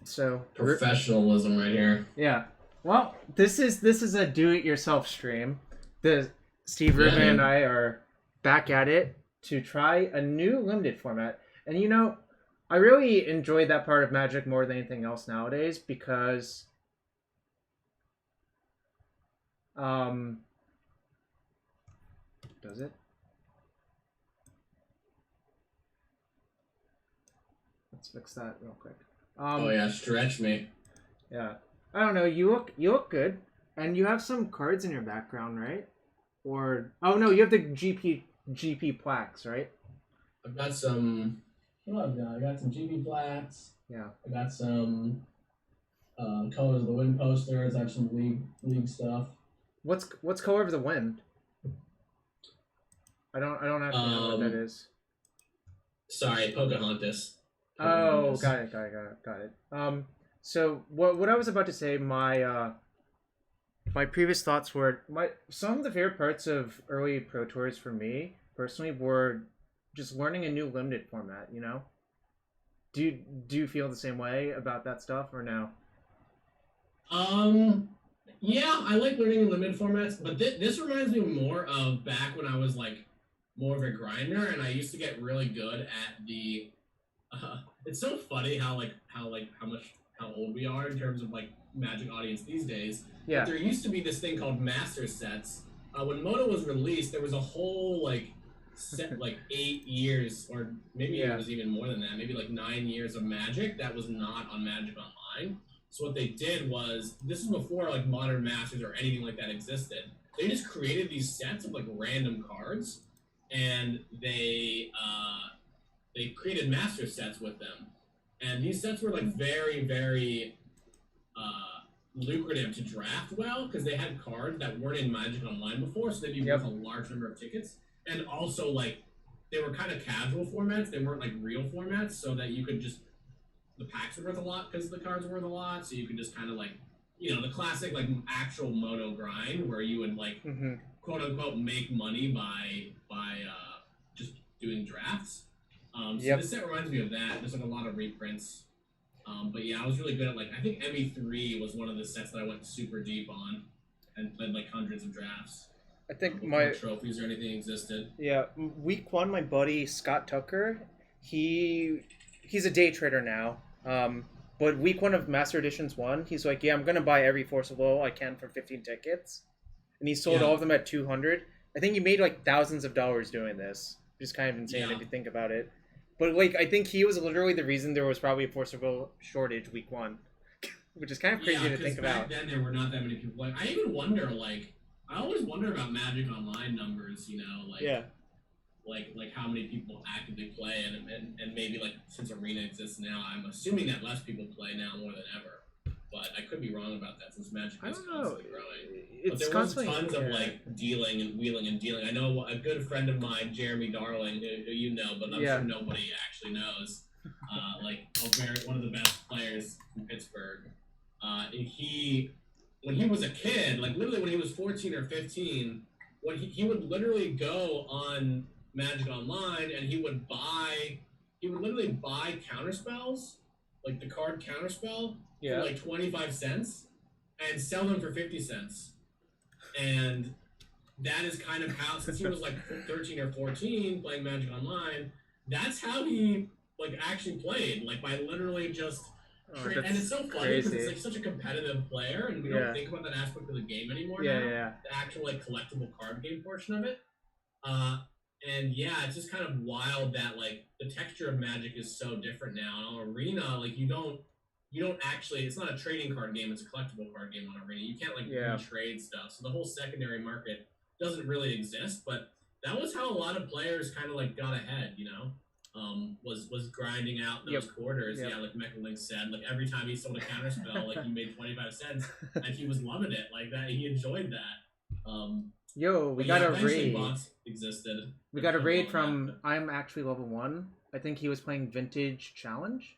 So Professionalism right here. yeah. Well, this is a do-it-yourself stream. The Steve Yeah, Rubin and dude. I are back at it to try a new limited format. And I really enjoy that part of Magic more than anything else nowadays because um does it? Let's fix that real quick. Oh Um yeah, stretch me. yeah. I don't know, you look good and you have some cards in your background, right? Or oh no, you have the GP plaques, right? I've got some. What I've got? I got some GB flats. Yeah. I got some colors of the wind posters. I have some league stuff. What's Color of the Wind? I don't actually know what that Um, is. sorry, Pocahontas. Oh, Pocahontas. got it. So what I was about to say, my previous thoughts were some of the favorite parts of early Pro Tours for me personally were just learning a new limited format. Do you feel the same way about that stuff or no? Um, yeah, I like learning in limited formats, but this reminds me more of back when I was like more of a grinder, and I used to get really good at the. It's so funny how old we are in terms of like Magic audience these days. But Yeah. there used to be this thing called master sets. When Moto was released, there was a whole like set like 8 years, or maybe it Yeah. was even more than that, maybe like 9 years of Magic that was not on Magic Online. So what they did was, this is before like modern masters or anything like that existed. They just created these sets of like random cards, and they created master sets with them. And these sets were like very, very lucrative to draft well because they had cards that weren't in Magic Online before, so they'd be worth Yep. a large number of tickets. And also, like, they were kind of casual formats; they weren't like real formats, so that you could just, the packs were worth a lot because the cards were worth a lot, so you could just kind of like, the classic like actual moto grind where you would like Mm-hmm. quote unquote make money by just doing drafts. So Yep. this set reminds me of that. There's like a lot of reprints. But yeah, I was really good at, like, I think ME3 was one of the sets that I went super deep on and played like hundreds of drafts I think before trophies or anything existed. yeah, week one, my buddy Scott Tucker, he's a day trader now. But week one of Master Editions one, he's like, yeah, I'm gonna buy every Force of Will I can for 15 tickets, and he sold all Yeah, of them at 200. I think he made like thousands of dollars doing this, which is kind of insane yeah. if you think about it. But like, I think he was literally the reason there was probably a Force of Will shortage week one, which is kind of Yeah, crazy to because think back about. then there were not that many people playing. I even wonder, like, I always wonder about Magic Online numbers, Yeah. like how many people actively play, and maybe like since Arena exists now, I'm assuming that less people play now more than ever. But I could be wrong about that since Magic I is don't know. constantly growing. But It's there was constantly tons of yeah. like dealing and wheeling and dealing. I know a good friend of mine, Jeremy Darling, who you know, but I'm Yeah. sure nobody actually knows. Like one of the best players in Pittsburgh. And when he was a kid, like literally when he was 14 or 15, when he would literally go on Magic Online and he would literally buy counterspells, like the card counterspell, for Yeah. like 25 cents and sell them for 50 cents. And that is kind of how, since he was like 13 or 14 playing Magic Online, that's how he like actually played, like by literally just Oh, and that's it's so funny because it's crazy. like such a competitive player, and we Yeah. don't think about that aspect of the game anymore Yeah, now. yeah, The actual like collectible card game portion of it. Uh, and yeah, it's just kind of wild that like the texture of Magic is so different now. And on Arena, like you don't actually, it's not a trading card game, it's a collectible card game on Arena. You can't like yeah. retrade stuff. So the whole secondary market doesn't really exist, but that was how a lot of players kind of like got ahead, was grinding out those Yep. quarters. Yep. Yeah, like Mechalink said, like every time he sold a counter spell, like he made 25 cents, and he was loving it like that. He enjoyed that. Yo, we But got yeah, a eventually raid. bots existed. We There's got a no raid wrong with from I'm actually level one. I think he was playing Vintage Challenge.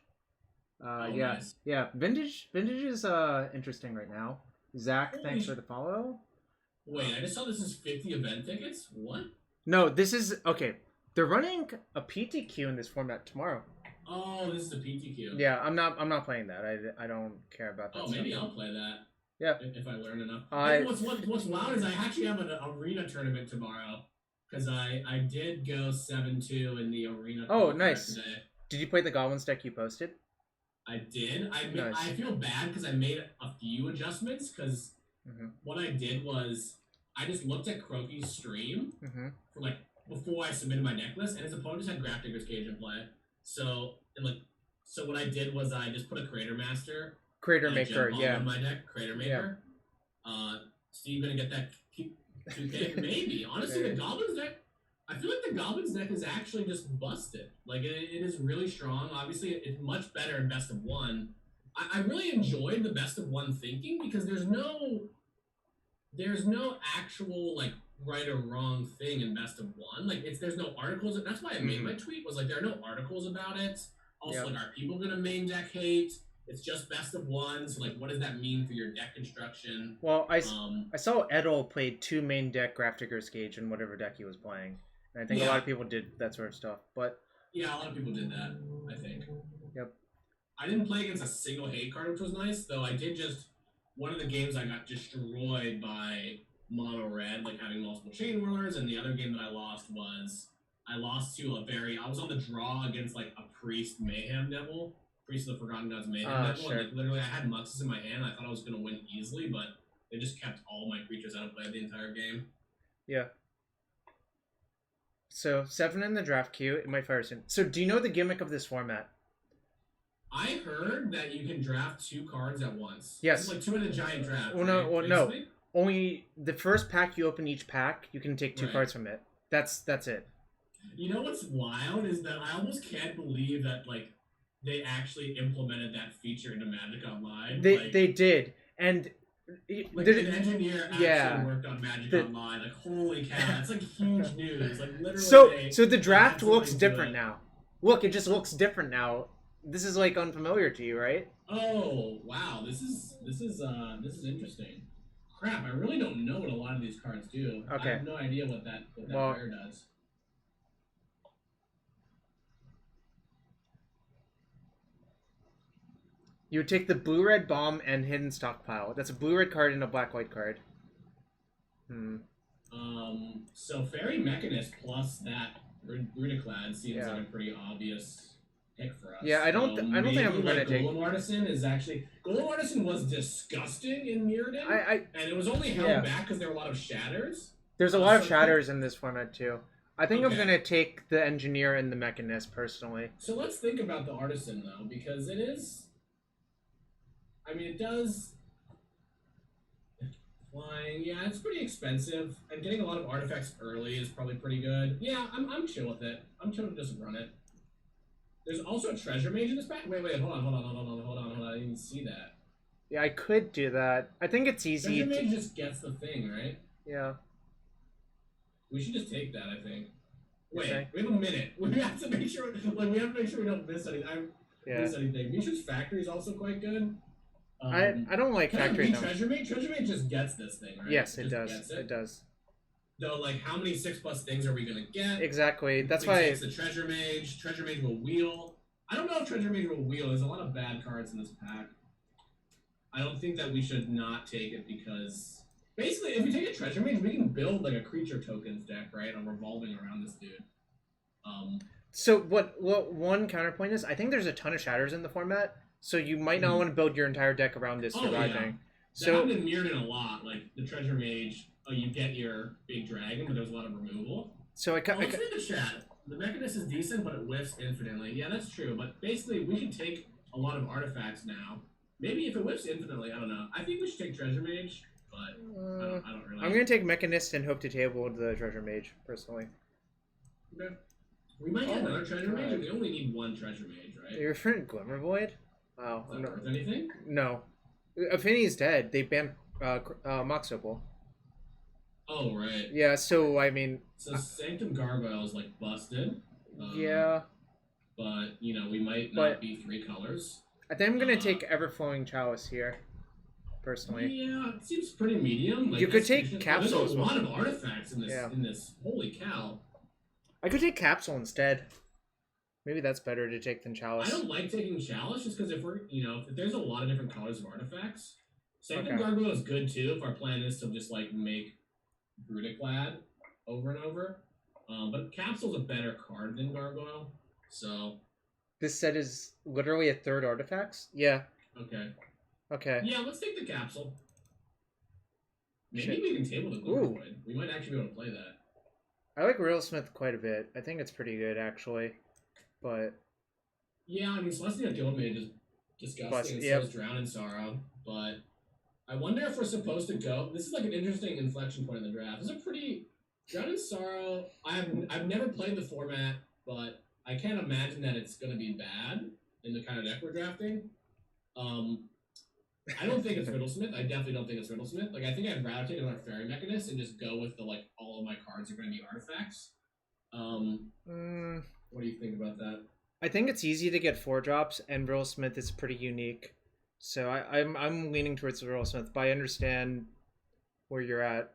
that. Oh, Yeah, nice. yeah. Vintage is interesting right now. Zach, Holy thanks for the follow. Wait, I just saw this is 50 event tickets. What? No, this is okay. They're running a PTQ in this format tomorrow. Oh, this is a PTQ. Yeah, I'm not playing that. I don't care about that Oh, stuff. maybe I'll play that. Yeah. If I learn enough. I What's wild is I actually have an arena tournament tomorrow because I did go 7-2 in the arena. Oh, nice. Today. Did you play the Goblins deck you posted? I did. Nice. I feel bad because I made a few adjustments because what I did was I just looked at Croaky's stream for like before I submitted my deck list, and his opponent just had Grafdigger's Cage in play. So what I did was I just put a Crater Master. Crater Maker, yeah. On my deck, Crater Maker. Yeah. Steve gonna get that 2K? Maybe. Honestly, the Goblins deck, I feel like the Goblins deck is actually just busted. Like, it is really strong. Obviously, it's much better in Best of One. I really enjoyed the Best of One thinking because there's no actual, like, right or wrong thing in Best of One. Like, there's no articles. That's why I made my tweet, was like, there are no articles about it. Also, like, are people gonna main deck hate? It's just Best of One, so like, what does that mean for your deck construction? Well, I saw Edel played 2 main deck Grafdigger's Cage in whatever deck he was playing, and I think a lot of people did that sort of stuff. But yeah, a lot of people did that, I think. Yep. I didn't play against a single hate card, which was nice, though. I did just one of the games I got destroyed by mono red, like having multiple chain whirlers, and the other game that I lost was I lost to I was on the draw against like a Priest Mayhem Devil. Priest of the Forgotten Gods Mayhem Devil. Sure. And, like, literally, I had Muxus in my hand. I thought I was going to win easily, but they just kept all my creatures out of play the entire game. Yeah. So, 7 in the draft queue. It might fire soon. So, do you know the gimmick of this format? I heard that you can draft 2 cards at once. Yes. It's like 2 in a giant draft. Well, right? no. Only the first pack you open each pack, you can take 2 cards from it. That's it. You know what's wild is that I almost can't believe that, like, they actually implemented that feature into Magic Online. They did, and like an engineer actually worked on Magic Online. Like, holy cow, that's like huge news. Like, literally. So the draft looks different now. Look, it just looks different now. This is like unfamiliar to you, right? Oh wow, this is interesting. Crap, I really don't know what a lot of these cards do. Okay. I have no idea what that rare does. You would take the blue-red bomb and hidden stockpile. That's a blue-red card and a black-white card. So Fairy Mechanist plus that Rudiclad seems like a pretty obvious pick for us. Yeah, I don't think I'm gonna take. Golem Artisan is actually Golem Artisan was disgusting in Mirrodin, and it was only held back because there were a lot of shatters. There's a lot of shatters in this format too. I think I'm gonna take the Engineer and the Mechanist personally. So let's think about the Artisan though, because it is. I mean, it does. Flying, yeah, it's pretty expensive, and getting a lot of artifacts early is probably pretty good. Yeah, I'm chill with it. I'm chill to just run it. There's also a Treasure Mage in this pack. Wait, hold on. I didn't even see that. Yeah, I could do that. I think it's easy. Treasure Mage just gets the thing, right? Yeah. We should just take that, I think. Wait, we have a minute. We have to make sure. Like, we have to make sure we don't miss anything. Miss anything. Misha's Factory is also quite good. I don't like Factory. Treasure Mage just gets this thing, right? Yes, it does. It does. Though, like, how many 6+ things are we gonna get? Exactly. That's why it's the Treasure Mage. Treasure Mage will wheel. I don't know if Treasure Mage will wheel. There's a lot of bad cards in this pack. I don't think that we should not take it because basically, if we take a Treasure Mage, we can build like a creature tokens deck, right? On revolving around this dude. So what one counterpoint is, I think there's a ton of shatters in the format. So you might not want to build your entire deck around this surviving. Yeah. So that happened in Mirrodin a lot. Like the Treasure Mage, you get your big dragon, but there's a lot of removal. So let's read the chat. The Mechanist is decent, but it whiffs infinitely. Yeah, that's true. But basically, we should take a lot of artifacts now. Maybe if it whiffs infinitely, I don't know. I think we should take Treasure Mage, but I don't really. I'm gonna take Mechanist and hope to table the Treasure Mage personally. Okay. We might get another Treasure Mage, and we only need one Treasure Mage, right? You're referring to Glimmer Void? Wow. Is that worth anything? No. Affinity's dead. They banned Mox Opal. Oh, right. Yeah, so, I mean... So Sanctum Gargoyle is, like, busted. Yeah. But, you know, we might not be 3 colors. I think I'm going to take Everflowing Chalice here, personally. Yeah, it seems pretty medium. Like, you could take Capsule. There's a lot of artifacts in this. In this. Holy cow. I could take Capsule instead. Maybe that's better to take than I Chalice. don't like taking Chalice just because if we're, if there's a lot of different colors of artifacts. Second Okay. Gargoyle is good too if our plan is to just like make Brutaclad over and over. But Capsule's a better card than Gargoyle, so This set is literally a third artifacts? Yeah. okay. Okay. Yeah, let's take the Capsule. Maybe Shit. we can table the Glimmerwood. We might actually be able to play that. I like Riddlesmith quite a bit. I think it's pretty good, actually. But... Yeah, I mean, Celestial Guildmage is disgusting, and so is Drown in Sorrow. But I wonder if we're supposed to go... This is like an interesting inflection point in the draft. This is a pretty... Drown in Sorrow... I've never played the format, but I can't imagine that it's going to be bad in the kind of deck we're drafting. I don't think it's Riddlesmith. I definitely don't think it's Riddlesmith. Like, I think I'd rather take another Fairy Mechanist and just go with the, like, all of my cards are going to be artifacts. What do you think about that? I think it's easy to get 4-drops, and Riddlesmith is pretty unique. So I'm leaning towards Riddlesmith, but I understand where you're at.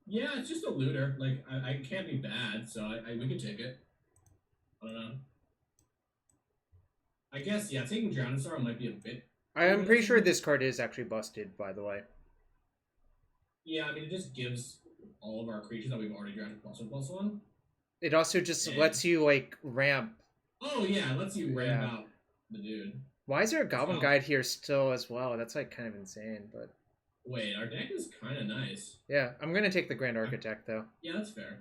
Yeah, it's just a looter. Like, I can't be bad, so we could take it. I don't know. I guess, yeah, taking Drown in Sorrow might be a bit... I'm pretty sure this card is actually busted, by the way. Yeah, I mean, it just gives all of our creatures that we've already drafted +1/+1. It also just lets you, like, ramp. Oh, yeah, it lets you ramp out the dude. Why is there a Goblin Guide here still as well? That's, like, kind of insane, but... Wait, our deck is kind of nice. Yeah, I'm going to take the Grand Architect, though. Yeah, that's fair.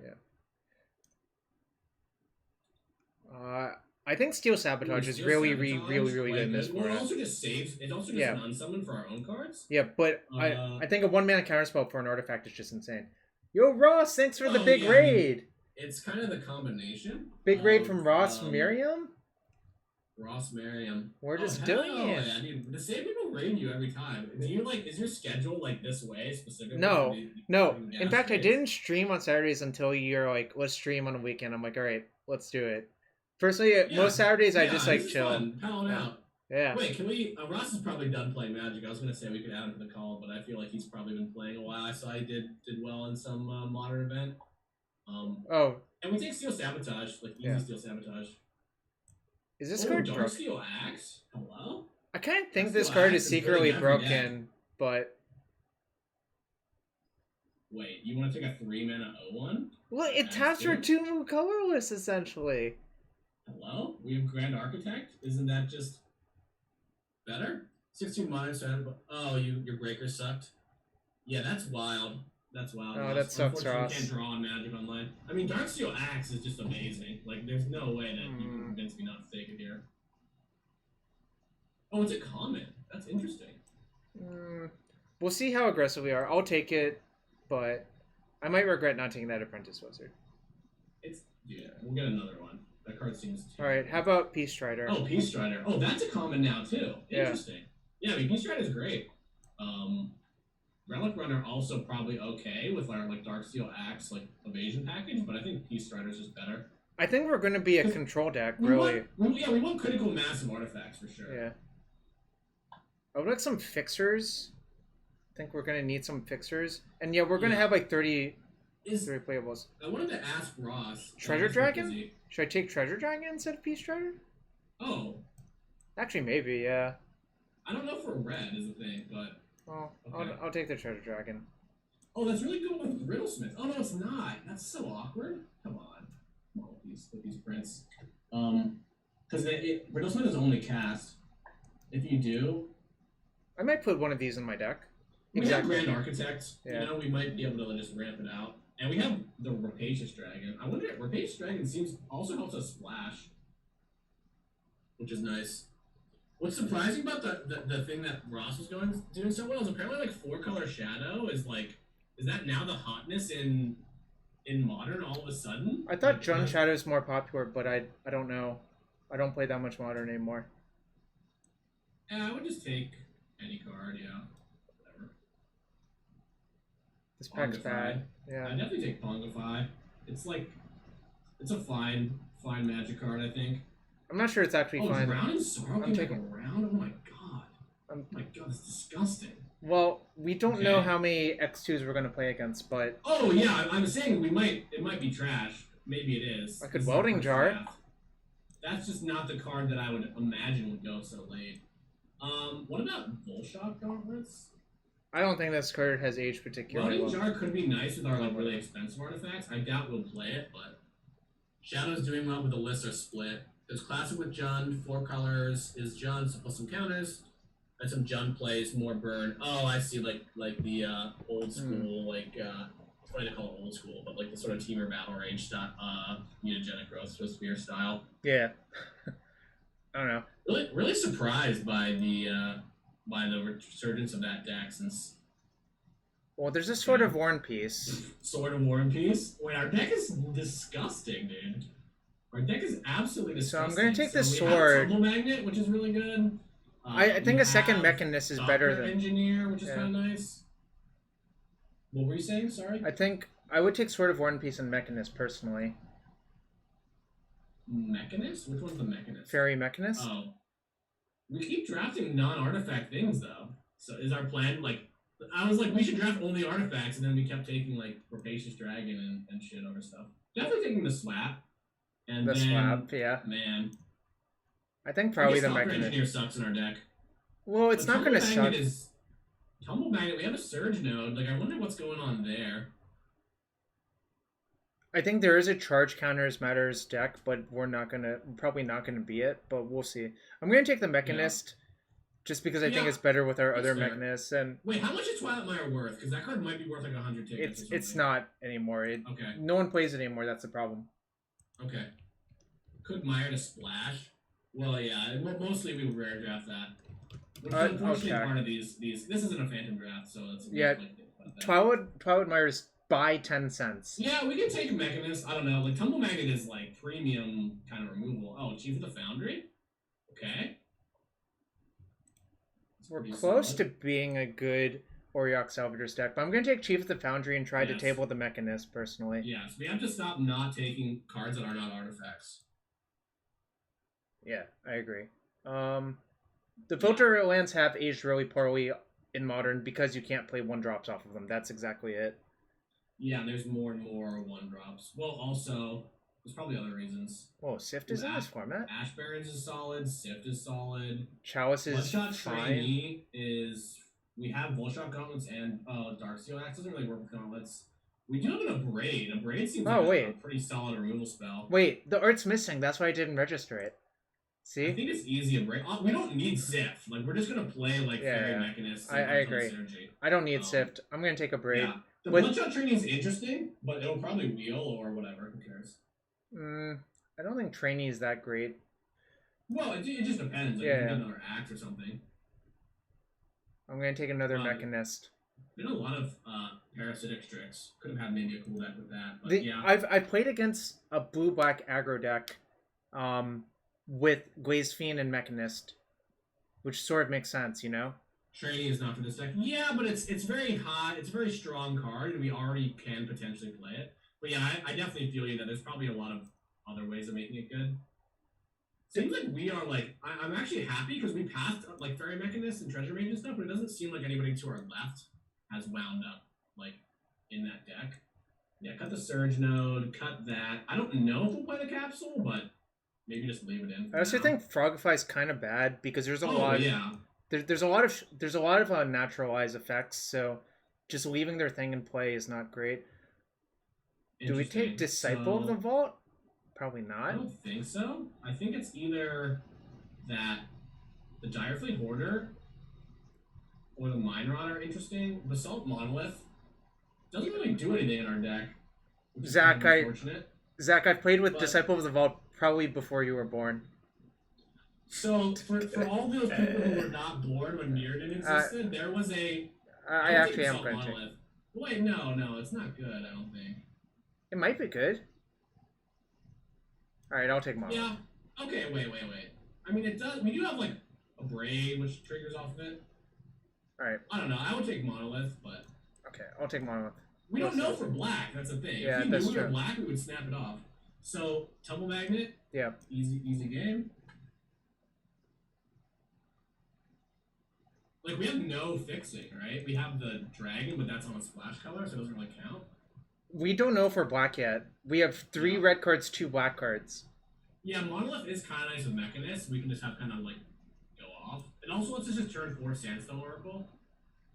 Yeah. I think Steel Sabotage is really good in this format. format. It also just saves. It also just an unsummon for our own cards. Yeah, but I think a 1-mana counterspell for an artifact is just insane. Yo, Ross, thanks for the big raid. I mean, it's kind of the combination. Big raid from Ross Miriam. Ross Merriam. We're just doing it. I mean, the same people raid you every time. Do you like? Is your schedule like this way specifically? No. In fact, I didn't stream on Saturdays until you're like, let's stream on a weekend. I'm like, all right, let's do it. Personally, most Saturdays I just like chill. Palling out. Yeah. Wait, can we? Ross is probably done playing Magic. I was gonna say we could add him to the call, but I feel like he's probably been playing a while. I saw he did well in some modern event. And we take Steel Sabotage, like easy Steel Sabotage. Is this card Dark broken? Steel Axe? Hello? I kind of think this card is secretly broken, but... Wait, you want to take a 3-mana 0-1? Well, it taps for 2 colorless, essentially. Hello? We have Grand Architect? Isn't that just better? 16 mana, oh, your breaker sucked. Yeah, that's wild. That's wild. Oh, that sucks, Ross. You can't draw on Magic Online. I mean, Darksteel Axe is just amazing. Like, there's no way that you can convince me not to take it here. Oh, it's a comment. That's interesting. We'll see how aggressive we are. I'll take it, but I might regret not taking that Apprentice Wizard. Yeah, we'll get another one. That card seems... Alright, how about Peace Strider? Oh, Peace Strider. Oh, that's a common now, too. Interesting. Yeah, I mean, Peace Strider is great. Relic Runner also probably okay with our like Darksteel Axe like evasion package, but I think Peace Strider is just better. I think we're going to be a control deck, really. We want critical massive artifacts for sure. Yeah. I would like some fixers. I think we're going to need some fixers. And yeah, we're going to have like 30 playables. I wanted to ask Ross. Treasure Dragon? Should I take Treasure Dragon instead of Peace Strider? Oh. Actually, maybe, yeah. I don't know if we're red is the thing, but... Well, okay. I'll take the Treasure Dragon. Oh, that's really good with Riddlesmith. Oh, no, it's not. That's so awkward. Come on. Come on with these prints. Because Riddlesmith is only cast. If you do... I might put one of these in my deck. We have Grand Architect. Yeah. You know, we might be able to just ramp it out. And we have the Rapacious Dragon. I wonder if Rapacious Dragon also helps us splash. Which is nice. What's surprising about the thing that Ross was doing so well is apparently like 4-color Shadow is that now the hotness in Modern all of a sudden? I thought Jund Shadow is more popular, but I don't know. I don't play that much Modern anymore. Yeah, I would just take any card, yeah. Whatever. This pack's bad. Yeah. I'd definitely take Pongify. It's a fine Magic card, I think. I'm not sure it's actually fine. Drown in Sorrow? I'm taking a round? Oh my god. Oh my god, that's disgusting. Well, we don't know Okay. how many X2s we're gonna play against, but Oh yeah, I'm saying we might. It might be trash. Maybe it is. I This could is our welding first jar. draft. That's just not the card that I would imagine would go so late. What about Volshock Gauntlets? I don't think this card has aged particularly Welding well. Jar could be nice with our like really Whatever. expensive artifacts. I doubt we'll play it, but Shadow's doing well with the list are split. There's classic with Jund, 4 colors is Jund, so plus some counters. And some Jund plays, more burn. Oh, I see, like the old school, like it's funny to call it old school, but like the sort of teamer battle rage style, mutagenic growth sphere style. Yeah. I don't know. Really surprised by the resurgence of that deck since Well, there's a Sword of War and Peace. Sword of War and Peace. Wait, our deck is disgusting, dude. Our deck is absolutely disgusting. So I'm gonna take the we sword. have Tumble Magnet, which is really good. I think we a second have Mechanist is better Doctor than. Engineer, which is Yeah. kind of nice. What were you saying? Sorry. I think I would take Sword of War and Peace and Mechanist personally. Mechanist? Which one's the Mechanist? Fairy Mechanist. Oh, we keep drafting non-artifact things though. So is our plan like? I was like, we should draft only artifacts, and then we kept taking like Rapacious Dragon and shit over stuff. Definitely taking the Swap. And The then, Swap, yeah. Man, I think probably the Doctor Mechanist. Engineer sucks in our deck. Well, it's But not gonna Tumble suck. Magnet is Tumble Magnet. We have a Surge node. Like, I wonder what's going on there. I think there is a charge counters matters deck, but we're probably not gonna be it. But we'll see. I'm gonna take the Mechanist, just because I think Yeah, it's better with our that's other fair. Mechanists, and Wait, how much is Twilight Mire worth? Because that card might be worth like 100 tickets. it's not anymore. Okay. No one plays it anymore. That's the problem. Okay. Could Mire to splash? Well, yeah. Mostly we would rare draft that. Which is unfortunately okay. part of these. This isn't a Phantom draft, so that's Yeah. Twilight Mire is buy 10 cents. Yeah, we can take Mechanist. I don't know. Like Tumble Magnet is like premium kind of removal. Oh, Chief of the Foundry. Okay. We're Pretty close solid. to being a good Oriok Salvagers deck, but I'm going to take Chief of the Foundry and try to Yes. table the Mechanist, personally. Yes, we have to stop not taking cards that are not artifacts. Yeah, I agree. The filter lands have aged really poorly in Modern because you can't play 1-drops off of them. That's exactly it. Yeah, and there's more and more 1-drops. Well, also, there's probably other reasons. Whoa, Sift is in this format? Ash Barrens is solid. Sift is solid. Chalice is Bloodshot fine. Trainee is... We have Volshock Gauntlets and Darksteel Axe. Doesn't really work with Gauntlets. We do have an Abrade. Abrade seems like a pretty solid removal spell. Wait, the art's missing. That's why I didn't register it. See? I think it's easy Abrade. We don't need Sift. Like, we're just going to play, like, Fairy Mechanist. I agree. Synergy. I don't need Sift. I'm going to take a Braid. Yeah. The Bloodshot Trainee is interesting, but it'll probably wheel or whatever. Who cares? I don't think Trainee is that great. Well, it just depends. Like, you can get another axe or something. I'm going to take another Mechanist. Been a lot of parasitic tricks. Could have had maybe a cool deck with that. But yeah. I've played against a blue-black aggro deck with Glazed Fiend and Mechanist, which sort of makes sense, you know? Trainee is not for this deck. Yeah, but it's very hot. It's a very strong card, and we already can potentially play it. But yeah, I definitely feel you that there's probably a lot of other ways of making it good. Seems like we are like I'm actually happy because we passed like Fairy Mechanist and Treasure Mage and stuff, but it doesn't seem like anybody to our left has wound up like in that deck. Yeah, cut the Surge node, cut that. I don't know if we'll play the capsule, but maybe just leave it in. I also think Frogify is kind of bad because there's a lot. Yeah. There's a lot of naturalized effects, so just leaving their thing in play is not great. Do we take Disciple of the Vault? Probably not. I don't think so. I think it's either that the Direfleet Hoarder or the Minron are interesting. Basalt Monolith doesn't really do anything in our deck. Zach, I've played with Disciple of the Vault probably before you were born. So for all those people who were not born when Mirrodin existed, there was a. I actually am going to. Wait, no, it's not good. I don't think. It might be good. All right, I'll take Monolith. Yeah. Okay. Wait. I mean, it does. We do have like a Braid, which triggers off of it. All right. I don't know. I would take Monolith, but. Okay, I'll take Monolith. We don't know for black. That's the thing. Yeah, if we that's knew we were true. black, we would snap it off. So Tumble Magnet. Yeah. Easy game. Like, we have no fixing, right? We have the dragon, but that's on a splash color, so it doesn't really count. We don't know if we're black yet. We have 3 red cards, 2 black cards. Yeah, Monolith is kind of nice with Mechanist. We can just have kind of, like, go off. And also, let's just turn 4 Sandstone Oracle.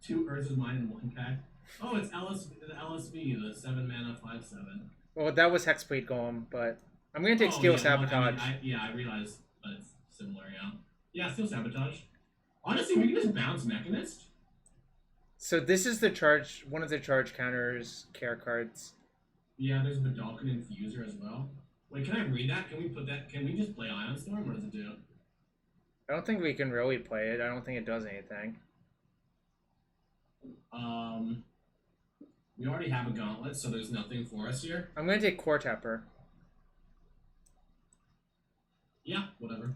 2 Earth's Mine and 1 pack. Oh, it's the LSV, the 7 mana 5/7. Well, that was Hexblade Golem, but I'm going to take Steel Sabotage. I realize, but it's similar, yeah. Yeah, Steel Sabotage. Honestly, we can just bounce Mechanist. So this is the charge, one of the charge counters, care cards. Yeah, there's Vidalcan Infuser as well. Wait, can I read that? Can we put that? Can we just play Ion Storm? What does it do? I don't think we can really play it. I don't think it does anything. We already have a Gauntlet, so there's nothing for us here. I'm going to take Core Tapper. Yeah, whatever.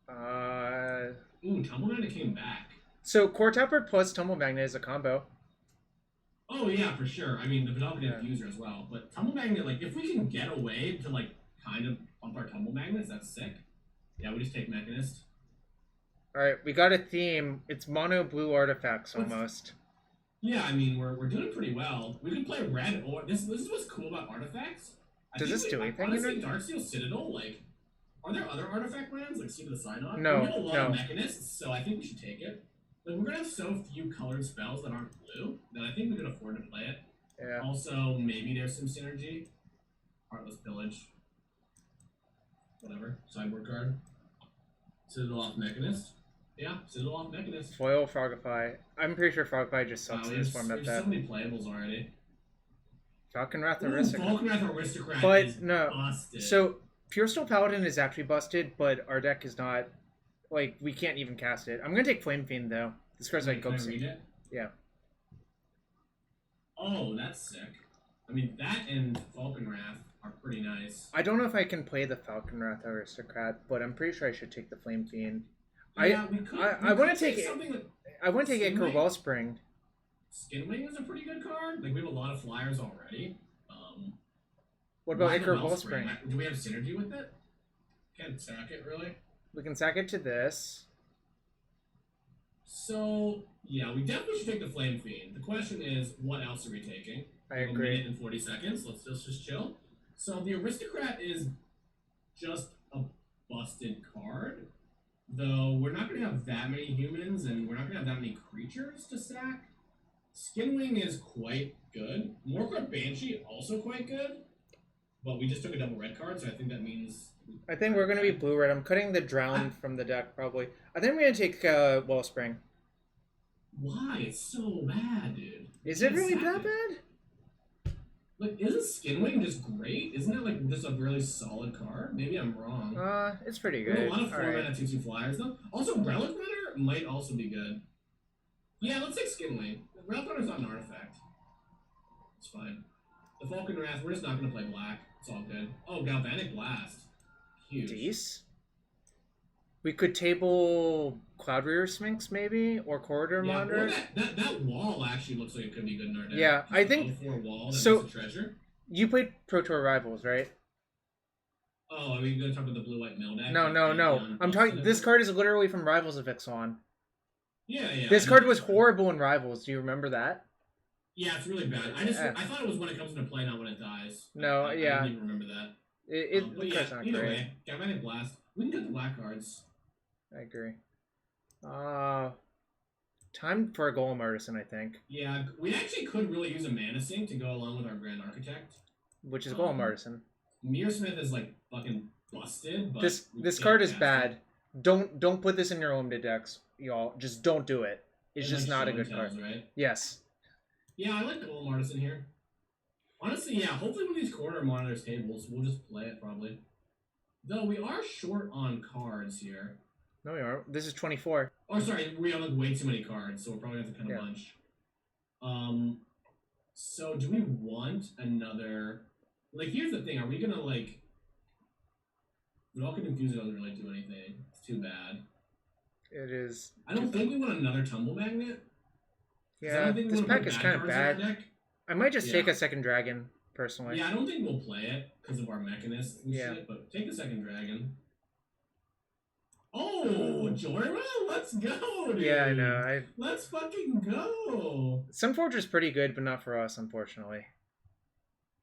Uh... Ooh, Tumble Magnet came back. So Core Tapper plus Tumble Magnet is a combo. Oh yeah, for sure. I mean, the Vidalcan Infuser as well. But Tumble Magnet, like, if we can get away to, like, kind of pump our Tumble Magnets, that's sick. Yeah, we just take Mechanist. Alright, we got a theme. It's mono blue artifacts almost. Yeah, I mean, we're doing pretty well. We can play red, or this is what's cool about artifacts. Does this do anything? Honestly, Darksteel Citadel, like, are there other artifact lands, like Seed of the Synod? No, we have a lot of Mechanists, so I think we should take it. Like, we're gonna have so few colored spells that aren't blue that I think we could afford to play it. Yeah. Also, maybe there's some synergy. Heartless Pillage. Whatever. Sideboard card. Citadel off Mechanist. Yeah, Citadel off Mechanist. Foil Frogify. I'm pretty sure Frogify just sucks in this format. There's so many playables already. Falconwrath Aristocrat. Falconwrath Aristocrat but is no. busted. So Pure Steel Paladin is actually busted, but our deck is not. Like, we can't even cast it. I'm gonna take Flame Fiend though. This card's like Can I read it? Yeah. Oh, that's sick. I mean, that and Falconwrath are pretty nice. I don't know if I can play the Falconwrath Aristocrat, but I'm pretty sure I should take the Flame Fiend. Yeah, we could. I want to take it. Something like I want to take Ichor Wellspring. Skinwing is a pretty good card. Like, we have a lot of flyers already. What about why the Ichor Wellspring? Do we have synergy with it? Can't sack it, really. We can sack it to this. So, yeah, we definitely should take the Flame Fiend. The question is, what else are we taking? I agree. A minute and 40 seconds. Let's just chill. So, the Aristocrat is just a busted card. Though, we're not going to have that many humans, and we're not going to have that many creatures to sack. Skinwing is quite good. Morkart Banshee, also quite good. But we just took a double red card, so I think that means... I think we're going to be blue-red. I'm cutting the Drown from the deck, probably. I think we're going to take Wellspring. Why? It's so bad, dude. Is it really that bad? Like, isn't Skinwing just great? Isn't it, like, just a really solid card? Maybe I'm wrong. It's pretty There's good. a lot of 4-mana 2/2 flyers, though. Also, Relic Runner might also be good. Yeah, let's take Skinwing. Relic Runner's not an artifact. It's fine. The Falconwrath, we're just not going to play black. It's all good. Oh, Galvanic Blast. Huge. Dece? We could table Cloud Reader Sphinx, maybe? Or Corridor Monitor? That wall actually looks like it could be good in our deck. Yeah, just I think... wall that so, makes a treasure. You played Pro Tour Rivals, right? Oh, are we going to talk about the blue-white mill deck? No. I'm talking... This card is literally from Rivals of Ixalan. Yeah. This card was horrible in Rivals. Do you remember that? Yeah, it's really bad. I thought it was when it comes into play, not when it dies. No, I yeah. don't even remember that. The card's not either great. way, Galvanic Blast. We can get the black cards. I agree. Time for a Golem Artisan, I think. Yeah, we actually could really use a Mana Sink to go along with our Grand Architect. Which is Golem Artisan. Mearsmith is like fucking busted. But this card is bad. Don't put this in your limited decks, y'all. Just don't do it. It's just not a good card. Right? Yes. Yeah, I like the Golem Artisan here. Honestly, yeah, hopefully with these corner monitors tables, we'll just play it probably. Though we are short on cards here. No, we aren't. This is 24. Oh, sorry, we have like way too many cards, so we're probably going to have to cut a bunch. So do we want another... Like, here's the thing, are we going to, like... Vulcan Infuser doesn't really do anything. It's too bad. It is... I don't think we want another Tumble Magnet. Yeah, this pack is kind of bad. I might just take a second dragon, personally. Yeah, I don't think we'll play it because of our mechanists and shit, but take a second dragon. Oh, Jorah? Let's go, dude. Yeah, I know. Let's fucking go. Sunforger's pretty good, but not for us, unfortunately.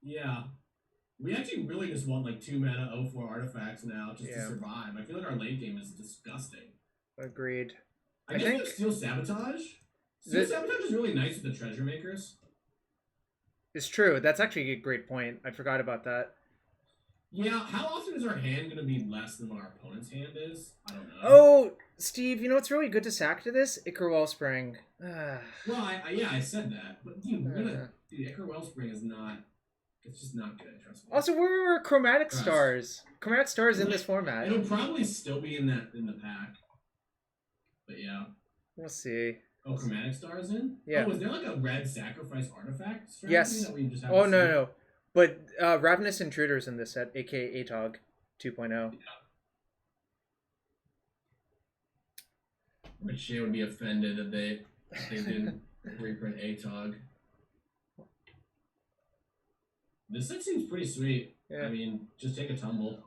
Yeah. We actually really just want like 2 mana 0/4 artifacts now just to survive. I feel like our late game is disgusting. Agreed. I guess we have Steel Sabotage. Steel Sabotage is really nice with the treasure makers. It's true. That's actually a great point. I forgot about that. Yeah, how often is our hand going to be less than what our opponent's hand is? I don't know. Oh, Steve, you know what's really good to sack to this? Ichor Wellspring. Well, I said that. But, dude, Ichor Wellspring is not... It's just not good, trust me. Also, we're Chromatic Stars. Chromatic Stars in this format. It'll probably still be in the pack. But yeah. We'll see. Oh, Chromatic Stars in? Yeah. Oh, is there like a red sacrifice artifact strategy yes. that we just have no. But Ravenous Intruders in this set, aka ATOG 2.0. Yeah. Rich would be offended that they didn't reprint ATOG. This set seems pretty sweet. Yeah. I mean, just take a tumble.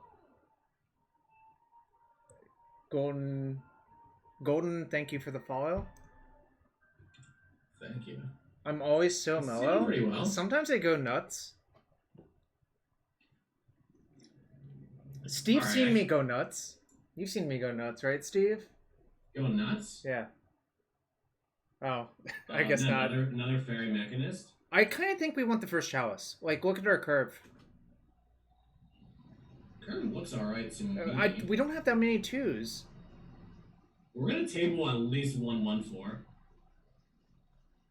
Golden, thank you for the follow. Thank you. I'm always so mellow. Pretty well. Sometimes I go nuts. Steve's seen me go nuts. You've seen me go nuts, right, Steve? Go nuts? Yeah. Oh, I guess not. Another fairy mechanist? I kind of think we want the first chalice. Like, look at our curve. Curve looks alright soon. We don't have that many twos. We're going to table at least 1/1/4.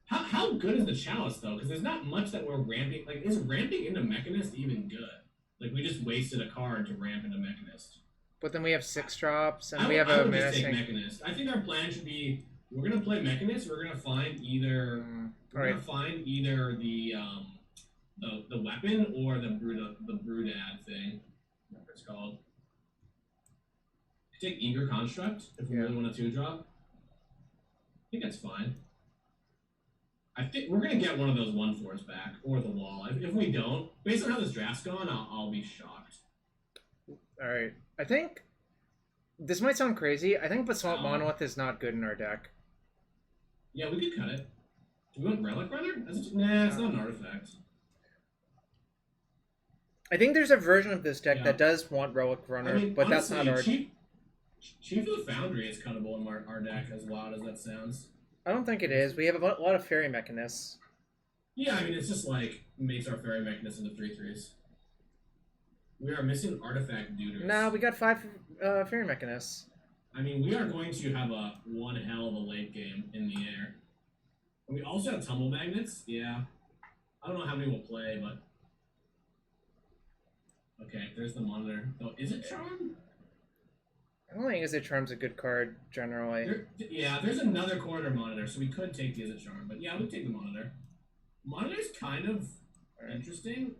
How good is the chalice, though? Because there's not much that we're ramping. Like, is ramping into mechanist even good? Like, we just wasted a card to ramp into mechanist. But then we have 6 drops, and we have a menacing mechanist. I think our plan should be, we're going to play mechanist. We're going to find either... We're gonna find either the weapon or the Broodad thing, whatever it's called. Take Eager Construct if we really want a 2-drop. I think that's fine. I think we're gonna get one of those 1/4s back or the wall. If we don't, based on how this draft's gone, I'll be shocked. All right, I think this might sound crazy. I think Basalt Monolith is not good in our deck. Yeah, we could cut it. Do we want Relic Runner? Nah, it's not an artifact. I think there's a version of this deck that does want Relic Runner, but honestly, that's not our... Chief of the Foundry is cuttable in our deck, as loud as that sounds. I don't think it is. We have a lot of Fairy Mechanists. Yeah, I mean, it's just like, makes our Fairy Mechanist into 3/3s. We are missing Artifact Duders. No, we got 5 Fairy Mechanists. I mean, we are going to have one hell of a late game in the air. And we also have Tumble Magnets, yeah. I don't know how many we'll play, but... Okay, there's the monitor. Oh, is it Charm? I don't think Is It Charm's a good card, generally. There's another corner monitor, so we could take the Is It Charm. But yeah, we'll take the monitor. Monitor's kind of interesting.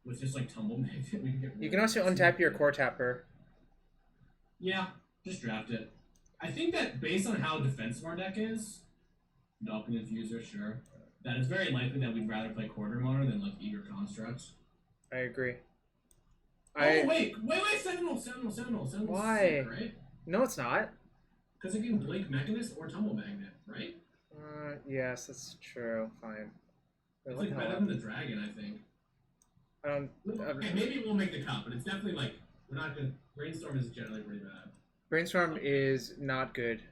With just like Tumble Magnet, we can get... You can also untap your Core Tapper. Yeah, just draft it. I think that based on how defensive our deck is, Dolphin Infuser, sure, that it's very likely that we'd rather play Quarter Monitor than like Eager Constructs. I agree. Wait, Sentinel. Why? Sick, right? No, it's not. Because it can Blink Mechanist or Tumble Magnet, right? Yes, that's true. Fine. It's like better than the Dragon, I think. Okay, maybe we'll make the cut, but it's definitely like, we're not gonna... Brainstorm is generally pretty bad. Brainstorm is not good.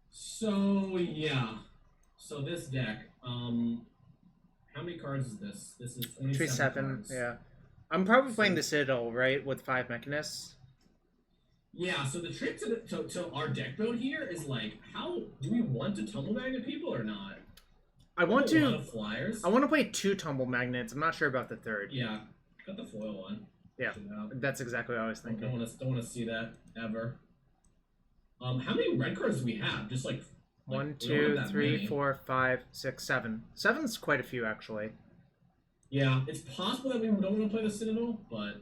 So, yeah. So this deck, how many cards is this? This is 27 cards. Yeah. I'm probably playing the Citadel, right, with 5 Mechanists? Yeah, so the trick to our deck build here is like, how do we want to Tumble Magnet people or not? I want to... A lot of flyers. I want to play 2 Tumble Magnets. I'm not sure about the third. Yeah, got the foil one. Yeah, that's exactly what I was thinking. Don't want to see that ever. How many red cards do we have? Just like 1, 2, 3, 4, 5, 6, 7. 7's quite a few, actually. Yeah, it's possible that we don't want to play the Citadel, but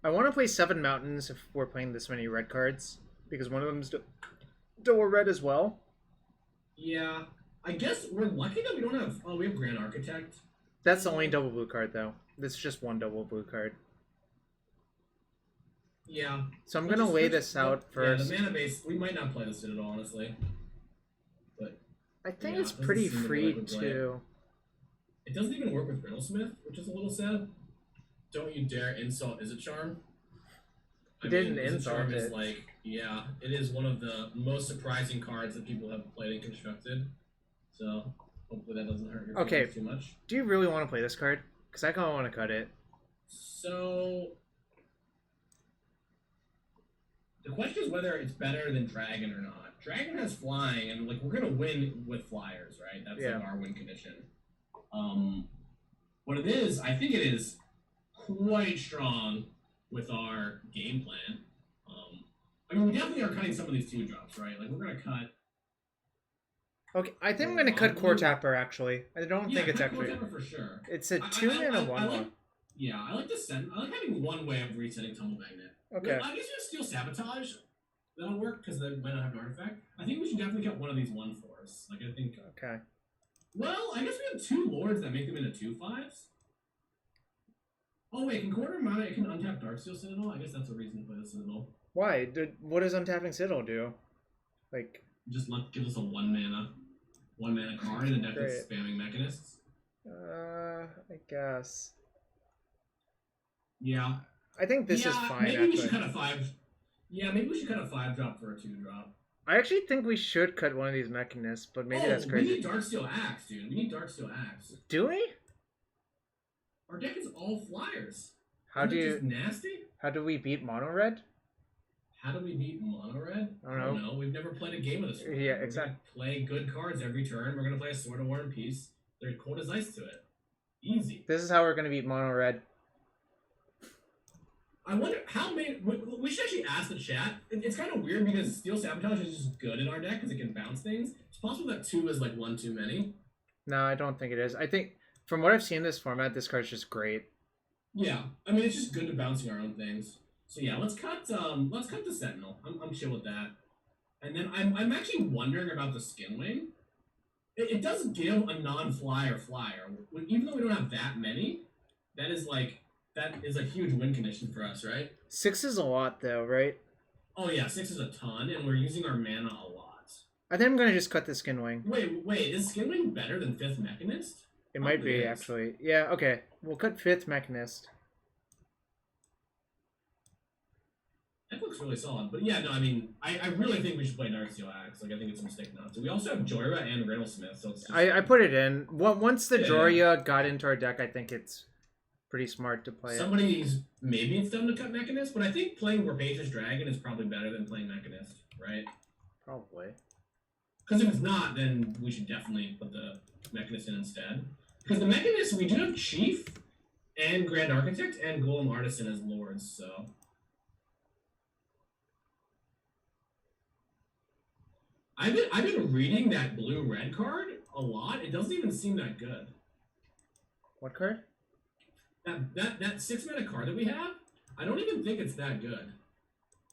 I want to play 7 Mountains if we're playing this many red cards, because one of them's double red as well. Yeah, I guess we're lucky that we don't have... Oh, we have Grand Architect. That's the only double blue card, though. It's just 1 double blue card. Yeah. So I'm gonna lay this out Yeah, first. the mana base. We might not play this at all, honestly. But I think yeah, it's it doesn't pretty seem like free we play it. too. It doesn't even work with Riddlesmith, which is a little sad. Don't you dare insult Is it Charm? He didn't Is it insult Charm is it. like, yeah, it is one of the most surprising cards that people have played and constructed. So hopefully that doesn't hurt your feelings too much. Do you really want to play this card? Because I kind of want to cut it. So the question is whether it's better than Dragon or not. Dragon has flying, and like we're gonna win with flyers, right? That's like our win condition. What it is, I think it is quite strong with our game plan. I mean, we definitely are cutting some of these 2-drops, right? Like we're gonna cut. Okay, I think I'm gonna cut Core Tapper. Actually, I don't think it's actually. Core Tapper for sure. It's a 2 mana 1/1. Yeah, I like I like having one way of resetting Tumble Magnet. Okay. I guess you Steel Sabotage. That'll work because they might not have an artifact. I think we should definitely cut one of these 1/4s. Like I think. Okay. Well, I guess we have 2 lords that make them into 2/5s. Oh wait, can quarter mana it can untap Darksteel Citadel? I guess that's a reason to play the Citadel. Why? What does untapping Citadel do? Like just give us a 1 mana card and a deck that's spamming Mechanists. I guess. Yeah. I think this is fine. Maybe we should cut a 5. Yeah, maybe we should cut a 5-drop for a 2-drop. I actually think we should cut one of these Mechanists, but maybe that's crazy. We need Darksteel Axe, dude. We need Darksteel Axe. Do we? Our deck is all flyers. How do you? Just nasty. How do we beat Mono Red? How do we beat Mono Red? I don't know. We've never played a game of this. Yeah, exactly. Play good cards every turn. We're gonna play a Sword of War and Peace. They're cold as ice to it. Easy. This is how we're gonna beat Mono Red. I wonder how many. We should actually ask the chat. It's kind of weird because Steel Sabotage is just good in our deck because it can bounce things. It's possible that 2 is like 1 too many. No, I don't think it is. I think from what I've seen in this format, this card's just great. Yeah, I mean it's just good to bouncing our own things. So yeah, let's cut the Sentinel. I'm chill with that. And then I'm actually wondering about the Skinwing. It does give a non-flyer flyer. Even though we don't have that many, that is a huge win condition for us, right? 6 is a lot though, right? Oh yeah, 6 is a ton, and we're using our mana a lot. I think I'm gonna just cut the Skinwing. Wait, is Skinwing better than 5th Mechanist? It might be, actually. Yeah, okay. We'll cut 5th Mechanist. That looks really solid. But yeah, no, I mean, I really think we should play Darksteel Axe. Like, I think it's a mistake not to. We also have Joyra and Riddlesmith, so it's just... I put it in. Once the Joria got into our deck, I think it's pretty smart to play Maybe it's dumb to cut Mechanist, but I think playing Rapacious Dragon is probably better than playing Mechanist, right? Probably. Because if it's not, then we should definitely put the Mechanist in instead. Because the Mechanist, we do have Chief and Grand Architect and Golem Artisan as lords, so... I've been reading that blue-red card a lot. It doesn't even seem that good. What card? That 6 mana card that we have, I don't even think it's that good.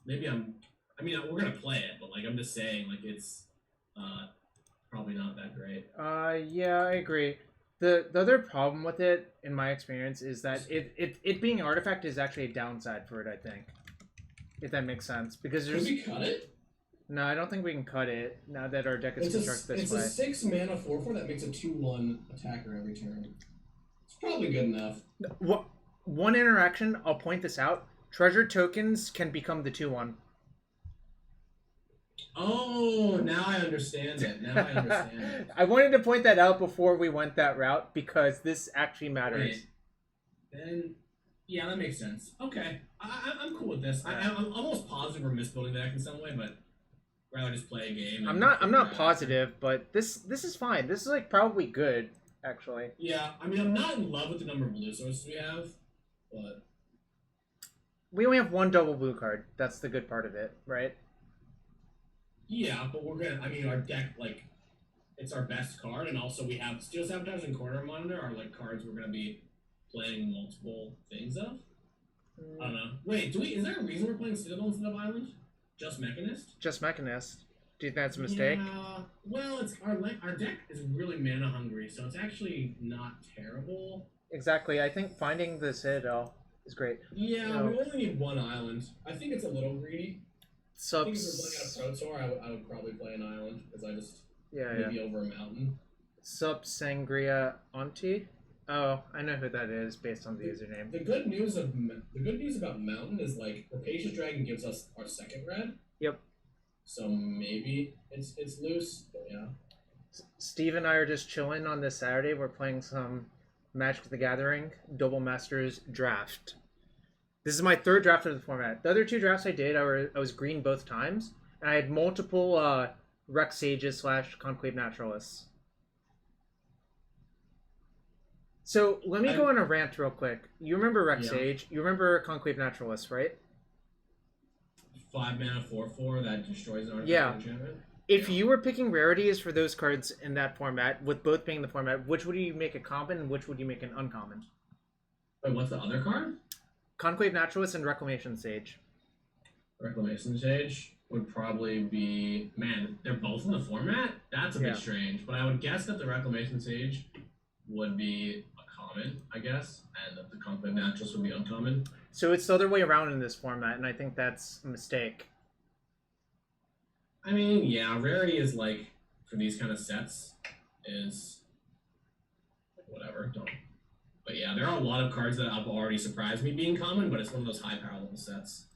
Maybe we're gonna play it, but like I'm just saying, like it's probably not that great. Yeah, I agree. The other problem with it, in my experience, is that it being an artifact is actually a downside for it, I think. If that makes sense. Because there's... Can we cut it? No, I don't think we can cut it now that our deck is constructed this way. It's a 6 mana 4/4 that makes a 2/1 attacker every turn. It's probably good enough. One interaction, I'll point this out. Treasure tokens can become the 2/1. Oh, now I understand it. I wanted to point that out before we went that route because this actually matters. Then, yeah, that makes sense. Okay, I'm cool with this. I'm almost positive we're misbuilding the deck in some way, but rather just play a game. I'm not positive, but this is fine. This is like probably good, actually. Yeah, I mean I'm not in love with the number of blue sources we have, but we only have one double blue card. That's the good part of it, right? Yeah, but our deck, like, it's our best card, and also we have Steel Sabotage and Corner Monitor are like cards we're gonna be playing multiple things of. I don't know. Wait, is there a reason we're playing Citadel instead of Island? Just Mechanist? Just Mechanist. Do you think that's a mistake? Yeah. Well, it's our deck is really mana hungry, so it's actually not terrible. Exactly. I think finding the Citadel. is great. Yeah, No. we only need one island. I think it's a little greedy. I think if we're playing Subs. out a Pro Tour, I would probably play an island because I just Yeah, yeah. maybe over a mountain. Sub Sangria Auntie. Oh, I know who that is based on the username. The good news about mountain is like Rapacious Dragon gives us our second red. Yep. So maybe it's loose, but yeah. Steve and I are just chilling on this Saturday. We're playing some Magic the Gathering Double Masters draft. This is my third draft of the format. The other two drafts I did, I was green both times, and I had multiple Rex Sages / Conclave Naturalists. So let me go on a rant real quick. You remember Rex Sage? You remember Conclave Naturalist, right? 5 mana 4/4 that destroys an Yeah. enchantment. If you were picking rarities for those cards in that format, with both being the format, which would you make a common and which would you make an uncommon? Wait, what's the other card? Conclave Naturalist and Reclamation Sage. Reclamation Sage would probably be... Man, they're both in the format? That's a bit strange. But I would guess that the Reclamation Sage would be a common, I guess, and that the Conclave Naturalist would be uncommon. So it's the other way around in this format, and I think that's a mistake. I mean, yeah, rarity is like, for these kind of sets, is whatever, don't. But yeah, there are a lot of cards that have already surprised me being common, but it's one of those high power level sets.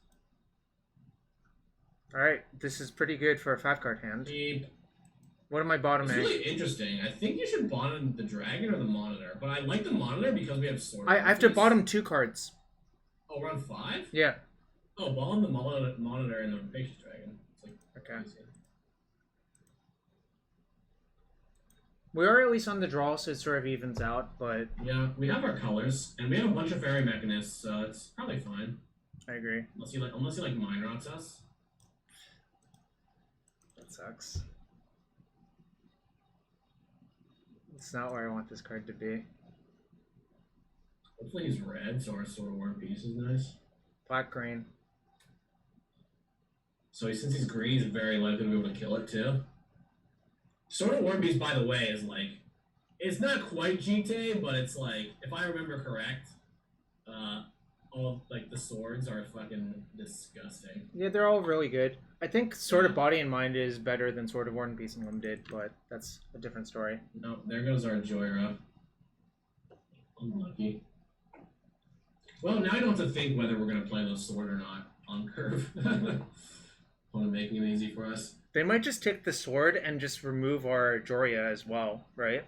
Alright, this is pretty good for a 5-card hand. Keep. What am I bottoming? It's really interesting. I think you should bottom the Dragon or the Monitor, but I like the Monitor because we have Sword. I have to bottom 2 cards. Oh, round 5? Yeah. Oh, bottom the Monitor and the Rapacious Dragon. It's like okay. Crazy. We are at least on the draw, so it sort of evens out, but... Yeah, we have our colors, and we have a bunch of Fairy Mechanists, so it's probably fine. I agree. Unless you like Mind Rots us. That sucks. It's not where I want this card to be. Hopefully he's red, so our Sword of War piece is nice. Black green. So since he's green, he's very likely to be able to kill it too. Sword of War Beast, by the way, is like, it's not quite GTA, but it's like, if I remember correct, all like the swords are fucking disgusting. Yeah, they're all really good. I think Sword of Body and Mind is better than Sword of War and Peace Unlimited, but that's a different story. No, there goes our Joyra. Unlucky. Well, now I don't have to think whether we're gonna play the sword or not on curve. Want to make it easy for us. They might just take the sword and just remove our Joria as well, right?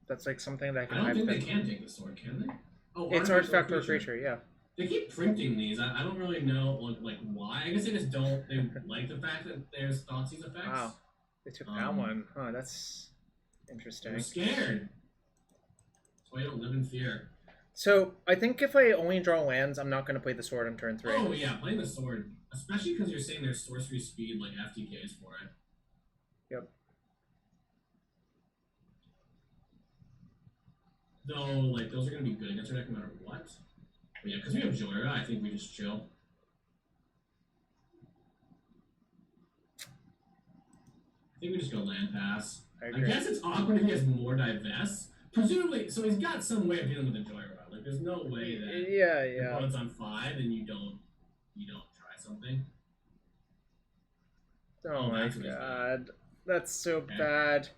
That's like something that can I don't think they can take the sword, can they? Oh, it's Artifact or Creature, yeah. They keep printing these. I don't really know like why. I guess they just don't. They like the fact that there's Thoughtseize effects. Wow, they took that one. Huh, that's interesting. I'm scared. That's why I don't live in fear. So I think if I only draw lands, I'm not going to play the sword on turn 3. Oh yeah, playing the sword, especially because you're saying there's sorcery speed like FTKs for it. Yep. Though, like, those are going to be good against our deck no matter what. But yeah, because we have Joyra, I think we just chill. I think we just go land pass. I guess it's awkward if he has more divest. Presumably, so he's got some way of dealing with the Joyra. Like, there's no way that your opponent's on 5 and you don't try something. Oh my god. That's so bad.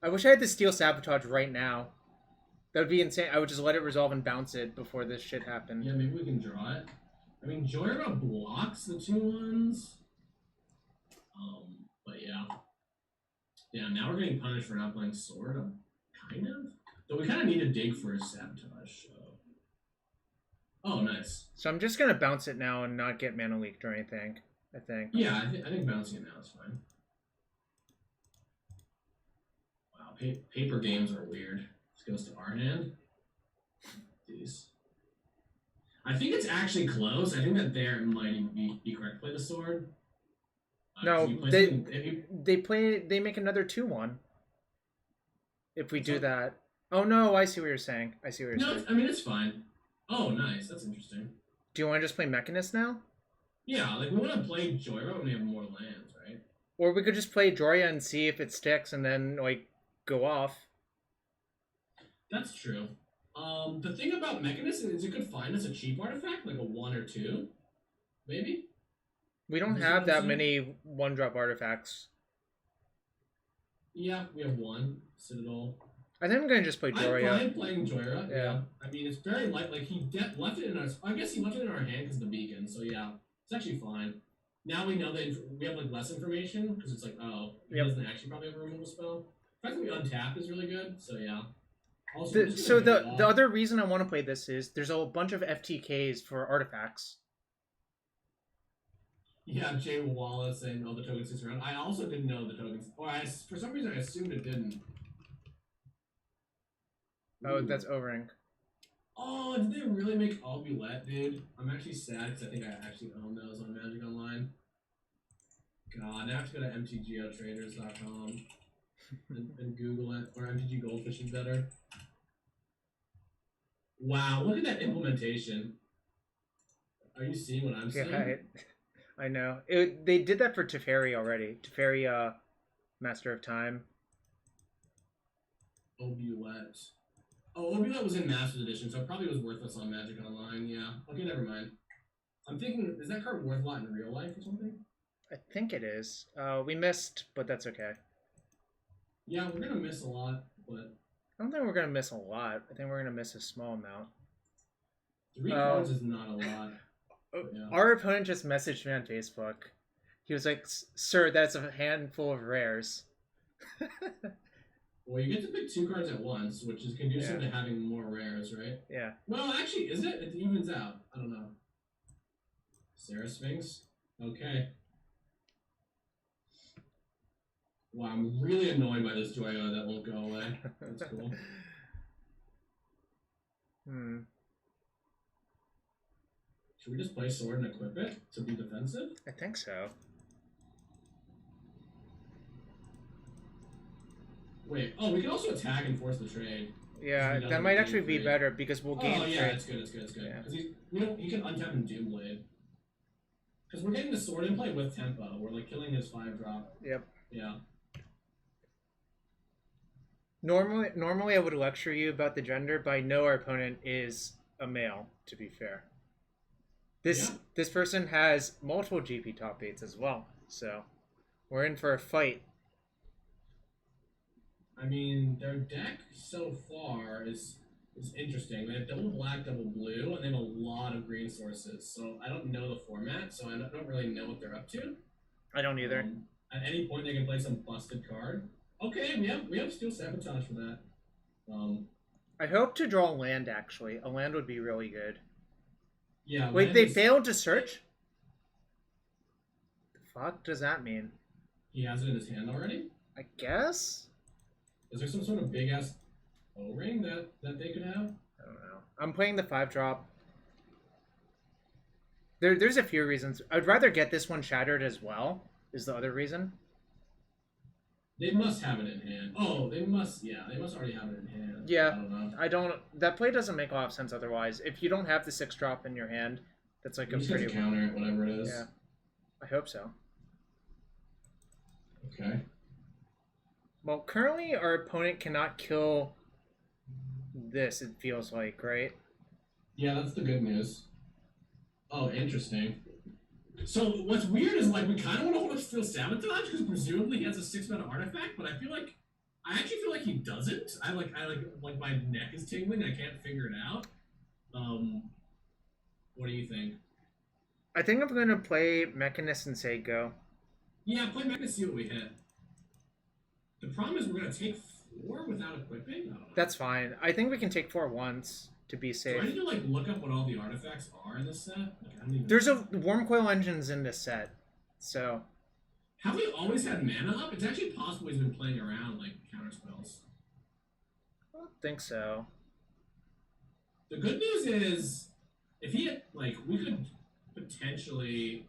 I wish I had the Steel Sabotage right now. That would be insane. I would just let it resolve and bounce it before this shit happened. Yeah, maybe we can draw it. I mean, Joyra blocks the 2/1s. But yeah. Yeah, now we're getting punished for not playing Sword, kind of. Though we kind of need to dig for a Sabotage, so... Oh, nice. So I'm just going to bounce it now and not get mana leaked or anything, I think. Yeah, I think bouncing it now is fine. Wow, paper games are weird. This goes to our hand. These. I think it's actually close. I think that there might be correct to play the sword. No, they make another 2/1. If we do that. Oh no, I see what you're saying. No, I mean it's fine. Oh, nice. That's interesting. Do you want to just play Mechanist now? Yeah, like we want to play Joyra when we have more lands, right? Or we could just play Joria and see if it sticks and then like go off. That's true. The thing about Mechanist is you could find us a cheap artifact, like a 1 or 2, maybe. We don't Is this what have I'm that saying? many one-drop artifacts. Yeah, we have 1 Citadel. I think I'm gonna just play I'm Joria. fine playing Joyra. Yeah. Yeah. I mean, it's very light. Like he left it in our. I guess he left it in our hand because the beacon. So yeah, it's actually fine. Now we know that we have like less information because it's like, oh, he Yep. doesn't actually probably have a removal spell. The fact that we untap is really good. So yeah. Also, The other reason I want to play this is there's a bunch of FTKs for artifacts. Yeah, Jay Wallace saying, "Oh, the token sits around." I also didn't know the tokens, or for some reason I assumed it didn't. Oh, Ooh. that's O-Ring. Oh, did they really make Albulette, dude? I'm actually sad because I think I actually own those on Magic Online. God, I have to go to mtgotraders.com and Google it, or MTG Goldfish is better. Wow, look at that implementation. Are you seeing what I'm seeing? Yeah, I know. They did that for Teferi already. Teferi, Master of Time. Obulette. Oh, Obulette was in Masters Edition, so it probably was worthless on Magic Online. Yeah. Okay, never mind. I'm thinking, is that card worth a lot in real life or something? I think it is. We missed, but that's okay. Yeah, we're gonna miss a lot, but I don't think we're gonna miss a lot. I think we're gonna miss a small amount. 3 cards is not a lot. Yeah. Our opponent just messaged me on Facebook. He was like, "Sir, that's a handful of rares." Well, you get to pick 2 cards at once, which is conducive to having more rares, right? Yeah. Well, actually, is it? It evens out. I don't know. Sarah Sphinx? Okay. Wow, I'm really annoyed by this Joyo that won't go away. That's cool. Should we just play Sword and equip it to be defensive? I think so. Wait, oh, we can also attack and force the trade. Yeah, that might actually be better because we'll gain. Oh yeah, it's good, it's good, it's good. Because he can untap and Doom Blade. Because we're getting the sword in play with tempo. We're like killing his 5-drop. Yep. Yeah. Normally I would lecture you about the gender, but I know our opponent is a male. To be fair, this person has multiple GP top 8s as well, so we're in for a fight. I mean, their deck so far is interesting. They have double black, double blue, and they have a lot of green sources. So I don't know the format, so I don't really know what they're up to. I don't either. At any point, they can play some busted card. Okay, we have Steel Sabotage for that. I hope to draw a land, actually. A land would be really good. Yeah. Wait, they failed to search? The fuck does that mean? He has it in his hand already? I guess? Is there some sort of big-ass O-ring that they could have? I don't know. I'm playing the 5-drop. There's a few reasons. I'd rather get this one shattered as well, is the other reason. They must have it in hand. Oh, they must already have it in hand. Yeah, I don't. That play doesn't make a lot of sense otherwise. If you don't have the 6-drop in your hand, that's like a pretty counter it, whatever it is. Yeah, I hope so. Okay. Well, currently our opponent cannot kill this. It feels like, right? Yeah, that's the good news. Oh, interesting. So what's weird is like we kind of want to hold up Steel Sabotage because presumably he has a 6-mana artifact, but I actually feel like he doesn't. I like my neck is tingling. I can't figure it out. What do you think? I think I'm gonna play Mechanist and say go. Yeah, play Mechanist, see what we hit. The problem is we're gonna take 4 without equipping. That's fine. I think we can take 4 once to be safe. So I need to like look up what all the artifacts are in this set. Like, there's a Wormcoil engines in this set, so. Have we always had mana up? It's actually possible he's been playing around like counter spells. I don't think so. The good news is, if he had, like, we could potentially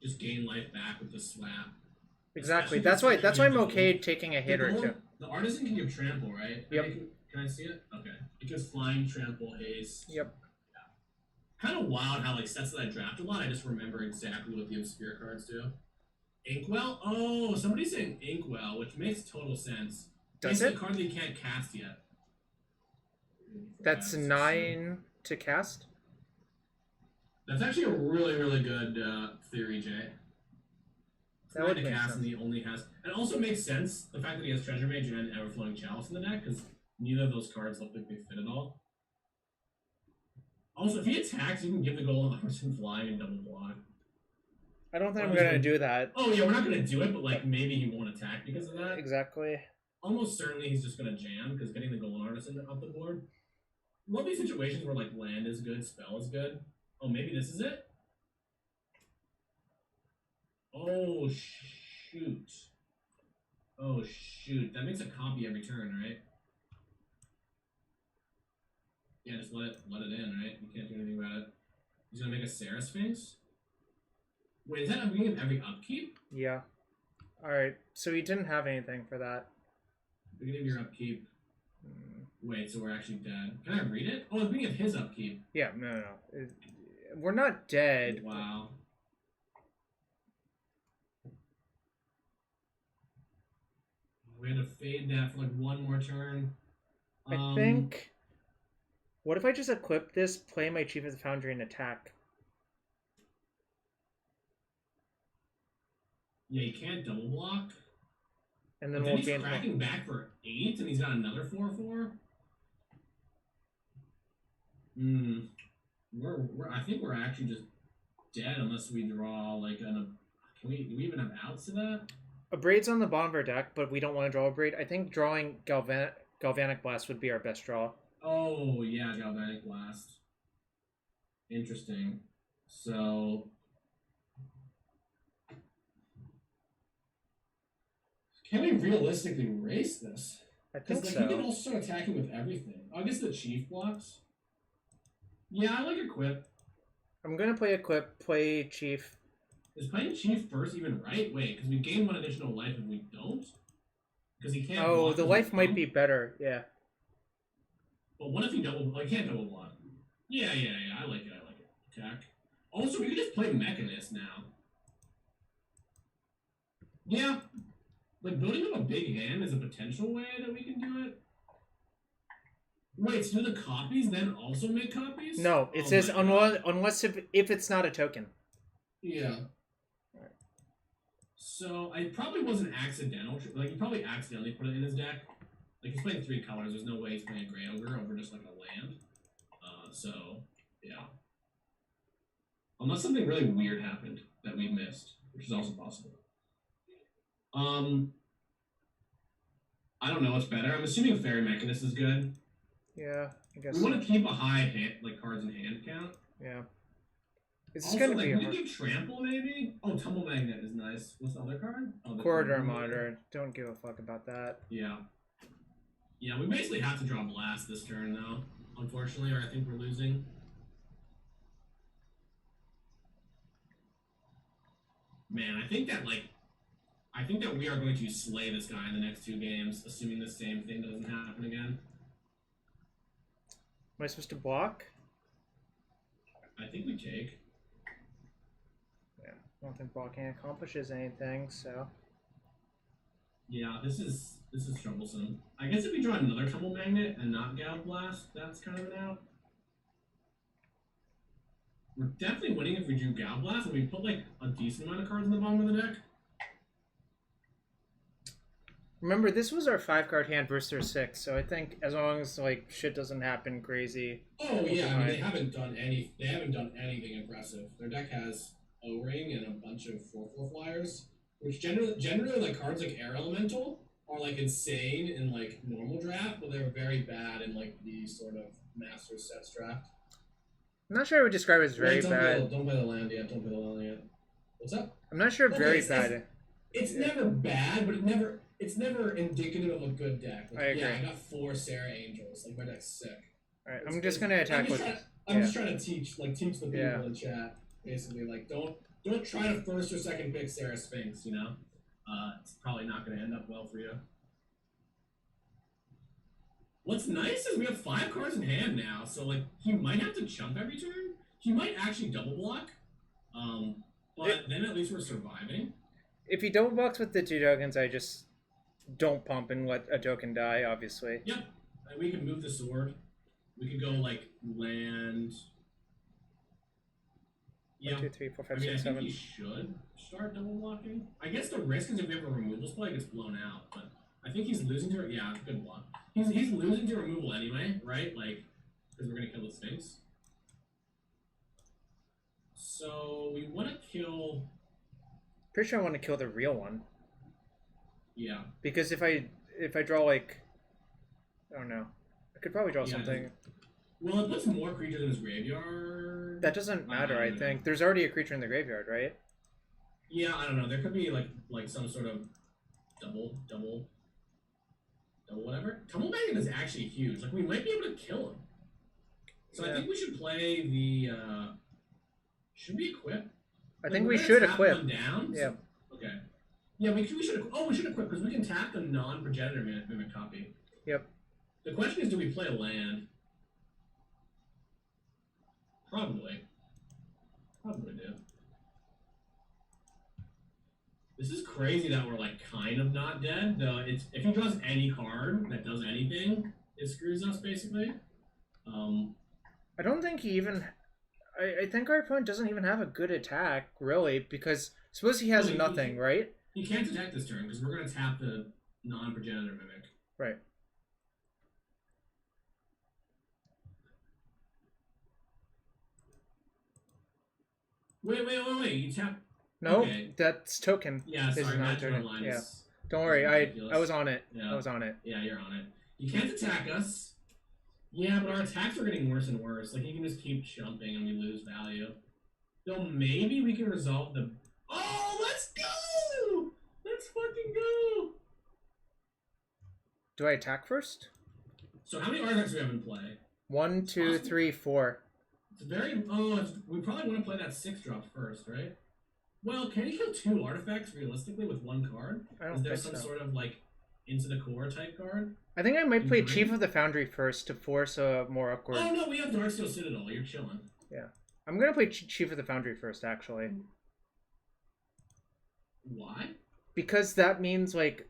just gain life back with the swap. Exactly. That's why I'm okay taking a hit or two. The artisan can give trample, right? Yep. Can I see it? Okay. It gives flying, trample, haste. Yep. Yeah. Kind of wild how like sets that I draft a lot. I just remember exactly what the obscure cards do. Inkwell? Oh, somebody's saying Inkwell, which makes total sense. Does it's it? a card that you can't cast yet. That's 9 to cast. That's actually a really, really good theory, Jay. It's That 9 would to make cast, sense. and he only has. And it also makes sense the fact that he has Treasure Mage and Everflowing Chalice in the deck, because neither of those cards look like they fit at all. Also, if he attacks, you can give the Golden Artisan flying and double block. I don't think I'm gonna do that. Oh yeah, we're not gonna do it, but like maybe he won't attack because of that. Exactly. Almost certainly he's just gonna jam because getting the Golden Artisan off the board. Love these situations where like land is good, spell is good. Oh, maybe this is it. Oh shoot. Oh shoot. That makes a copy every turn, right? Yeah, just let it in, right? You can't do anything about it. He's gonna make a Sarah Sphinx. Wait, is that a beginning of every upkeep? Yeah. Alright, so he didn't have anything for that. Beginning of your upkeep. Wait, so we're actually dead. Can I read it? Oh, the beginning of his upkeep. Yeah, no. We're not dead. Wow. We had to fade that for like one more turn. I think... What if I just equip this, play my Chief of the Foundry, and attack? Yeah, you can't double block. And then But we'll he's gain... cracking back for 8, and he's got another 4/4. I think we're actually just dead unless we draw like an. Do we even have outs to that? A Braid's on the bottom of our deck, but we don't want to draw a Braid. I think drawing Galvanic Blast would be our best draw. Oh yeah, Galvanic Blast. Interesting. So. Can we realistically race this? I think Because so. he can also start attacking with everything. I guess the Chief blocks. Yeah, I like Equip. I'm going to play Equip, play Chief. Is playing Chief first even right? Wait, because we gain 1 additional life if we don't? Because he can't Oh, block the if life we might don't. be better, yeah. But what if he double... I can't double block. Yeah, I like it. Attack. Also, we can just play Mechanist now. Yeah. Like, building up a big hand is a potential way that we can do it. Wait, so do the copies then also make copies? No, it says unless if it's not a token. Yeah. So, I probably wasn't accidental. Like, he probably accidentally put it in his deck. Like, he's playing 3 colors. There's no way he's playing a Grey Ogre over just, like, a land. So, yeah. Unless something really weird happened that we missed, which is also possible. I don't know what's better. I'm assuming Fairy Mechanist is good. Yeah, I guess we want to keep a high hand, like cards in hand count. Yeah. Is this Also, gonna be we can Trample maybe? Oh, Tumble Magnet is nice. What's the other card? Oh, Corridor Monitor. Don't give a fuck about that. Yeah. Yeah, we basically have to draw Blast this turn though. Unfortunately, or I think we're losing. Man, I think that we are going to slay this guy in the next 2 games, assuming the same thing doesn't happen again. Am I supposed to block? I think we take. Yeah, I don't think blocking accomplishes anything, so... Yeah, this is troublesome. I guess if we draw another Tumble Magnet and not Gal Blast, that's kind of an out. We're definitely winning if we do Gal Blast and we put like a decent amount of cards in the bottom of the deck. Remember, this was our 5-card hand versus their 6, so I think as long as like shit doesn't happen crazy. Oh yeah, I mean they haven't done anything impressive. Their deck has O-Ring and a bunch of 4/4 flyers, which generally like cards like Air Elemental are like insane in like normal draft, but they're very bad in like the sort of Master Sets draft. I'm not sure I would describe it as very bad. Don't play the land yet. Don't play the land yet. What's up? I'm not sure very bad. It's never bad, but it's never indicative of a good deck. Like, I agree. Yeah, I got 4 Sarah Angels. Like my deck's sick. Alright, I'm just gonna attack with. I'm just trying to teach the people in chat. Basically, like don't try to first or second pick Sarah Sphinx. You know, it's probably not going to end up well for you. What's nice is we have 5 cards in hand now, so like he might have to chump every turn. He might actually double block. But then at least we're surviving. If he double blocks with the 2 tokens, I just don't pump and let a token die, obviously. Yep. And we can move the sword. We could go like land. Yeah. 1, 2, 3, 4, I 5, mean, I 6, think 7. he should start double blocking. I guess the risk is if we have a removals play, it gets blown out. But I think he's losing to it. Yeah, good block. He's losing to removal anyway, right? Like, because we're gonna kill the Sphinx. So we want to kill. Pretty sure I want to kill the real one. Yeah. Because if I draw like, I don't know, I could probably draw Yeah, something. Well, it puts more creatures in his graveyard. That doesn't matter. I think there's already a creature in the graveyard, right? Yeah, I don't know. There could be like some sort of double whatever. Tumble Magnet is actually huge. Like we might be able to kill him. So Yeah. I think we should play the. Should we equip? I Like, think we're we gonna should tap equip. one down. Yeah. Okay. Yeah, we should. Oh, we should equip because we can tap the non-progenitor mimic copy. Yep. The question is, do we play a land? Probably. Probably do. This is crazy that we're like kind of not dead. Though it's if he draws any card that does anything, it screws us basically. I don't think he even. I think our opponent doesn't even have a good attack, really, because suppose he has nothing, right? He can't attack this turn because we're gonna tap the non-progenitor mimic. Right. Wait. You tap. No, Okay. that's token. Yeah, His sorry, non-turn. natural line Yeah. is. Don't worry, ridiculous. I was on it. Yeah. I was on it. Yeah, you're on it. You can't attack us. Yeah, but our attacks are getting worse and worse. Like, he can just keep jumping and we lose value. So maybe we can resolve the... Oh, let's go! Let's fucking go! Do I attack first? So how many artifacts do we have in play? 1, 2, 3, 4. It's very... Oh, we probably want to play that 6-drop first, right? Well, can he kill 2 artifacts realistically with 1 card? I don't Is there think some so. sort of, like, into the core type card? I think I might play Green? Chief of the Foundry first to force a more awkward. Oh, no, we have Darksteel Citadel. You're chilling. Yeah. I'm gonna play Chief of the Foundry first, actually. Why? Because that means, like...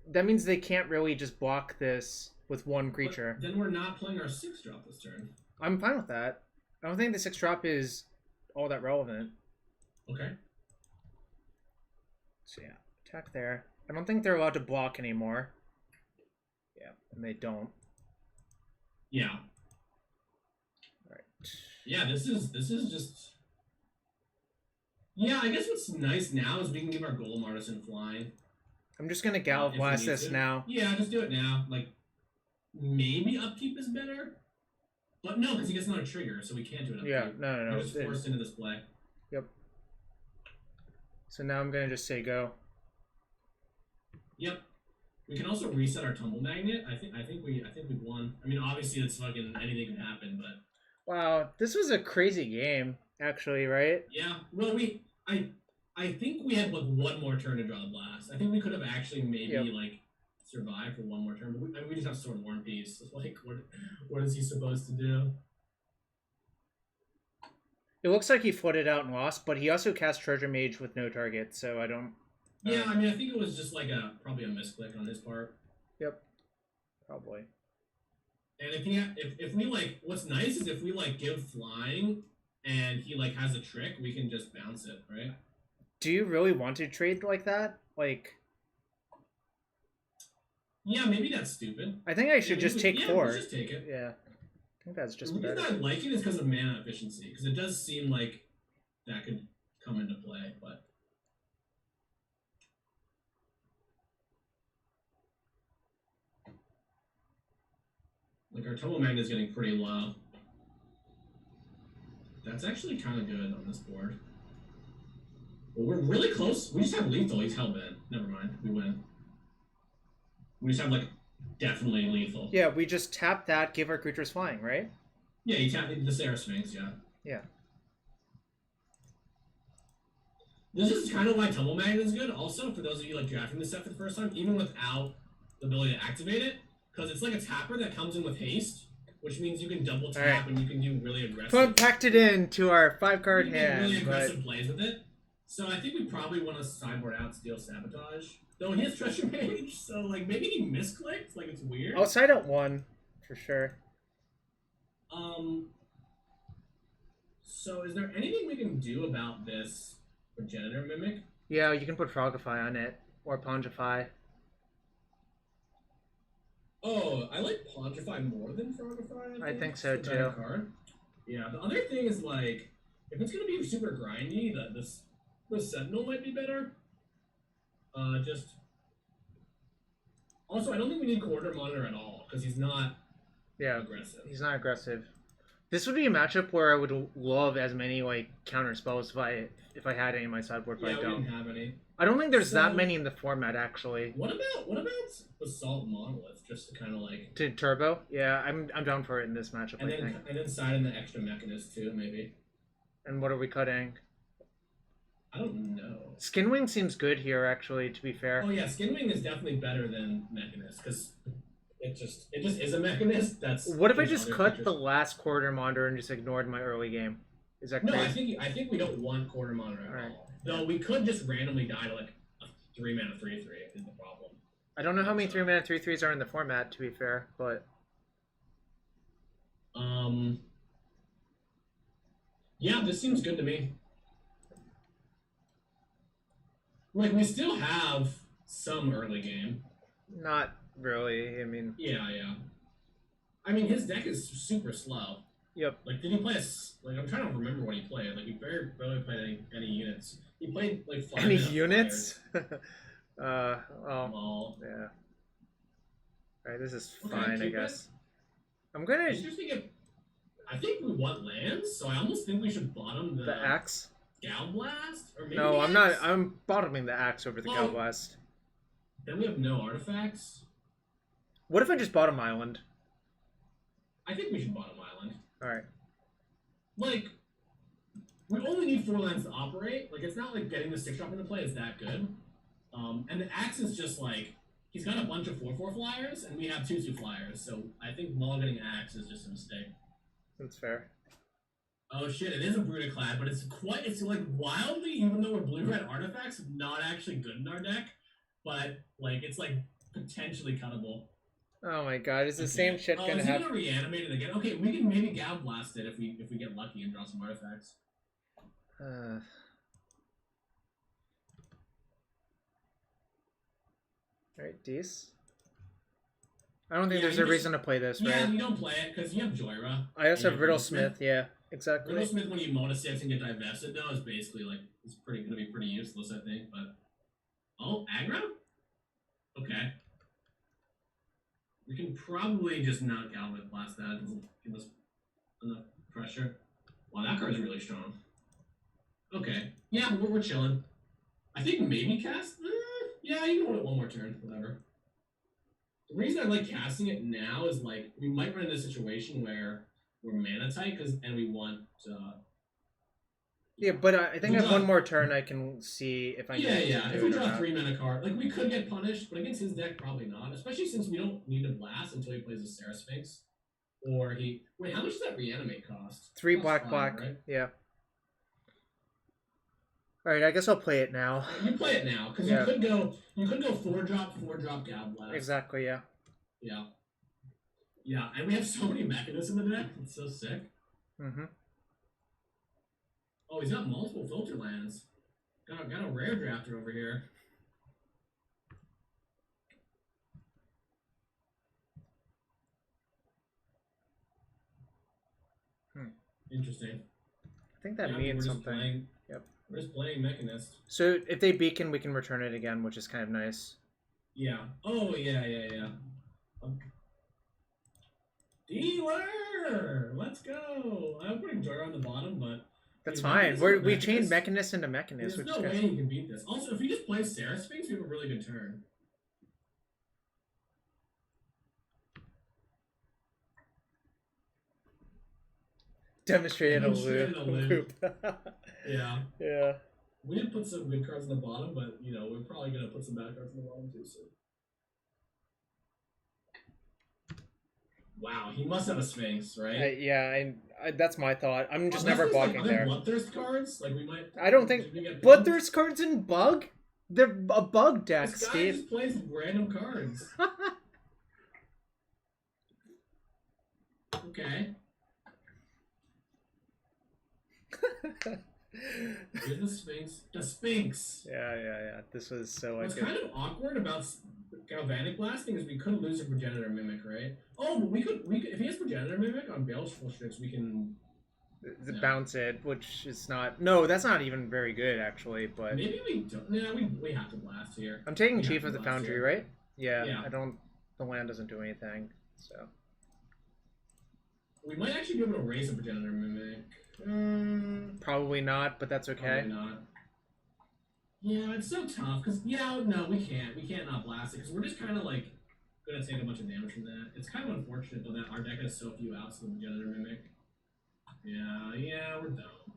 That means they can't really just block this with one creature. But then we're not playing our 6-drop this turn. I'm fine with that. I don't think the 6-drop is all that relevant. Okay. So yeah, attack there. I don't think they're allowed to block anymore. Yeah, and they don't. Yeah. Alright. Yeah, this is just... Yeah, I guess what's nice now is we can give our Golem Artisan flying. I'm just gonna If Gallic we Blast need this to. now. Yeah, just do it now. Like, maybe Upkeep is better? But no, because he gets another trigger, so we can't do it Upkeep. Yeah, no. We're just forced into this play. Yep. So now I'm gonna just say go. Yep. We can also reset our Tumble Magnet. I think we've won. I mean, obviously it's fucking anything can happen, but Wow, this was a crazy game, actually, right? yeah. Well, I think we had like one more turn to draw the blast. I think we could have actually maybe like survived for one more turn, but we just have Sword of War and Peace. Like, what is he supposed to do? It looks like he flooded out and lost, but he also cast Treasure Mage with no target, so I don't... Yeah, I mean, I think it was just like probably a misclick on his part. Yep. Probably. And if we like, what's nice is if we like give flying and he like has a trick, we can just bounce it, right? Do you really want to trade like that? Like... Yeah, maybe that's stupid. I think I should just take 4. Let's just take it. Yeah. I think that's just The reason better. I like it is because of mana efficiency, because it does seem like that could come into play, but... Like, our Tumble Magnet is getting pretty low. That's actually kind of good on this board. But we're really close. We just have lethal. He's hellbent. Never mind. We win. We just have, like, definitely lethal. Yeah, we just tap that, give our creatures flying, right? Yeah, you tap into the Sarah Sphinx, yeah. Yeah. This is kind of why Tumble Magnet is good, also, for those of you, like, drafting this set for the first time, even without the ability to activate it. Because it's like a tapper that comes in with haste, which means you can double tap and you can do really aggressive. Put packed it in to our 5-card you can hand, do really but aggressive plays with it. So I think we probably want to sideboard out Steel Sabotage. Though he has Treasure Mage, so like maybe he misclicked, like it's weird. I'll side out 1 for sure. So is there anything we can do about this progenitor mimic? Yeah, you can put Frogify on it or Pongify. Oh, I like Pontify more than Frogify. I think so It's a better too. card. Yeah. The other thing is like, if it's gonna be super grindy, the Sentinel might be better. Just also, I don't think we need Quarter Monitor at all because he's not aggressive. He's not aggressive. This would be a matchup where I would love as many like counter spells if I had any in my sideboard, but Yeah, I we don't. didn't have any. I don't think there's that many in the format actually. What about Basalt Monolith just to kind of like to turbo? Yeah, I'm down for it in this matchup. And then side in the extra Mechanist too, maybe. And what are we cutting? I don't know. Skinwing seems good here, actually. To be fair. Oh yeah, Skinwing is definitely better than Mechanist because it just is a Mechanist. That's. What if I just cut the last Quarter Monitor and just ignored my early game? Is that crazy? No, I think we don't want Quarter Monitor at all. Though we could just randomly die to like a 3-mana 3/3 is the problem. I don't know how many 3-mana 3/3s are in the format. To be fair, but yeah, this seems good to me. Like we still have some early game. not really. I mean, yeah. I mean, his deck is super slow. Yep. Like, did he play like I'm trying to remember what he played. Like, he very barely played any units. He played like 5 any units? Well, yeah. Alright, this is fine, I guess. I'm gonna. I think we want lands, so I almost think we should bottom the axe. Gal Blast? Or maybe no, I'm not. I'm bottoming the axe over the Gal Blast. Then we have no artifacts. What if I just bottom Island? I think we should bottom Island. Alright. Like, we only need 4 lands to operate. Like, it's not like getting the 6-drop into play is that good. And the axe is just like, he's got a bunch of 4/4 flyers, and we have 2/2 flyers. So I think mulliganing axe is just a mistake. That's fair. Oh shit, it is a Brutaclad, but it's like wildly, even though we're blue-red artifacts, not actually good in our deck. But like it's like potentially cuttable. Oh my god, is the same shit gonna happen? Is he gonna reanimate it again? Okay, we can maybe Gal Blast it if we get lucky and draw some artifacts. Alright, Dees. I don't think there's a reason to play this, right? Yeah, you don't play it because you have Joyra. I also have Riddlesmith, yeah, exactly. Riddlesmith, when you Mona 6 and get divested, though, is basically like it's gonna be pretty useless, I think. But aggro? Okay. We can probably just not Galvin Blast that. It doesn't give us enough pressure. Wow, that card's really strong. Okay. Yeah, we're chilling. I think maybe cast. Yeah, you can hold it one more turn, whatever. The reason I like casting it now is like we might run into a situation where we're mana tight and we want. Yeah, but I think I have one more turn. I can see if I. Yeah. If we draw a 3-mana card, like we could get punished, but against his deck, probably not. Especially since we don't need to blast until he plays a Sarah Sphinx, or he. Wait, how much does that reanimate cost? 3 black, right? Yeah. All right, I guess I'll play it now. You play it now because you could go 4-drop Gal Blast. Exactly. Yeah. Yeah, and we have so many mechanisms in the deck. It's so sick. Mm-hmm. Oh, he's got multiple filter lands. Got a rare drafter over here. Interesting. I think that means something. Yep. We're just playing Mechanist. So if they beacon, we can return it again, which is kind of nice. Yeah. Oh, yeah. Dealer! Let's go! I'm putting Joy on the bottom, but... That's fine. We chained Mechanist into Mechanist. There's no way you can beat this. Also, if you just play Sarah Sphinx, we have a really good turn. Demonstrated a loop. Yeah. Yeah. We did put some good cards in the bottom, but, we're probably going to put some bad cards in the bottom, too, so... Wow, he must have a Sphinx, right? Yeah, that's my thought. I'm just never blocking there. Bloodthirst cards? Like, we might... I don't think... Bloodthirst cards in Bug? They're a Bug deck, this guy Steve. Just plays random cards. Okay. Here's the Sphinx. The Sphinx! Yeah. This was so What's good. kind of awkward about Galvanic Blasting is we couldn't lose a Progenitor Mimic, right? Oh, but we could, if he has Progenitor Mimic on Baleful Strix, we can... The No. bounce it, which is not... No, that's not even very good, actually, but... Maybe we don't... Yeah, we have to blast here. I'm taking We Chief have of to the blast Foundry, here. right? Yeah, Yeah. I don't... The land doesn't do anything, so... We might actually be able to raise a Progenitor Mimic. Probably not, but that's okay. Probably not. Yeah, it's so tough, because, yeah, no, we can't. We can't not blast it, because we're just kind of, like, going to take a bunch of damage from that. It's kind of unfortunate, though, that our deck has so few outs to the Progenitor Mimic. Yeah, we're dumb.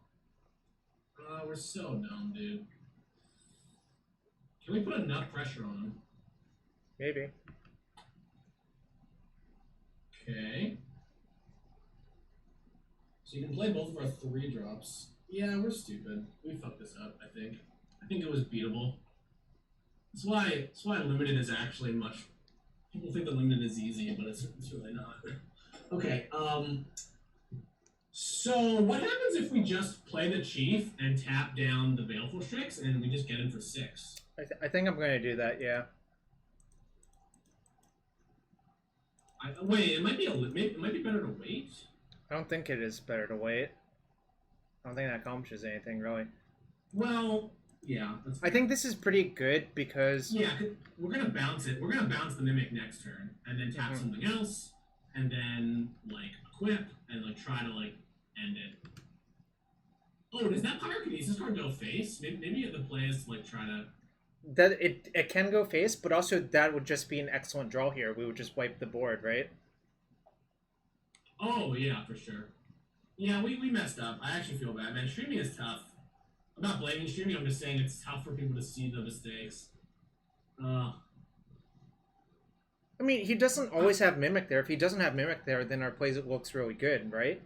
We're so dumb, dude. Can we put enough pressure on him? Maybe. Okay. So you can play both of our 3-drops. Yeah, we're stupid. We fucked this up, I think. I think it was beatable. That's why limited is actually much... People think that limited is easy, but it's really not. Okay, so what happens if we just play the Chief and tap down the Baleful Strix and we just get in for 6? I think I'm going to do that, yeah. Wait, it might be better to wait. I don't think it is better to wait. I don't think that accomplishes anything, really. Well, yeah. I think this is pretty good because... Yeah, we're going to bounce it. We're going to bounce the Mimic next turn, and then tap something else, and then, like, equip, and, like, try to, like, end it. Oh, does that Pyrokinesis card go face? Maybe the play is to, like, try to... That it can go face, but also that would just be an excellent draw here. We would just wipe the board, right? Oh, yeah, for sure. Yeah, we messed up. I actually feel bad, man. Streaming is tough. I'm not blaming streaming, I'm just saying it's tough for people to see the mistakes. I mean, he doesn't always have Mimic there. If he doesn't have Mimic there, then our plays it looks really good, right?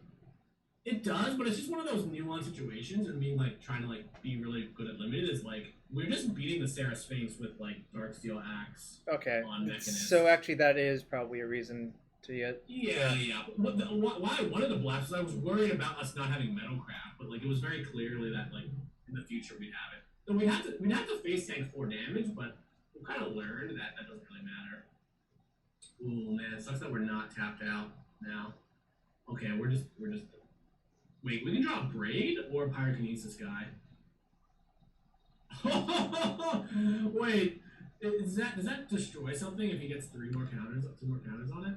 It does, but it's just one of those nuanced situations, and being like trying to like be really good at limited is like we're just beating the Sarah Sphinx with like Darksteel Axe. Okay. On Mechanist. So actually, that is probably a reason to get. Yeah. Why I wanted to blast? I was worried about us not having Metalcraft, but like it was very clearly that like in the future we'd have it. So we'd have to face tank 4 damage, but we kind of learned that doesn't really matter. Ooh man, it sucks that we're not tapped out now. Okay, we're just. Wait, we can draw a Braid or a Pyrokinesis guy. Wait, does that destroy something if he gets 2 more counters on it?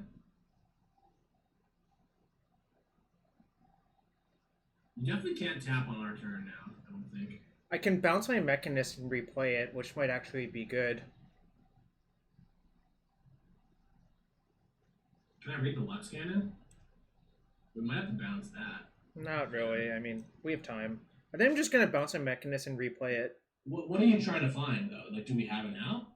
You definitely can't tap on our turn now, I don't think. I can bounce my Mechanist and replay it, which might actually be good. Can I read the Lux Cannon? We might have to bounce that. Not really. I mean, we have time. I think I'm just going to bounce my Mechanist and replay it. What are you trying to find, though? Like, do we have it now?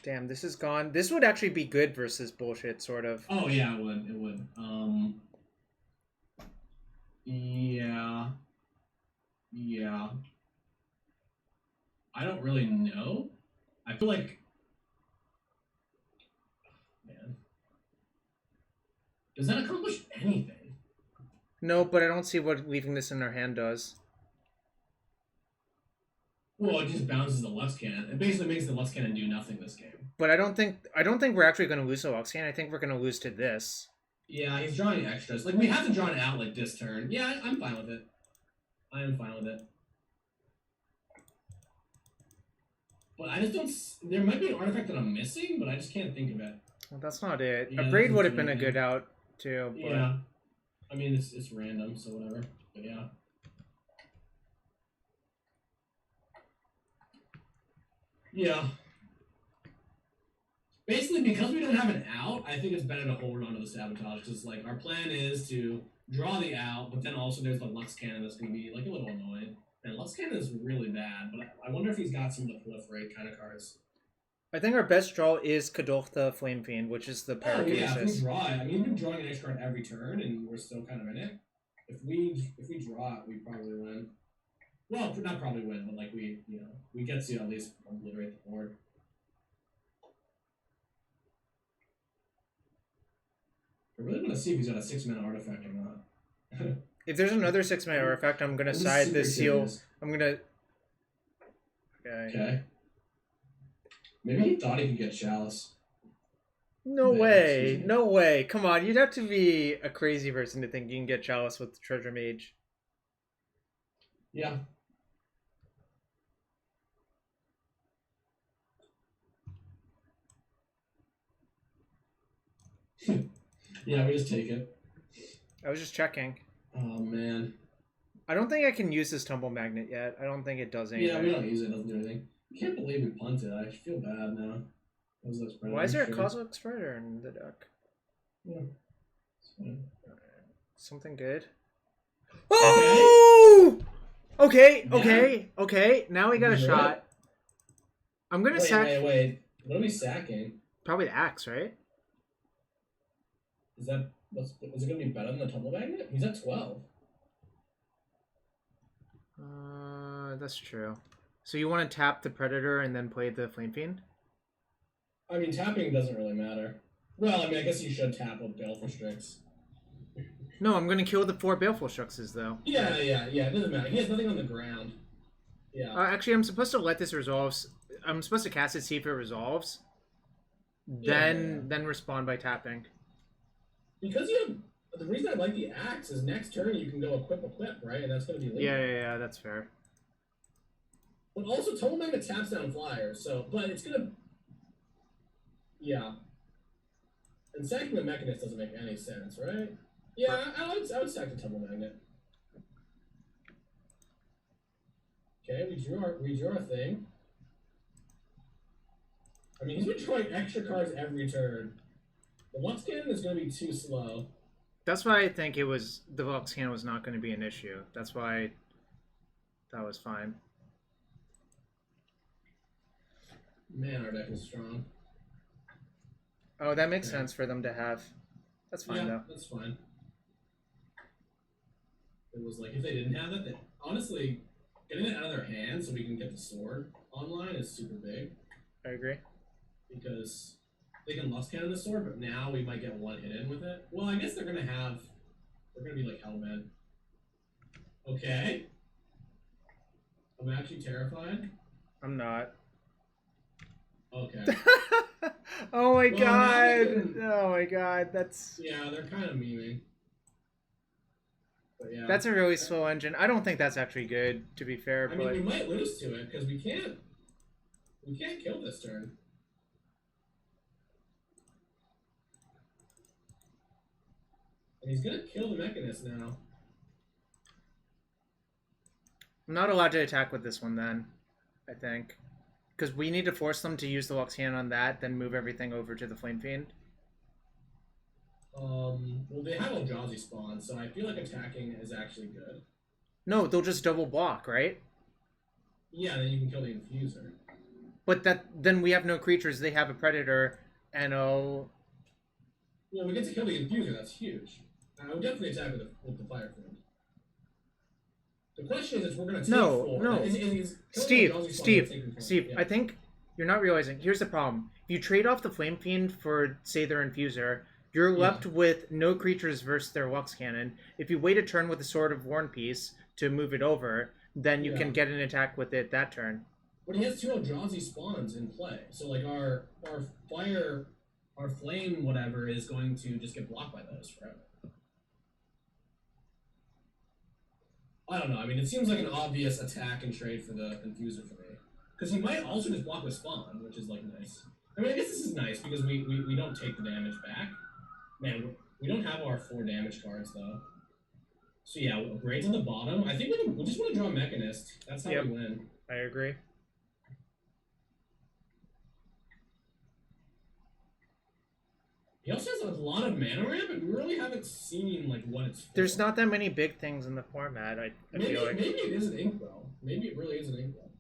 Damn, this is gone. This would actually be good versus bullshit, sort of. Oh, yeah, it would. Yeah. I don't really know. I feel like... Man. Does that accomplish anything? No, but I don't see what leaving this in our hand does. Well, it just bounces the Lux Cannon. It basically makes the Lux Cannon do nothing this game. But I don't think we're actually going to lose to Lux Cannon. I think we're going to lose to this. Yeah, he's drawing extras. Like, we have to draw it out, like, this turn. Yeah, I'm fine with it. I am fine with it. But I just don't... There might be an artifact that I'm missing, but I just can't think of it. Well, that's not it. Yeah, a Braid would have been a good out, too. But... Yeah. I mean, it's random, so whatever. But yeah. Yeah. Basically, because we don't have an out, I think it's better to hold on to the Sabotage, because, like, our plan is to draw the out, but then also there's the Lux Cannon that's going to be, like, a little annoying. And Lux Cannon is really bad, but I wonder if he's got some of the proliferate kind of cards. I think our best draw is Kadolta Flame Fiend, which is the Pyrokinesis. Oh, yeah, if we draw it. I mean, we've been drawing an X card every turn, and we're still kind of in it. If we draw it, we probably win. Well, not probably win, but, like, we get to at least obliterate the board. I really want to see if he's got a 6-mana artifact or not. If there's another 6-mana artifact, I'm gonna I'm side super the seal. curious. I'm gonna. Okay. Okay. Maybe he thought he could get Chalice. No There, way. excuse me. No way. Come on, you'd have to be a crazy person to think you can get Chalice with the Treasure Mage. Yeah. Yeah, we just take it. I was just checking. Oh man. I don't think I can use this Tumble Magnet yet. I don't think it does anything. Yeah, we don't use it. It doesn't do anything. I can't believe we punted. I feel bad now. Why is there a Cosmic Spreader in the deck? Yeah. It's fine. Something good. Oh! Okay. Now we got a You shot. I'm gonna sack. Wait. What are we sacking? Probably the axe, right? Is it gonna be better than the Tumble Magnet? He's at 12. That's true. So you want to tap the Predator and then play the Flame Fiend? I mean, tapping doesn't really matter. Well, I mean, I guess you should tap with Baleful Strix. No, I'm gonna kill the 4 Baleful Struxes though. Yeah. It doesn't matter. He has nothing on the ground. Yeah. Actually, I'm supposed to let this resolve. I'm supposed to cast it, see if it resolves. Then respond by tapping. Because you have the reason I like the axe is next turn you can go equip, right? And that's going to be legal. Yeah, that's fair. But also, Tumble Magnet taps down flyers, so but it's gonna. Yeah. And sacking the Mechanist doesn't make any sense, right? Yeah, I would sack the Tumble Magnet. Okay, we drew our thing. I mean, he's been drawing extra cards every turn. The Lux Cannon is going to be too slow. That's why I think the Lux Cannon was not going to be an issue. That's why that was fine. Man, our deck is strong. Oh, that makes sense for them to have. That's fine, though. That's fine. It was like, if they didn't have that, then honestly, getting it out of their hands so we can get the sword online is super big. I agree. Because they can Lux Cannon the sword, but now we might get one hit in with it. Well, I guess they're gonna be like Hellman. Okay. I'm actually terrified. I'm not. Okay. Oh my Well, god! Oh my god, that's... Yeah, they're kind of memeing. But yeah. That's a really slow engine. I don't think that's actually good, to be fair, I but... mean, we might lose to it, because we can't kill this turn. And he's gonna kill the Mechanist now. I'm not allowed to attack with this one then, I think. Because we need to force them to use the Lux Cannon on that, then move everything over to the Flame Fiend. Well, they have Eldrazi spawn, so I feel like attacking is actually good. No, they'll just double block, right? Yeah, then you can kill the Infuser. But then we have no creatures, they have a Predator, and oh... Yeah, we get to kill the Infuser, that's huge. I would definitely attack with the Fire Fiend. The question is, if we're going to take four... Steve, I think you're not realizing. Here's the problem. If you trade off the Flame Fiend for, say, their Infuser, you're left with no creatures versus their Lux Cannon. If you wait a turn with the Sword of War and Peace to move it over, then you can get an attack with it that turn. But he has 2 Eldrazi spawns in play. So, like, our flame whatever is going to just get blocked by those forever. I don't know. I mean, it seems like an obvious attack and trade for the Infuser for me. Because he might also just block with Spawn, which is, like, nice. I mean, I guess this is nice because we don't take the damage back. Man, we don't have our 4 damage cards, though. So, yeah, Grade's on the bottom. I think we just want to draw Mechanist. That's how we win. I agree. He also has a lot of mana ramp, and we really haven't seen like what it's for. There's not that many big things in the format, I feel like. Maybe it is an Inkwell. Maybe it really is an Inkwell.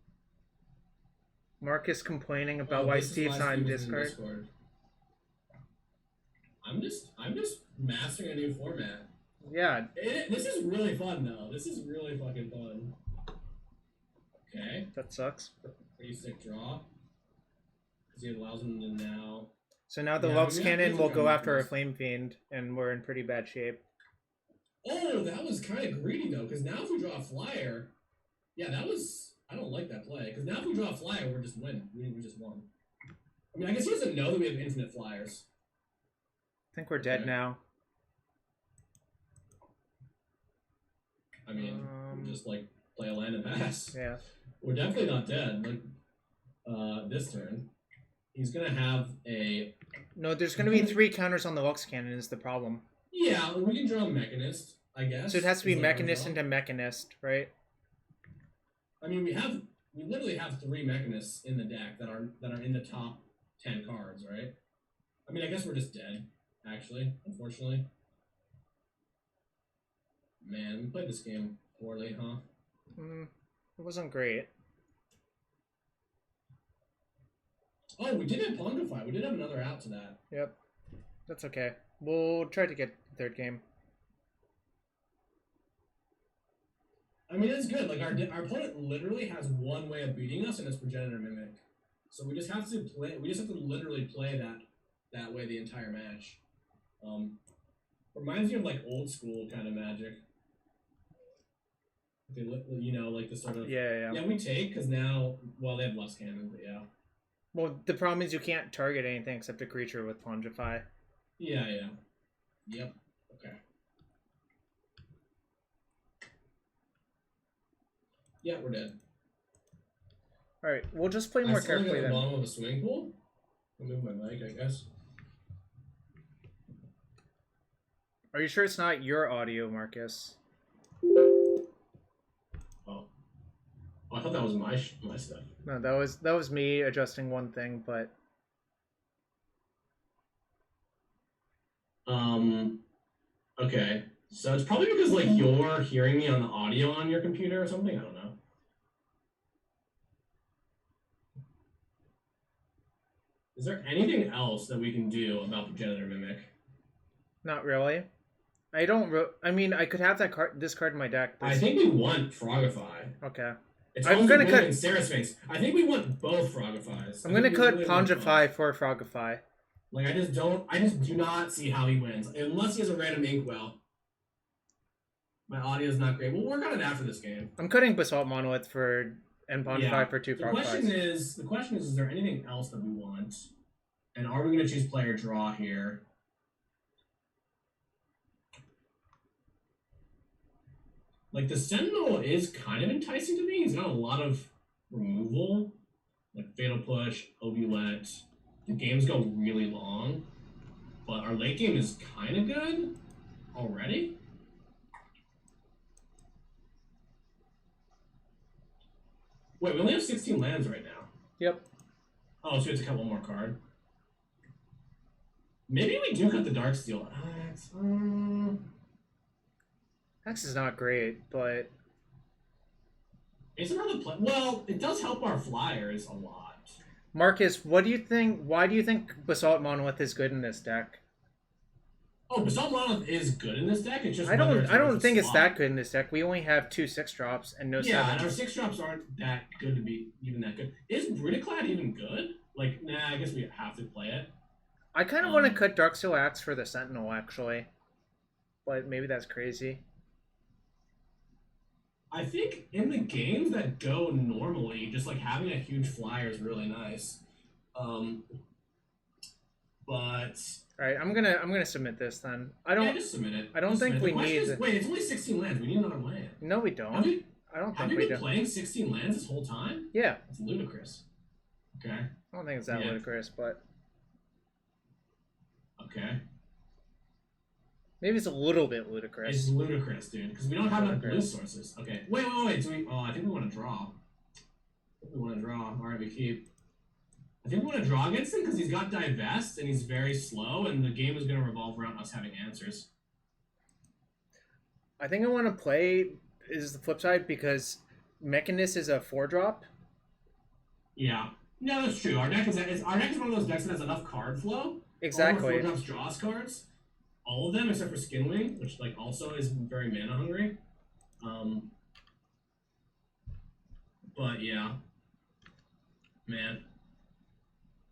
Marcus complaining about why Steve's not in Discord. I'm just mastering a new format. Yeah. This is really fun, though. This is really fucking fun. Okay. That sucks. Pretty sick draw. Because he allows him to now So now the Yeah, Lux we Cannon have will to go draw after our Mechanist. Flame Fiend, and we're in pretty bad shape. Oh, that was kind of greedy though, because now if we draw a flyer, yeah, that was. I don't like that play, because now if we draw a flyer, we're just winning. We just won. I mean, I guess he doesn't know that we have infinite flyers. I think we're dead Okay. now. I mean, we'll just like play a land and pass. Yeah. We're definitely not dead. Like, this turn, he's gonna have a. No, there's going to be 3 counters on the Lux Cannon is the problem. Yeah, we can draw a Mechanist, I guess. So it has to be Is like our Mechanist draw. into Mechanist, right? I mean, we literally have 3 Mechanists in the deck that are in the top 10 cards, right? I mean, I guess we're just dead, actually, unfortunately. Man, we played this game poorly, huh? It wasn't great. Oh, we did have Pondify. We did have another out to that. Yep. That's okay. We'll try to get third game. I mean, it's good. Like, our opponent literally has one way of beating us, and it's Progenitor Mimic. So we just have to play. We just have to literally play that way the entire match. Reminds me of like old school kind of Magic. You know, like the sort of Yeah. Yeah, we take because now they have Lux Cannon, but yeah. Well, the problem is you can't target anything except a creature with Pongify. Yeah. Yep. Okay. Yeah, we're dead. All right, we'll just play more carefully at the then. bottom of a swimming pool. I'll move my mic, I guess. Are you sure it's not your audio, Marcus? Oh, I thought that was my stuff. No, that was me adjusting one thing, but Okay, so it's probably because like you're hearing me on the audio on your computer or something. I don't know. Is there anything else that we can do about the Progenitor Mimic? not really. I don't. I mean, I could have this card in my deck. I think we want Frogify. Okay. It's I'm also gonna Wing cut. and Serasphinx. I think we want both Frogifies. I'm gonna cut Pongify for Frogify. Like I just do not see how he wins unless he has a random Inkwell. My audio is not great. We'll work on it after this game. I'm cutting Basalt Monolith and Pongify for 2 The Frogifys. question is there anything else that we want? And are we going to choose player draw here? Like the Sentinel is kind of enticing to me. He's got a lot of removal, like Fatal Push, Ovulette. The games go really long, but our late game is kind of good already. Wait, we only have 16 lands right now. Yep. Oh, so we have to cut one more card. Maybe we do cut the Darksteel. X is not great, but It's another play. Well, it does help our flyers a lot. Marcus, what do you think? Why do you think Basalt Monolith is good in this deck? Oh, Basalt Monolith is good in this deck. It's just I don't think it's that good in this deck. We only have 2 6-drops and no 7s. And our 6-drops aren't that good to be even that good. Is Brutaclad even good? Like, nah, I guess we have to play it. I kind of want to cut Darksteel Axe for the Sentinel, actually. But maybe that's crazy. I think in the games that go normally, just like having a huge flyer is really nice. But all right, I'm gonna submit this then. just submit it. I don't think we need. Wait, it's only 16 lands. We need another land. No, we don't. I don't think have we you do. been playing 16 lands this whole time? Yeah. That's ludicrous. Okay. I don't think it's that ludicrous, but okay. Maybe it's a little bit ludicrous. It's ludicrous, dude, because we don't have enough blue sources. Okay. Wait. I think we want to draw. All right, we keep. I think we want to draw against him because he's got Divest and he's very slow, and the game is going to revolve around us having answers. I think I want to play is the flip side because Mechanist is a 4-drop. Yeah. No, that's true. Our deck is one of those decks that has enough card flow. Exactly. All 4-drops draws cards. All of them except for Skinwing, which like also is very mana hungry. But yeah. Man.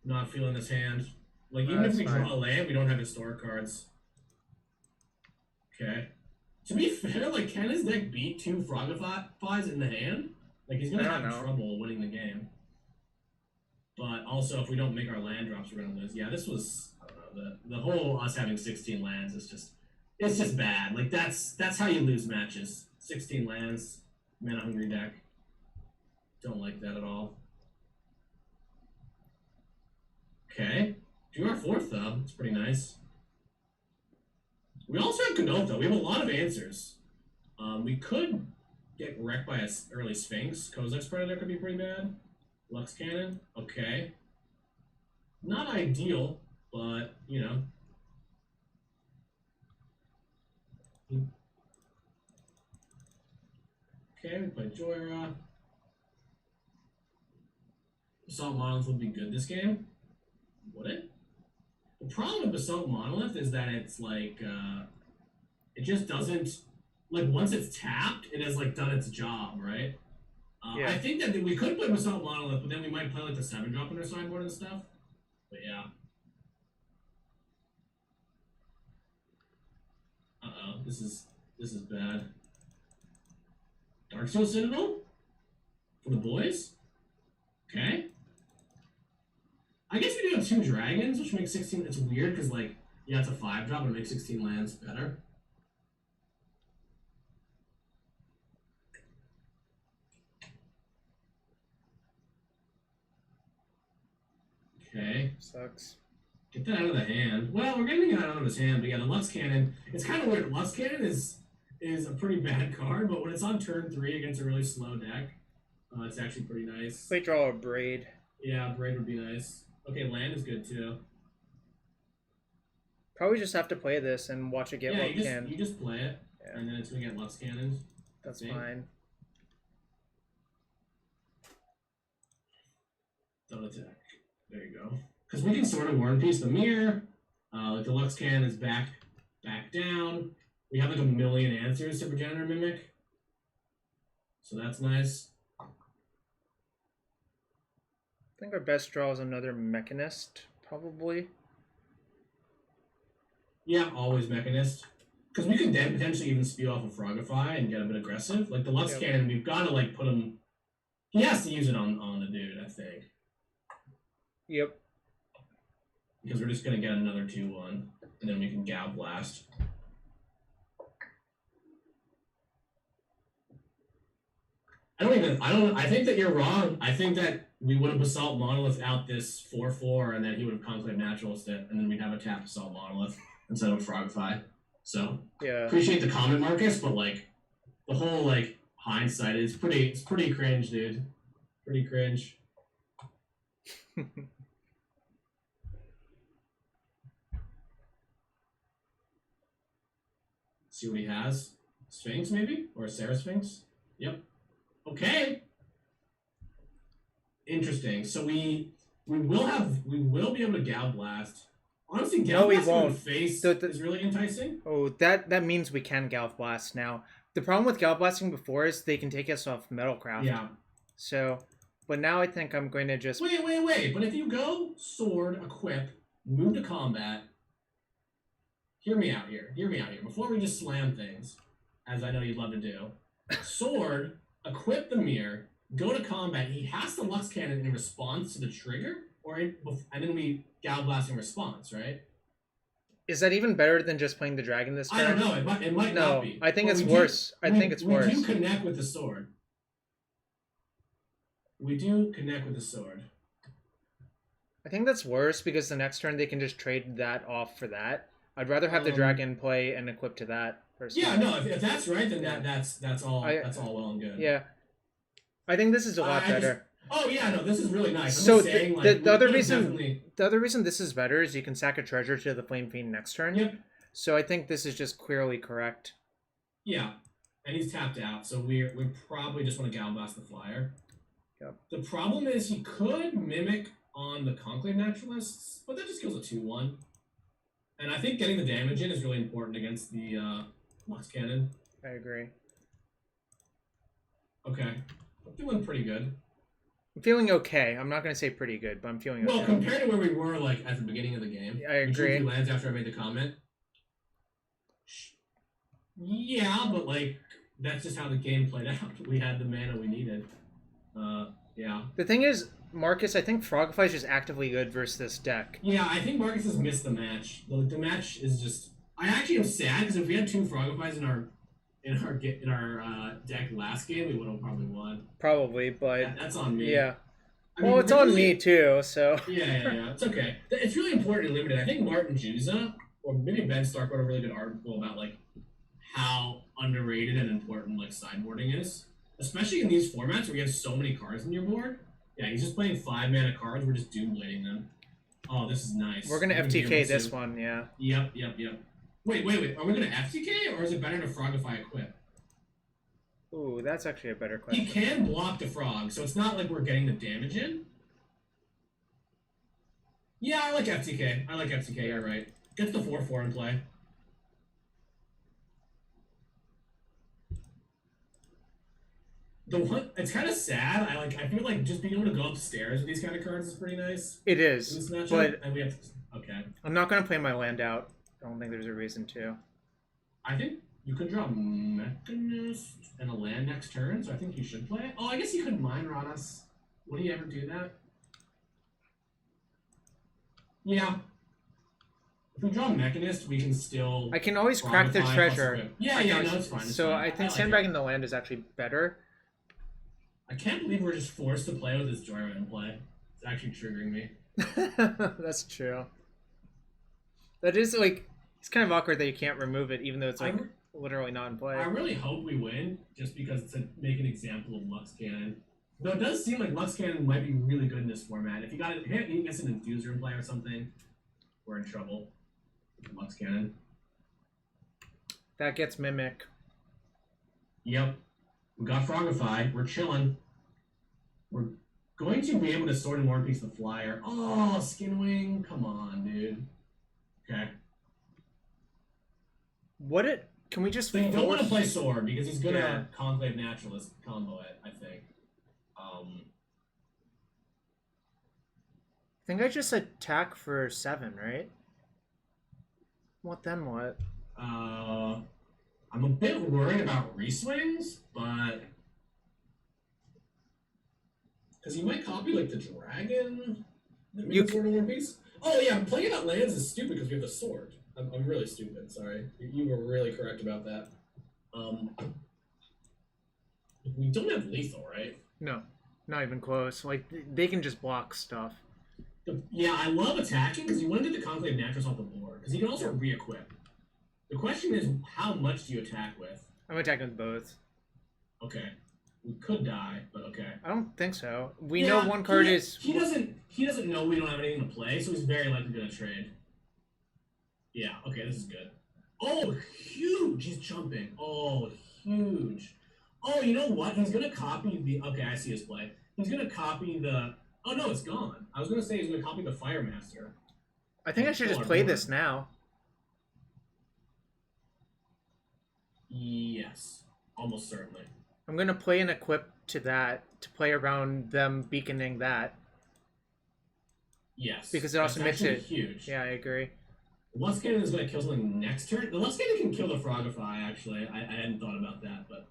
Not feeling this hand. Like, even if That's we fine. draw a land, we don't have historic cards. Okay. To be fair, like, can his deck beat 2 Frogifys in the hand? Like, he's gonna I don't have know. trouble winning the game. But also, if we don't make our land drops, we're gonna lose. Yeah, this was, I don't know, the whole us having 16 lands is just, it's just bad. Like, that's how you lose matches. 16 lands, mana hungry deck. Don't like that at all. Okay. Drew our 4th, though. It's pretty nice. We also have Godot, though. We have a lot of answers. We could get wrecked by an early Sphinx. Kozak's Predator could be pretty bad. Lux Cannon. Okay. Not ideal, but, you know. Okay, we play Joyra. Basalt Monolith would be good this game. Would it? The problem with Basalt Monolith is that it's like, it just doesn't, like, once it's tapped, it has, like, done its job, right? Yeah. I think that we could play Basalt Monolith, but then we might play, like, the 7-drop in our sideboard and stuff. But yeah. Uh-oh, this is bad. Darkstone Citadel? For the boys? Okay. I guess we do have 2 dragons, which makes 16. It's weird because, like, yeah, it's a 5-drop and it makes 16 lands better. Okay. Sucks. Get that out of the hand. Well, we're getting it out of his hand, but yeah, the Lux Cannon. It's kind of weird. Lux Cannon is a pretty bad card, but when it's on turn 3 against a really slow deck, it's actually pretty nice. Wait, draw a Braid. Yeah, Braid would be nice. Okay, land is good too. Probably just have to play this and watch it get Yeah, what we can. you just play it, Yeah. and then it's gonna get Lux Cannons. That's fine. Don't attack. There you go. Because we can sort of War and Peace the mirror. Like the Lux Cannon is back down. We have like a million answers to Progenitor Mimic. So that's nice. I think our best draw is another Mechanist, probably. Yeah, always Mechanist. Because we could then potentially even spew off a Frogify and get a bit aggressive. Like the Lux Cannon, we've got to like put him. He has to use it on the dude, I think. Yep. Because we're just gonna get another 2/1, and then we can Gal Blast. I think that you're wrong. I think that we would have Basalt Monolith out this 4/4, and then he would have Conclave Naturalist it, and then we'd have a tap Basalt Monolith instead of Frogify. So Yeah. appreciate the comment, Marcus, but like the whole like hindsight is pretty cringe, dude. Pretty cringe. See what he has. Sphinx, maybe? Or a Sarah Sphinx? Yep. Okay. Interesting. So we will be able to Gal Blast. Honestly, Gal Blast in the face is really enticing. Oh, that means we can Gal Blast now. The problem with Gal Blasting before is they can take us off Metalcraft. Yeah. So, but now I think I'm going to just... Wait. But if you go Sword, Equip, move to Combat... Hear me out here. Before we just slam things, as I know you'd love to do. Sword, equip the mirror, go to combat. He has to Lux Cannon in response to the trigger, and then we Gal Blast in response, right? Is that even better than just playing the dragon this turn? I don't know. It might not be. I think it's worse. I think it's worse. We do connect with the sword. I think that's worse because the next turn they can just trade that off for that. I'd rather have the dragon play and equip to that. Personally. Yeah, no. If that's right, then that's all well and good. Yeah, I think this is a lot better. This is really nice. So the other reason this is better is you can sack a treasure to the Flame Fiend next turn. Yep. So I think this is just clearly correct. Yeah, and he's tapped out, so we probably just want to Gal Blast the flyer. Yep. The problem is he could Mimic on the Conclave Naturalists, but that just kills a 2/1. And I think getting the damage in is really important against the Lux Cannon. I agree. Okay. I'm doing pretty good. I'm feeling okay. I'm not gonna say pretty good, but I'm feeling okay. Well, compared to where we were like at the beginning of the game, I agree. Lands after I made the comment. Yeah, but like that's just how the game played out. We had the mana we needed. Yeah. The thing is, Marcus, I think Frogify is just actively good versus this deck. Yeah, I think Marcus has missed the match. The match is just. I actually am sad because if we had 2 Frogifys in our deck last game, we would have probably won. Probably, but that's on me. Yeah. I mean, it's on me too. So. Yeah. It's okay. It's really important and limited. I think Martin Juza or maybe Ben Stark wrote a really good article about like how underrated and important like sideboarding is, especially in these formats where you have so many cards in your board. Yeah, he's just playing 5 mana cards. We're just doom blading them. Oh, this is nice. We're gonna FTK this one, yeah. Yep. Wait. Are we gonna FTK or is it better to Frogify equip? Ooh, that's actually a better question. He can block the frog, so it's not like we're getting the damage in. Yeah, I like FTK. You're right. Gets the 4/4 in play. It's kind of sad. I feel like just being able to go upstairs with these kind of cards is pretty nice. It is, but and we have to, okay. I'm not gonna play my land out. I don't think there's a reason to. I think you could draw Mechanist and a land next turn, so I think you should play it. Oh, I guess you could Mind Rot us. Would he ever do that? Yeah. If we draw Mechanist, we can still. I can always crack the treasure. Yeah, no, it's fine. So I think sandbagging the land is actually better. I can't believe we're just forced to play with this Joyride in play. It's actually triggering me. That's true. That is like, it's kind of awkward that you can't remove it, even though it's like literally not in play. I really hope we win, just because to make an example of Lux Cannon. Though it does seem like Lux Cannon might be really good in this format. If you got it, he gets an Infuser in play or something, we're in trouble with Lux Cannon. That gets Mimic. Yep. We got Frogify. We're chilling. We're going to be able to Sword and War and Piece the Flyer. Oh, Skinwing. Come on, dude. Okay. Can we just... So you don't want to play Sword because he's going to Conclave Naturalist combo it, I think. I think I just attack for 7, right? What then what? I'm a bit worried about reswings, but because he might copy like the dragon. You Sword and War Piece. Oh yeah, playing out lands is stupid because we have the sword. I'm really stupid. Sorry, you were really correct about that. We don't have lethal, right? No, not even close. Like they can just block stuff. Yeah, I love attacking because you want to get the Conclave Naturalist off the board because he can also re-equip. The question is, how much do you attack with? I'm attacking with both. Okay. We could die, but okay. I don't think so. We know one card is... He doesn't know we don't have anything to play, so he's very likely going to trade. Yeah, okay, this is good. Oh, huge! He's jumping. Oh, huge. Oh, you know what? He's going to copy the... Okay, I see his play. He's going to copy the... Oh, no, it's gone. I was going to say he's going to copy the Firemaster. I think I should just play this now. Yes, almost certainly. I'm going to play an equip to that, to play around them beaconing that. Yes. Because it also makes it huge. Yeah, I agree. The Lux Cannon is going to kill something next turn. The Lux Cannon can kill the Frogify, actually. I hadn't thought about that, but...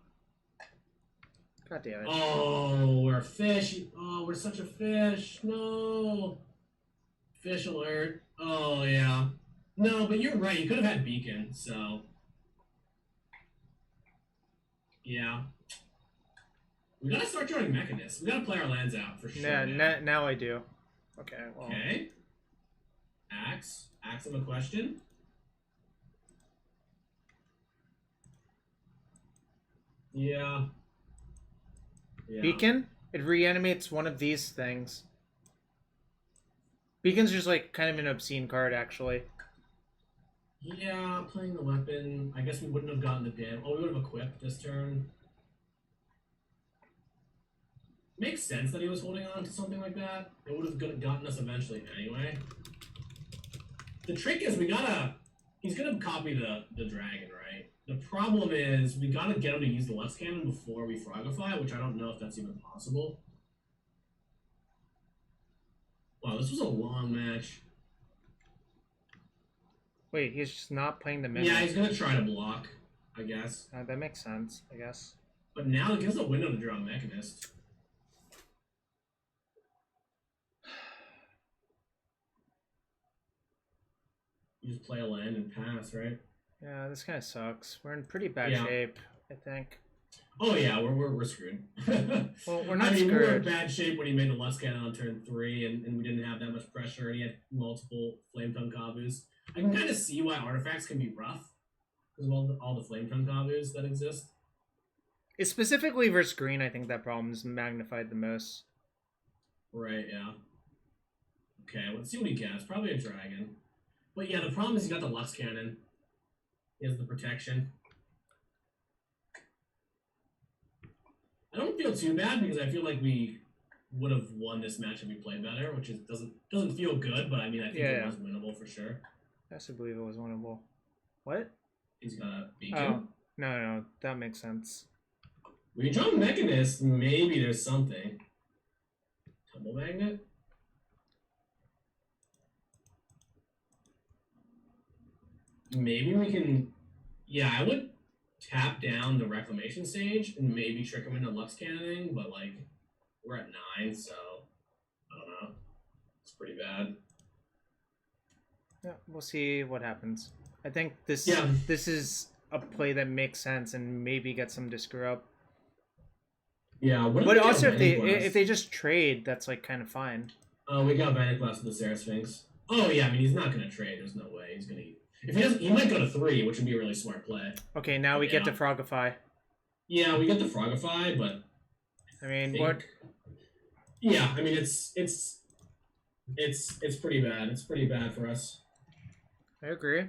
God damn it. Oh, we're a fish. Oh, we're such a fish. No. Fish alert. Oh, yeah. No, but you're right. You could have had Beacon, so... Yeah. We gotta start drawing Mechanists. We gotta play our lands out for sure. Yeah, now I do. Okay, well. Okay. Axe. Axe of a question. Yeah. Beacon? It reanimates one of these things. Beacon's just like kind of an obscene card, actually. Yeah, playing the weapon. I guess we wouldn't have gotten the damn. Oh, we would have equipped this turn. Makes sense that he was holding on to something like that. It would have gotten us eventually anyway. The trick is he's gonna copy the dragon, right? The problem is we gotta get him to use the Lux Cannon before we Frogify, which I don't know if that's even possible. Wow, this was a long match. Wait, he's just not playing the Yeah, minion. he's gonna try to block, I guess. That makes sense, I guess. But now it gives a window to draw a Mechanist. You just play a land and pass, right? Yeah, this kind of sucks. We're in pretty bad Yeah. shape, I think. Oh yeah, we're screwed. Well, we're not I mean, we were in screwed. bad shape when he made the Lux Cannon on turn 3, and we didn't have that much pressure, and he had multiple Flame Tongue Kabus. I can kind of see why artifacts can be rough, because of all the Flame Tongue Kabus that exist. It's specifically versus green, I think that problem is magnified the most. Right, yeah. Okay, let's see what he gets. Probably a dragon. But yeah, the problem is he got the Lux Cannon. He has the protection. I don't feel too bad because I feel like we would have won this match if we played better, which is doesn't feel good, but I mean I think it was winnable for sure. I also believe it was winnable. What? He's gonna beat you. Oh, no, that makes sense. We draw Mechanist, maybe there's something. Tumble Magnet? Maybe we can... Yeah, I would tap down the Reclamation Sage and maybe trick him into Lux Cannoning, but, like, we're at 9, so... I don't know. It's pretty bad. Yeah, we'll see what happens. I think this is a play that makes sense and maybe get some to screw up. Yeah, but also if they just trade, that's like kind of fine. Oh, we got Vaniclass with the Sarah Sphinx. Oh yeah, I mean he's not gonna trade. There's no way he's gonna. If he doesn't, he might go to 3, which would be a really smart play. Okay, now we get to Frogify. Yeah, we get to Frogify, but I mean, what? Yeah, I mean it's pretty bad. It's pretty bad for us. I agree,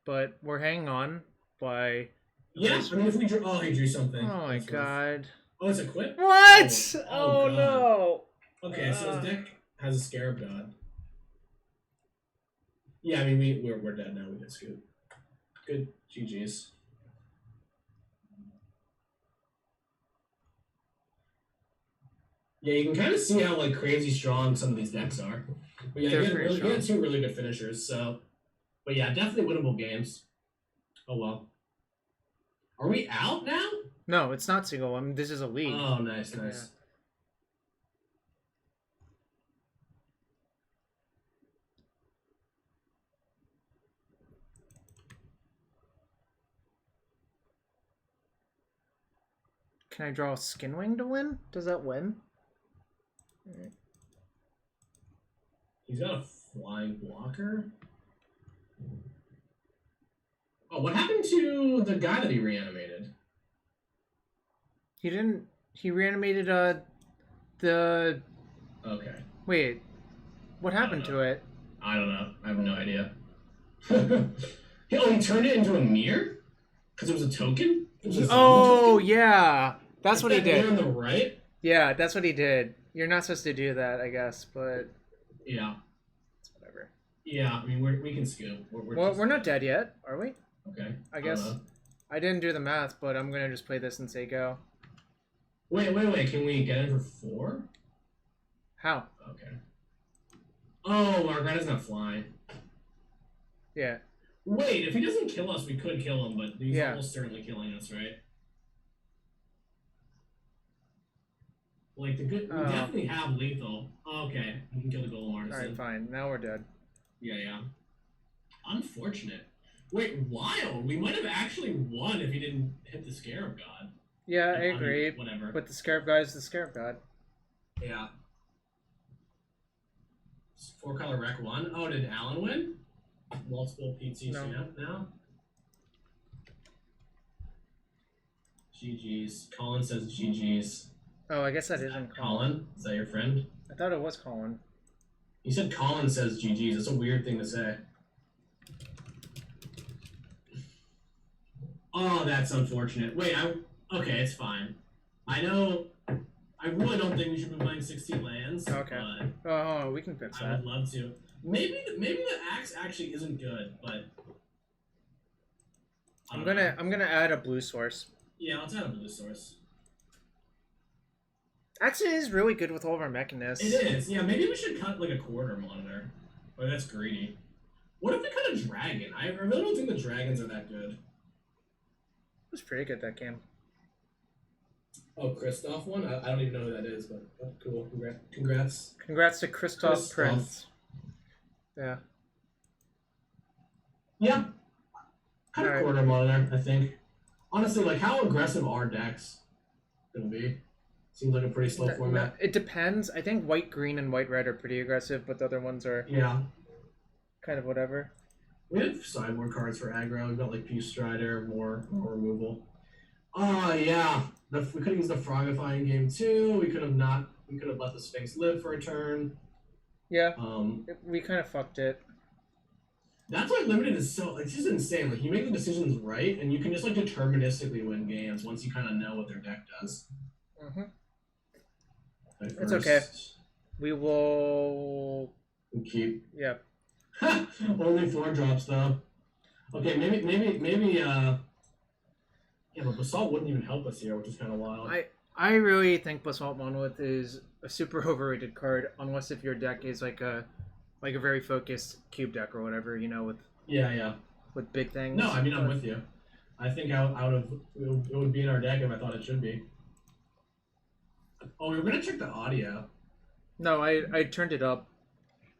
but we're hanging on by. Yeah, I mean if we drew, oh he drew something. Oh my god. Oh, it's a quip? What? Oh no. Okay, so his deck has a Scarab God. Yeah, I mean we're dead now. We get scooped. Good GGs. Yeah, you can kind of see how like crazy strong some of these decks are. But yeah, we had 2 really good finishers. So, but yeah, definitely winnable games. Oh well. Are we out now? No, it's not single. I mean, this is a league. Oh, nice. Yeah. Can I draw a Skinwing to win? Does that win? Right. He's got a flying blocker. Oh, what happened to the guy that he reanimated? He didn't. He reanimated the. Okay. Wait, what happened to it? I don't know. I have no idea. Oh, he turned it into a mirror because it was a token. Oh yeah, that's what he did. On the right. Yeah, that's what he did. You're not supposed to do that, I guess, but yeah, it's whatever. Yeah, I mean we can scoop. We're not dead yet, are we? Okay. I guess I didn't do the math, but I'm gonna just play this and say go. Wait. Can we get in for 4? How? Okay. Oh, our guy doesn't have flying. Yeah. Wait, if he doesn't kill us, we could kill him, but he's almost certainly killing us, right? Like, we definitely have lethal. Oh, okay, we can kill the Golem Artisan. Alright, fine. Now we're dead. Yeah. Unfortunate. Wait, wild. We might have actually won if he didn't hit the Scarab God. Yeah, I agree. Whatever. But the Scarab God is the Scarab God. Yeah. 4-color Rec 1. Oh, did Alan win? Multiple PTC now? GG's. Colin says GG's. Oh, I guess that isn't Colin. Is that your friend? I thought it was Colin. You said Colin says GG's. That's a weird thing to say. Oh, that's unfortunate. Wait, okay, it's fine. I know. I really don't think we should be playing 16 lands. Okay. Oh, we can fix that. I would love to. Maybe the axe actually isn't good, but I'm gonna add a blue source. Yeah, let's add a blue source. Actually, it is really good with all of our mechanists. It is. Yeah, maybe we should cut like a quarter monitor. Or that's greedy. What if we cut a dragon? I really don't think the dragons are that good. It was pretty good, that game. Oh, Kristoff one? I don't even know who that is, but cool. Congrats. Congrats to Christoph Prince. Yeah. Yeah. Cut a Alright. quarter monitor, I think. Honestly, like, how aggressive are decks gonna be? Seems like a pretty slow format. It depends. I think white, green, and white, red are pretty aggressive, but the other ones are kind of whatever. We have sideboard cards for aggro. We've got like Peace Strider, more removal. Oh yeah, we could have used the Frogifying game too. We could have not. We could have let the Sphinx live for a turn. Yeah. We kind of fucked it. That's why limited is so. It's just insane. Like you make the decisions right, and you can just like deterministically win games once you kind of know what their deck does. Mm-hmm. It's okay. We will. We'll keep. Yep. Only 4 drops though. Okay, maybe. Yeah, but Basalt wouldn't even help us here, which is kind of wild. I really think Basalt Monolith is a super overrated card, unless if your deck is like a very focused cube deck or whatever, you know, with with big things. No, I mean I'm with you. I think out of it would be in our deck if I thought it should be. Oh, we were gonna check the audio. No, I turned it up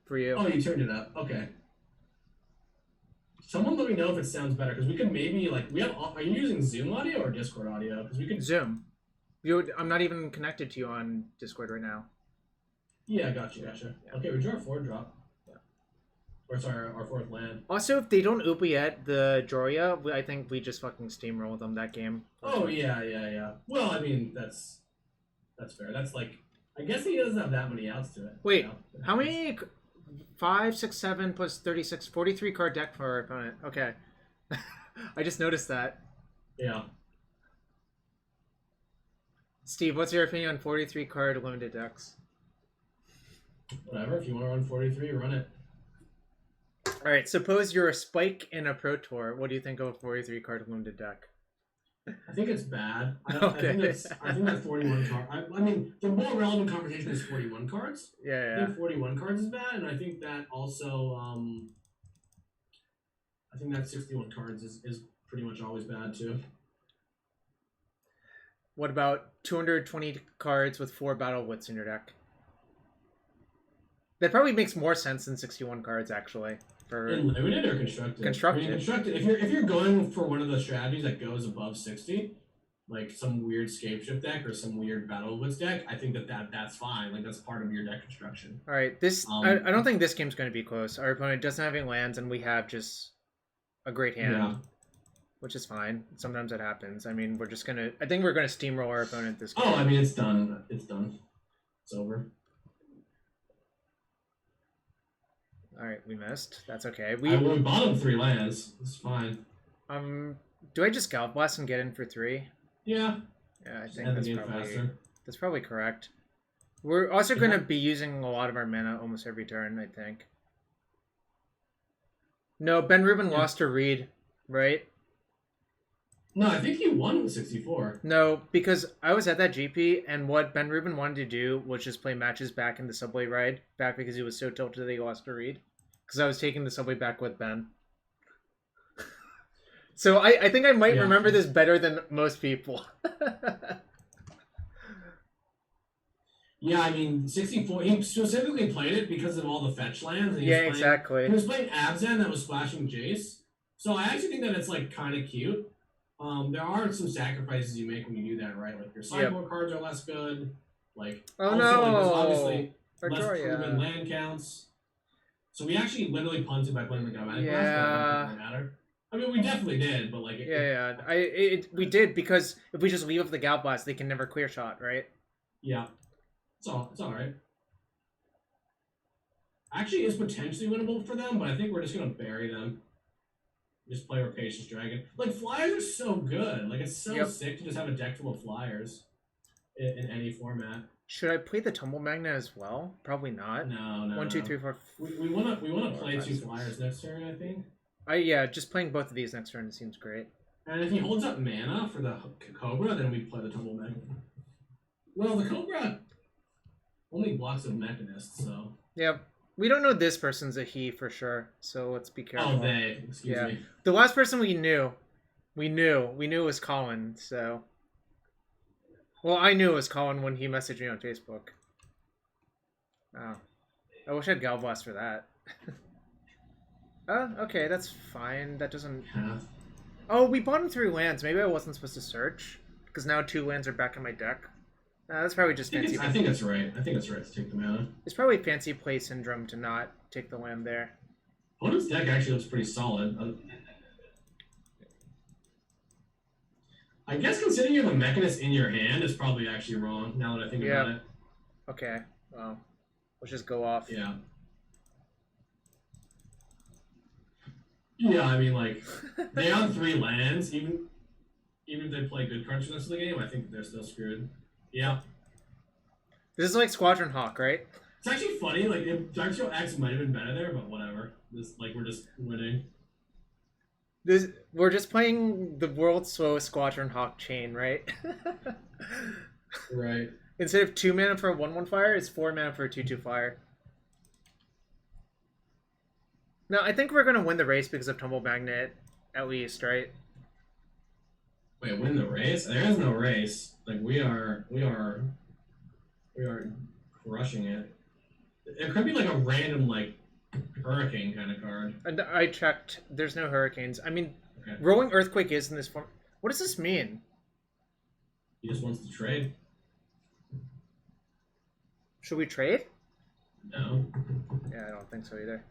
for you. Oh, you turned it up. Okay. Someone let me know if it sounds better, because we could maybe like we have. Are you using Zoom audio or Discord audio? Because we could Zoom. I'm not even connected to you on Discord right now. Yeah, gotcha. Yeah. Okay, we drew our 4th drop. Yeah. Or sorry, our 4th land. Also, if they don't oubliette the Joria, I think we just fucking steamroll them that game. Oh yeah. Well, I mean that's fair. That's like I guess he doesn't have that many outs to it. Wait, you know? How many? 5, 6, 7 plus 36, 43 card deck for our opponent. Okay. I just noticed that. Yeah. Steve, what's your opinion on 43 card limited decks? Whatever. If you want to run 43, run it. Alright, suppose you're a Spike in a Pro Tour. What do you think of a 43 card limited deck? I think it's bad. I think that 41 card. I mean, the more relevant conversation is 41 cards. Yeah. I think 41 cards is bad, and I think that also, I think that 61 cards is pretty much always bad too. What about 220 cards with 4 Battle Wits in your deck? That probably makes more sense than 61 cards, actually. In limited or constructed? Constructed. I mean, constructed. If you're going for one of the strategies that goes above 60, like some weird Scapeshift deck or some weird Battle Wits deck, I think that's fine. Like that's part of your deck construction. All right, I don't think this game's going to be close. Our opponent doesn't have any lands, and we have just a great hand, which is fine. Sometimes it happens. I mean, I think we're gonna steamroll our opponent this game. Oh, I mean, it's done. It's done. It's over. All right, we missed. That's okay. We bottom 3 lands. It's fine. Do I just Gallop Blast and get in for 3? Yeah. Yeah, I think that's probably correct. We're also going to be using a lot of our mana almost every turn, I think. No, Ben Rubin lost to Reed, right? No, I think he won the 64. No, because I was at that GP, and what Ben Rubin wanted to do was just play matches back in the subway ride, back because he was so tilted that he lost to Reed. Because I was taking the subway back with Ben. So I think I might remember this better than most people. Yeah, I mean, 64, he specifically played it because of all the fetch lands. And exactly. He was playing Abzan that was splashing Jace. So I actually think that it's, like, kind of cute. There are some sacrifices you make when you do that, right? Like, your sideboard cards are less good. Like, there's obviously less proven land counts. So we actually literally punted by playing the Galvanic Blast, but it didn't matter. I mean, we definitely did, but like... we did, because if we just leave with the Gal Blast, they can never clear shot, right? Yeah. It's alright. Actually, it's potentially winnable for them, but I think we're just going to bury them. Just play Rapacious Dragon. Like, flyers are so good. Like, it's so sick to just have a deck full of flyers in any format. Should I play the Tumble Magnet as well? Probably not. No. 1, 2, 3, 4. We want to play 2 flyers next turn, I think. Just playing both of these next turn seems great. And if he holds up mana for the Cobra, then we play the Tumble Magnet. Well, the Cobra... only blocks of mechanists, so. Yeah, we don't know this person's a he for sure, so let's be careful. Oh, they. Excuse me. The last person we knew it was Colin. So, well, I knew it was Colin when he messaged me on Facebook. Oh, I wish I had Galblast for that. Oh, okay, that's fine. That doesn't. Yeah. Oh, we bought him 3 lands. Maybe I wasn't supposed to search because now 2 lands are back in my deck. That's probably just fancy. I think it's right. I think it's right to take the mana. It's probably fancy play syndrome to not take the land there. Opponent's deck actually looks pretty solid. I guess considering you have a Mechanist in your hand is probably actually wrong, now that I think about it. Okay, well, let's just go off. Yeah. Yeah, I mean, like, they own 3 lands, even if they play good cards for the rest of the game, I think they're still screwed. Yeah. This is like Squadron Hawk, right? It's actually funny, like, if Dark Show X might have been better there, but whatever. We're just winning. We're just playing the world's slowest Squadron Hawk chain, right? Right. Instead of 2 mana for a 1/1 fire, it's 4 mana for a 2/2 fire. No, I think we're gonna win the race because of Tumble Magnet, at least, right? Wait, win the race? There is no race. Like we are crushing it. It could be like a random like hurricane kind of card. And I checked. There's no hurricanes. I mean, Okay. Rolling Earthquake is in this form. What does this mean? He just wants to trade. Should we trade? No. Yeah, I don't think so either.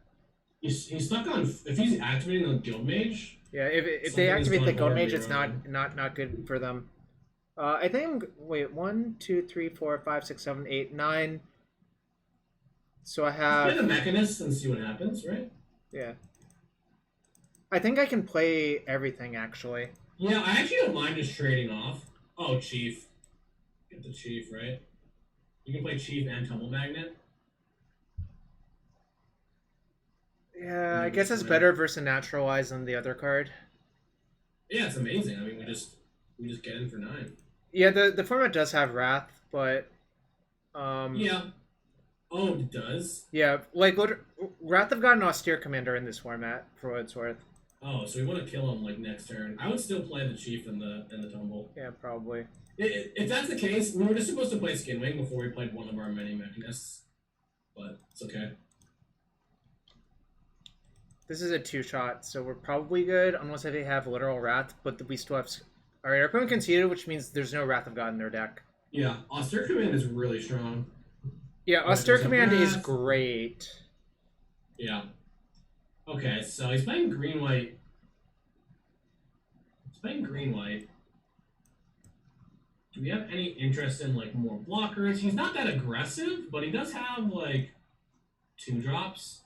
He's stuck on. If he's activating the Guild Mage. Yeah, if they activate the Gold Mage, it's not good for them. I think. Wait, 1, 2, 3, 4, 5, 6, 7, 8, 9. So I have. Play the Mechanist and see what happens, right? Yeah. I think I can play everything actually. Yeah, I actually don't mind just trading off. Oh, Chief. Get the Chief, right? You can play Chief and Tumble Magnet. Yeah, I guess it's better versus Naturalize than the other card. Yeah, it's amazing. I mean, we just get in for 9. Yeah, the format does have Wrath, but Yeah. Oh, it does. Yeah, like Wrath have got an Austere Commander in this format for what it's worth. Oh, so we want to kill him like next turn. I would still play the Chief and the Tumble. Yeah, probably. If that's the case, we were just supposed to play Skinwing before we played one of our many Mechanists, but it's okay. This is a 2-shot, so we're probably good, unless they have literal Wrath, but we still have... Alright, our opponent conceded, which means there's no Wrath of God in their deck. Yeah, Austere Command is really strong. Yeah, Austere Command is great. Yeah. Okay, so he's playing green-white. He's playing green-white. Do we have any interest in, like, more blockers? He's not that aggressive, but he does have, like, 2 drops.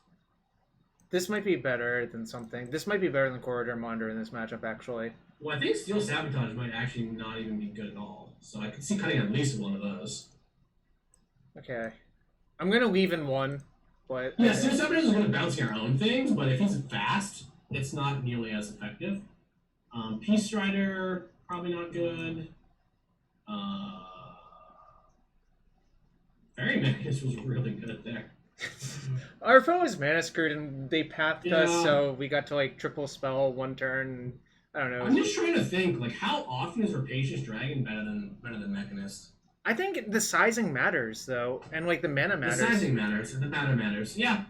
This might be better than something. This might be better than Corridor Monitor in this matchup, actually. Well, I think Steel Sabotage might actually not even be good at all. So I could see cutting at least one of those. Okay. I'm going to leave in 1, but... Yeah, Steel Sabotage is going to bounce our own things, but if he's fast, it's not nearly as effective. Peace Strider, probably not good. Fairy Mechanist was really good there. Our phone was mana screwed and they pathed us, so we got to like triple spell 1 turn. I don't know. I'm just trying to think, like, how often is Rapacious Dragon better than Mechanist? I think the sizing matters though, and like the mana matters. The sizing matters, the mana matters. Yeah.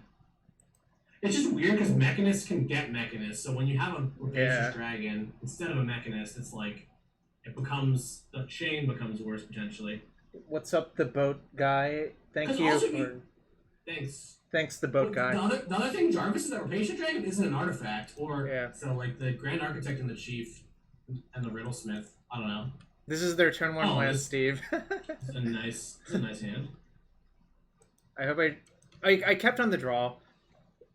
It's just weird because Mechanists can get Mechanists, so when you have a Rapacious Dragon instead of a Mechanist, it's like the chain becomes worse potentially. What's up, the boat guy? Thank you for. Thanks, the boat guy. The other thing, Jarvis, is that Rapacious Dragon isn't an artifact, so like the Grand Architect and the Chief and the Riddlesmith. I don't know. This is their turn 1 land, Steve. It's a nice hand. I hope I kept on the draw.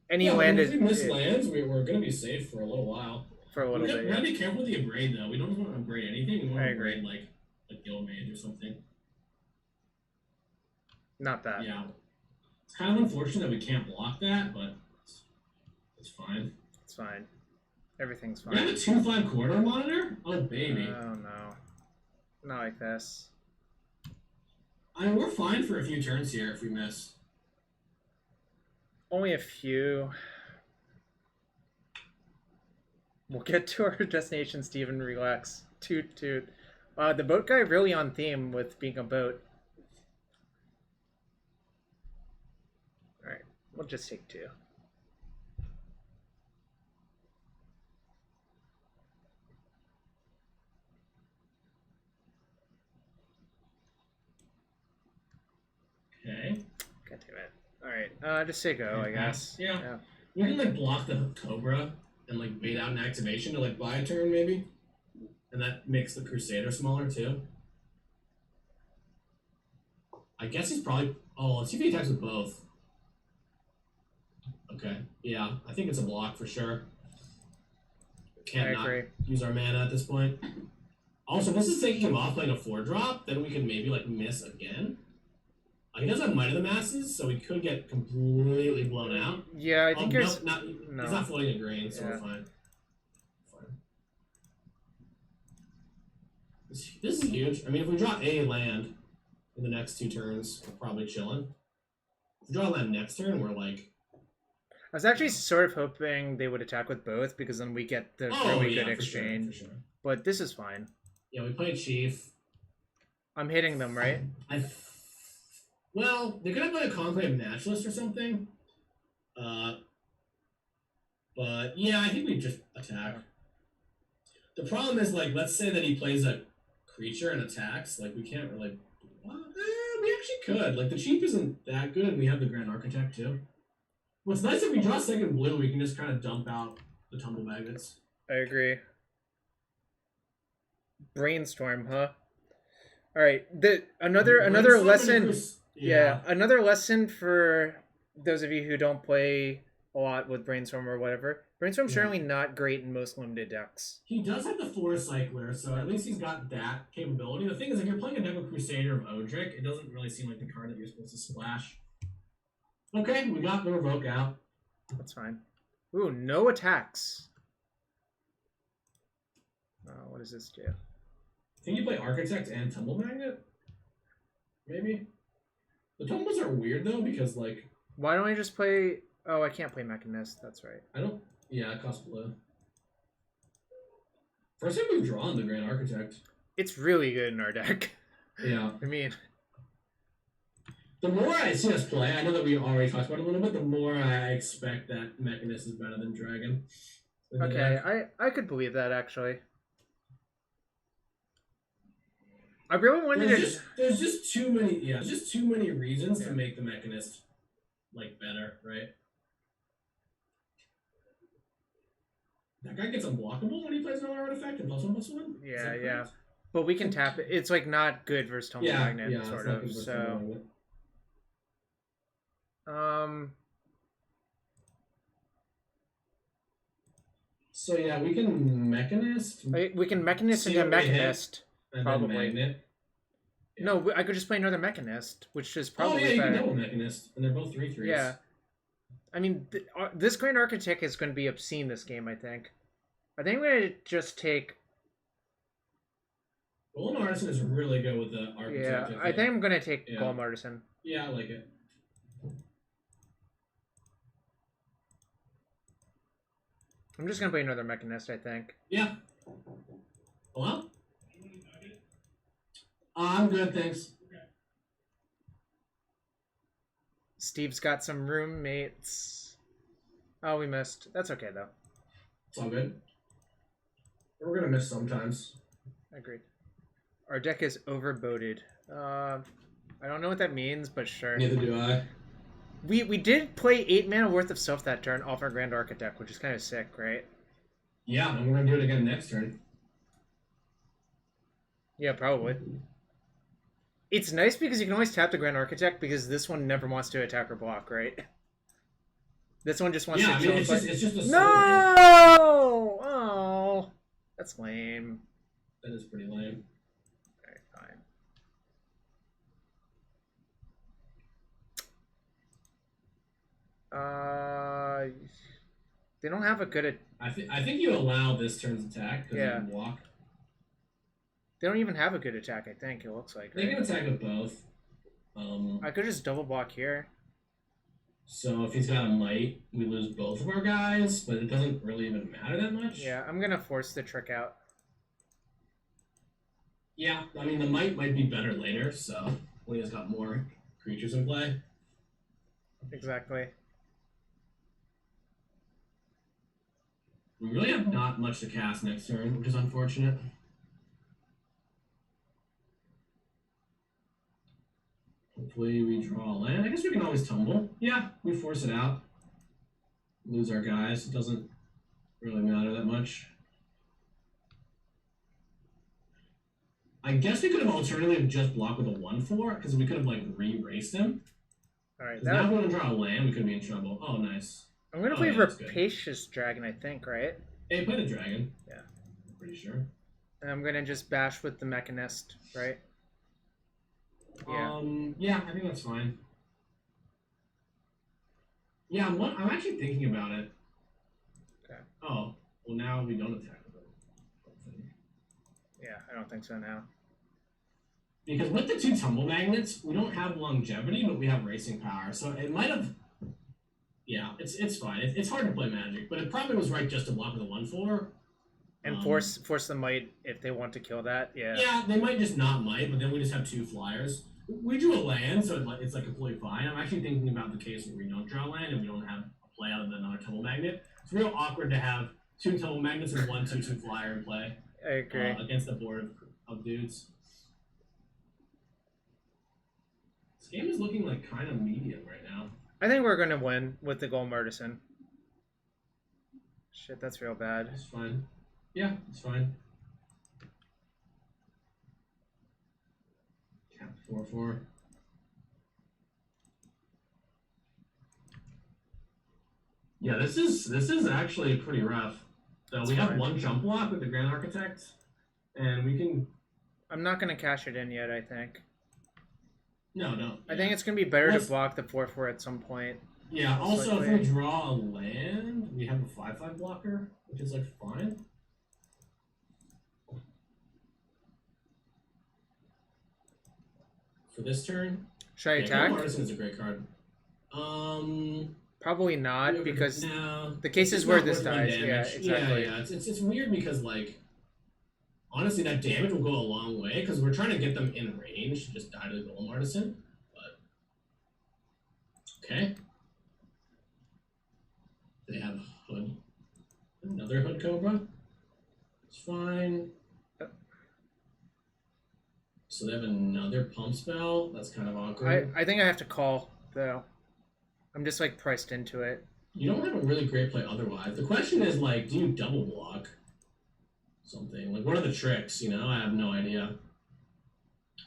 Any land is. If we miss lands, we're gonna be safe for a little while. For a little bit. We gotta be careful with the abrade though. We don't want to abrade anything. We want to abrade like a Guild Mage or something. Not that. Yeah. It's kind of unfortunate that we can't block that, but it's fine. It's fine. Everything's fine. We have a 2/5 Corridor Monitor? Oh, baby. Oh, no. Not like this. I mean, we're fine for a few turns here if we miss. Only a few. We'll get to our destination, Steven. Relax. Toot toot. The boat guy really on theme with being a boat. Alright, we'll just take 2. Okay. God damn it. Alright, just say go, I guess. Yeah. We can like block the Cobra and like bait out an activation to like buy a turn maybe. And that makes the Crusader smaller too. I guess he's probably let's see if he attacks with both. Okay. Yeah, I think it's a block for sure. Can't not use our mana at this point. Also, this is taking him off playing a 4-drop, then we can maybe like miss again. He does have Might of the Masses, so he could get completely blown out. Yeah, I think no, he's not floating a green, so we're fine. This is huge. I mean, if we draw a land in the next 2 turns, we're probably chilling. If we draw a land next turn, we're like... I was actually sort of hoping they would attack with both, because then we get the really good exchange. For sure. But this is fine. Yeah, we play Chief. I'm hitting them, right? Well, they could have like a Conclave Naturalist or something. But yeah, I think we just attack. The problem is, like, let's say that he plays a creature and attacks. Like, we can't really... we actually could. Like, the Chief isn't that good, and we have the Grand Architect, too. What's nice if we draw second blue, we can just kind of dump out the Tumble Magnets. I agree. Brainstorm, huh? All right. Another lesson. Yeah, another lesson for those of you who don't play a lot with Brainstorm or whatever. Brainstorm's certainly not great in most limited decks. He does have the Forest Cycler, so at least he's got that capability. The thing is, if you're playing a deck with Crusader of Odric, it doesn't really seem like the card that you're supposed to splash. Okay, we got the Revoke out. That's fine. Ooh, no attacks. What does this do? Can you play Architect and Tumble Magnet? Maybe? The Tumbles are weird, though, because, like... Why don't I just play... Oh, I can't play Mechanist. That's right. I don't... Yeah, it costs blue. First time we've drawn the Grand Architect. It's really good in our deck. Yeah. I mean... The more I see us play, I know that we already talked about it a little bit, the more I expect that Mechanist is better than Dragon. Okay, I could believe that, actually. I really wanted to... There's just too many... Yeah, there's just too many reasons to make the Mechanist, like, better, right? That guy gets unblockable when he plays another artifact and +1/+1? Yeah, yeah. But we can tap it. It's, like, not good versus Tumble Magnet, sort of, so... So yeah, we can Mechanist. We can Mechanist into Mechanist, probably. Magnet. Yeah. No, I could just play another Mechanist, which is probably better. You can double Mechanist, and they're both 3/3s. Yeah. I mean, this Grand Architect is going to be obscene this game, I think. I think we're going to just take... Golem Artisan is really good with the Architect. Yeah, I think I'm going to take Golem Artisan. Yeah, I like it. I'm just going to play another Mechanist, I think. Yeah. Hello? I'm good, thanks. Okay. Steve's got some roommates. Oh, we missed. That's okay, though. It's all good. We're going to miss sometimes. Agreed. Our deck is overboated. I don't know what that means, but sure. Neither do I. We did play 8 mana worth of stuff that turn off our Grand Architect, which is kind of sick, right? Yeah, and we're going to do it again next turn. Yeah, probably. It's nice because you can always tap the Grand Architect because this one never wants to attack or block, right? This one just wants to chill. It's just a No! Oh, that's lame. That is pretty lame. Alright, fine. They don't have a good... I think you allow this turn's attack because you can walk. They don't even have a good attack, I think, it looks like. They can attack with both. I could just double block here. So if he's got a might, we lose both of our guys, but it doesn't really even matter that much. Yeah, I'm gonna force the trick out. Yeah, I mean the might be better later, so when he's got more creatures in play. Exactly. We really have not much to cast next turn, which is unfortunate. Hopefully we draw a land. I guess we can always tumble. Yeah, we force it out. Lose our guys. It doesn't really matter that much. I guess we could have alternatively just blocked with a 1/4 because we could have like re-raced him. All right. Now if we want to draw a land, we could be in trouble. Oh, nice. I'm gonna play Rapacious Dragon, I think, right? Hey, play the dragon. Yeah. I'm pretty sure. And I'm gonna just bash with the Mechanist, right? Yeah. Yeah, I think that's fine. Yeah, I'm actually thinking about it. Okay. Oh, well now we don't attack with them. Yeah, I don't think so now. Because with the 2 tumble magnets, we don't have longevity, but we have racing power. So it might have. Yeah, it's fine. It's hard to play Magic, but it probably was right just to block with a 1/4. And force the might if they want to kill that. Yeah. Yeah, they might just not might, but then we just have 2 flyers. We drew a land, so it's like completely fine. I'm actually thinking about the case where we don't draw land and we don't have a play other than another tumble magnet. It's real awkward to have 2 tumble magnets and 1/2/2 flyer in play. I agree. Against the board of dudes. This game is looking like kind of medium right now. I think we're gonna win with the Golem Artisan. Shit, that's real bad. It's fine. Yeah, it's fine. Cap 4/4. Yeah, this is actually pretty rough. So we have 1 jump block with the Grand Architect, and we can. I'm not gonna cash it in yet. I think. No. I think it's gonna be better to block the 4/4 at some point. Yeah. Also, if we draw a land, we have a 5/5 blocker, which is like fine. For this turn. Should I attack? Artisan is a great card. Probably not, because no, the cases where this dies. Yeah, exactly. Yeah. It's weird because like honestly that damage will go a long way because we're trying to get them in range to just die to the Golem Artisan. But okay. They have Hood. Another Hood Cobra. It's fine. So they have another pump spell. That's kind of awkward. I think I have to call though. I'm just like priced into it. You don't have a really great play otherwise. The question is like, do you double block something? Like, what are the tricks? You know, I have no idea.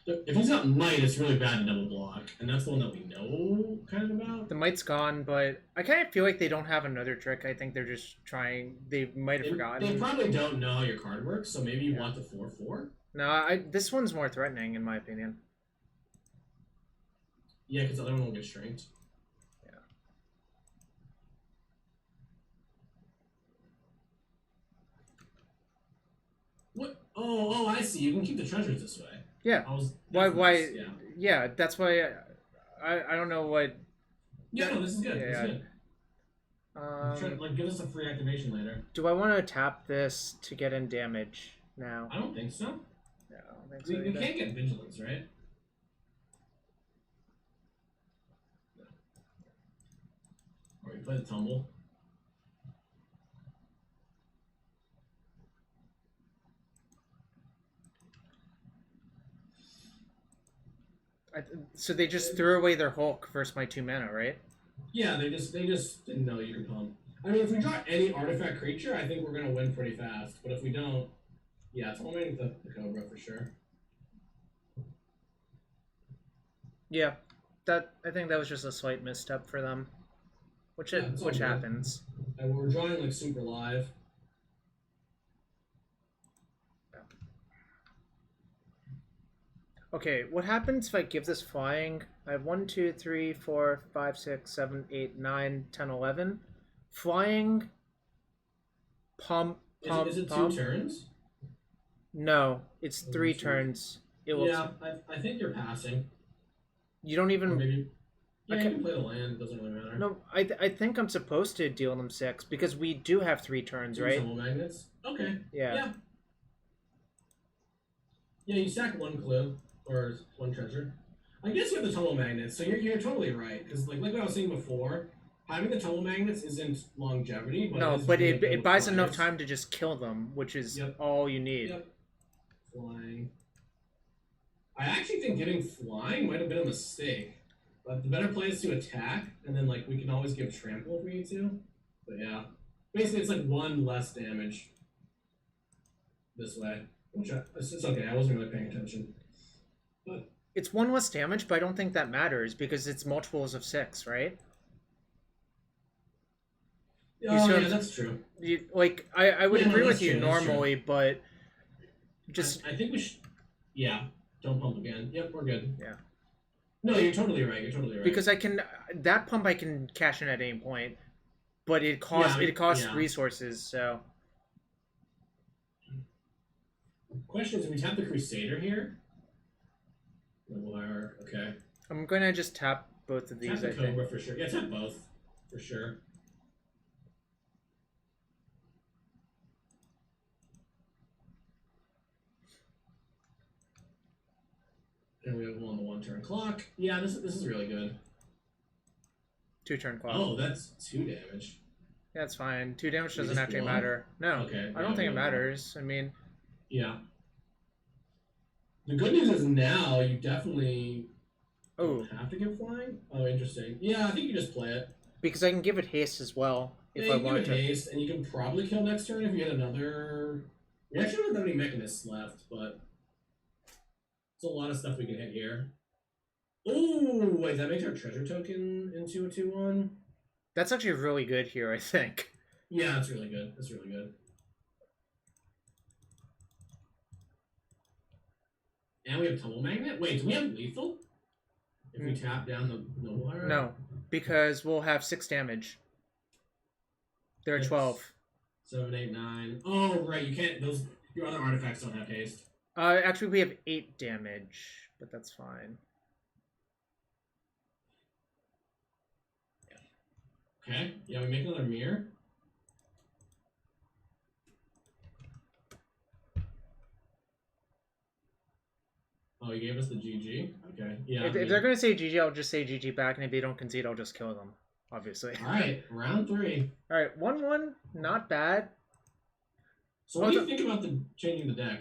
If he's got might, it's really bad to double block, and that's the one that we know kind of about. The might's gone, but I kind of feel like they don't have another trick. I think they're just trying. They might have forgotten. They probably don't know how your card works, so maybe you want the 4/4. No, this one's more threatening in my opinion. Yeah, because the other one will get shrinked. Yeah. What? Oh, I see. You can keep the treasures this way. Yeah. Why? Yeah, that's why. I don't know what. Yeah, no, this is good. Yeah. This is good. Like, give us a free activation later. Do I want to tap this to get in damage now? I don't think so. No, I don't think so. We can't get vigilance, right? No. Or we play the tumble. So they just threw away their Hulk versus my 2 mana, right? Yeah, they just didn't know you could pump. I mean, if we draw any artifact creature, I think we're gonna win pretty fast. But if we don't, yeah, it's only the Cobra for sure. Yeah, I think that was just a slight misstep for them, which happens. And we're drawing like super live. Okay, what happens if I give this flying? I have 1, 2, 3, 4, 5, 6, 7, 8, 9, 10, 11. Flying, pump. Is it 2 turns? No, it's 3 turns. Yeah, I think you're passing. You don't Or even. maybe. I Yeah, you can, can play the land. It doesn't really matter. no, I think I'm supposed to deal them 6 because we do have 3 turns, Two right? tumble magnets. Okay. Yeah. Yeah. Yeah, you sack one clue or one treasure. I guess you have the tumble magnets, so you're totally right. Because like what I was saying before, having the tumble magnets isn't longevity, but No, it is but really it, good it with buys enough flyers. time to just kill them, which is Yep. all you need. Yep. Flying. I actually think giving flying might have been a mistake. But the better play is to attack, and then like we can always give trample if we need to. But yeah, basically it's like 1 less damage this way. Which it's okay. I wasn't really paying attention. But It's 1 less damage, but I don't think that matters because it's multiples of 6, right? oh yeah, that's true. Like I would Yeah, no, agree that's with you true. That's true. normally, but just I think we should. Yeah, don't pump again. Yep, we're good. yeah. No, you're totally right. You're totally right. Because I can that pump I can cash in at any point, but it costs yeah. resources. So Question is, do we tap the Crusader here? Okay. I'm gonna just tap both of these. Tap the I think. Cobra for sure. Yeah, tap both for sure. And we have on the 1 turn clock. Yeah, this is really good. 2 turn clock. Oh, that's 2 damage. Yeah, that's fine. 2 damage You doesn't just actually block? matter. No, Okay. I don't think it matters. I mean, Yeah. The good news is now you definitely oh, don't have to give flying. Oh, interesting. Yeah, I think you just play it. because I can give it haste as well if Yeah, I you want give to. it haste, and you can probably kill next turn if you had another. We actually don't have that many mechanists left, but there's a lot of stuff we can hit here. Oh, wait, that makes our treasure token into a 2/1. That's actually really good here, I think. Yeah, that's really good. That's really good. And we have tumble magnet. Wait, do we have lethal? If we tap down the wire? No, because we'll have 6 damage. There are 12. 7, 8, 9. Oh, right. You can't. Those your other artifacts don't have haste. Actually, we have 8 damage, but that's fine. Okay. Yeah, we make another mirror. Oh, he gave us the GG. Okay. Yeah. If they're gonna say GG, I'll just say GG back, and if they don't concede, I'll just kill them. Obviously. All right. Round 3. All right, 1-1, not bad. So what do you think about the changing the deck?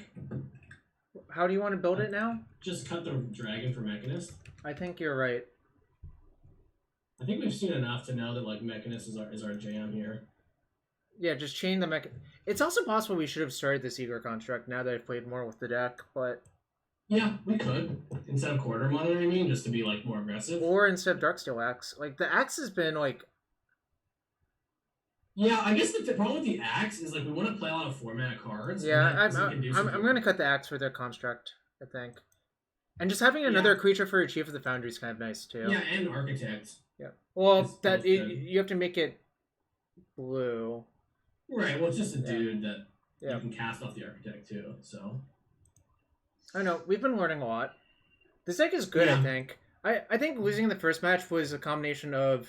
How do you want to build it now? Just cut the dragon for Mechanist. I think you're right. I think we've seen enough to know that like Mechanist is our jam here. Yeah, just chain the mech. It's also possible we should have started this Eager construct now that I've played more with the deck, but yeah, we could instead of quarter monitor. I mean, just to be like more aggressive. Or instead of Darksteel Axe. Like the axe has been like. Yeah, I guess the problem with the axe is like we want to play a lot of 4-mana cards. Yeah, I'm gonna cut the axe for their construct. I think, and just having another creature for a Chief of the Foundry is kind of nice too. Yeah, and Architect. Yeah. Well, you have to make it blue. Right. Well, it's just a dude that you can cast off the Architect too. So. I know we've been learning a lot. This deck is good. I think. I think losing in the first match was a combination of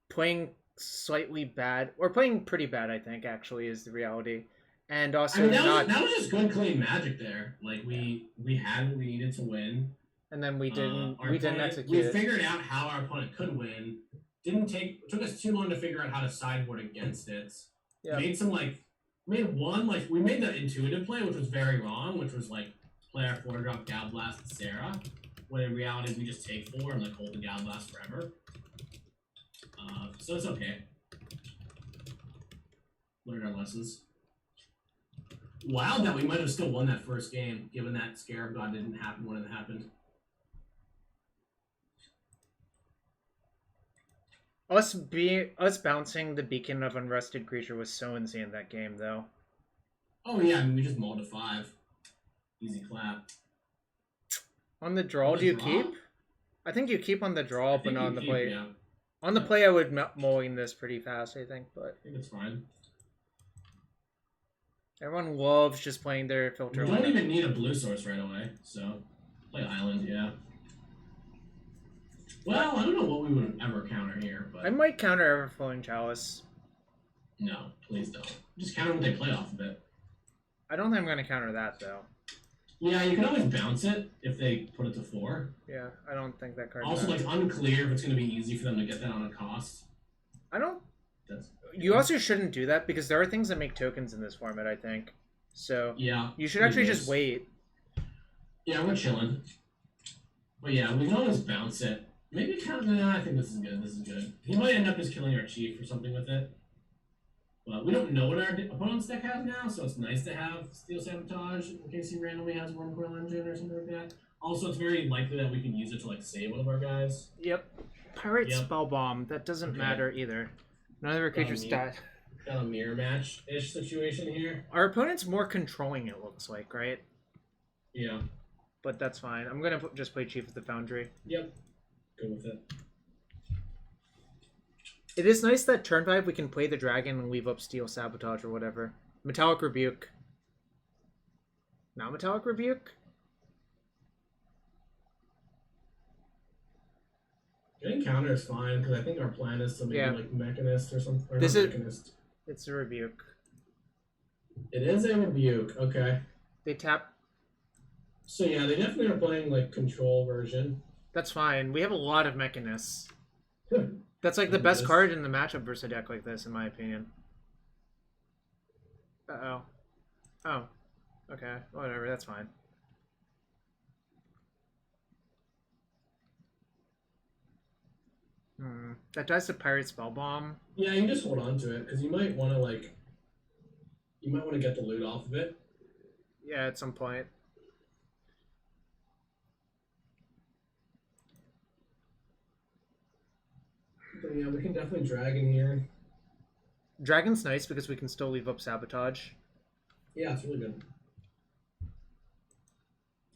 playing slightly bad or playing pretty bad. I think actually is the reality, and also that was just good clean magic there. Like we had what we needed to win, and then we didn't execute. We figured out how our opponent could win. Took us too long to figure out how to sideboard against it. Yeah. We made the intuitive play, which was very wrong, which was like play our 4-drop Gal Blast and Sarah, when in reality we just take 4 and like hold the Gal Blast forever. So it's okay. Learn our lessons. Wild that we might have still won that first game, given that Scarab God didn't happen when it happened. Us bouncing the Beacon of Unrested Creature was so insane that game, though. Oh yeah, I mean we just mulled a 5. Easy clap. On the draw, do you keep? I think you keep on the draw, but not on the play. Yeah. On the play, I would mulling this pretty fast, I think, but I think it's fine. Everyone loves just playing their filter. You don't even need a blue source right away, so play Island, yeah. Well, I don't know what we would ever counter here, I but might counter Everflowing Chalice. no, please don't. Just counter what they play off of it. I don't think I'm gonna counter that though. Yeah, you can always bounce it if they put it to 4. Yeah, I don't think that card. Also, like, unclear if it's going to be easy for them to get that on a cost. I don't. That's, You also shouldn't do that because there are things that make tokens in this format. I think. So yeah, you should actually just wait. Yeah, we're chilling. But yeah, we can always bounce it. Maybe count. Nah, I think this is good. This is good. He might end up just killing our chief or something with it. But we don't know what our opponent's deck has now, so it's nice to have Steel Sabotage in case he randomly has one Coil Engine or something like that. Also, it's very likely that we can use it to like save one of our guys. Yep. Pirate Spell Bomb. That doesn't matter either. None of our creatures die. Got a mirror match-ish situation here. Our opponent's more controlling, it looks like, right? Yeah. But that's fine. I'm gonna just play Chief of the Foundry. Yep. Go with it. It is nice that turn 5 we can play the dragon and leave up Steel Sabotage or whatever. Metallic Rebuke. Not Metallic Rebuke? Getting counter is fine because I think our plan is to maybe like Mechanist or something. Or this not is Mechanist. It's a Rebuke. It is a Rebuke. Okay. They tap. So yeah, they definitely are playing like control version. That's fine. We have a lot of Mechanists. That's like the best card in the matchup versus a deck like this, in my opinion. Uh-oh. Oh. Okay. Whatever. That's fine. That dies to Pirate Spell Bomb. Yeah, you just hold on to it because you might want to like. You might want to get the loot off of it. Yeah, at some point. But yeah, we can definitely Dragon here. Dragon's nice because we can still leave up Sabotage. Yeah, it's really good.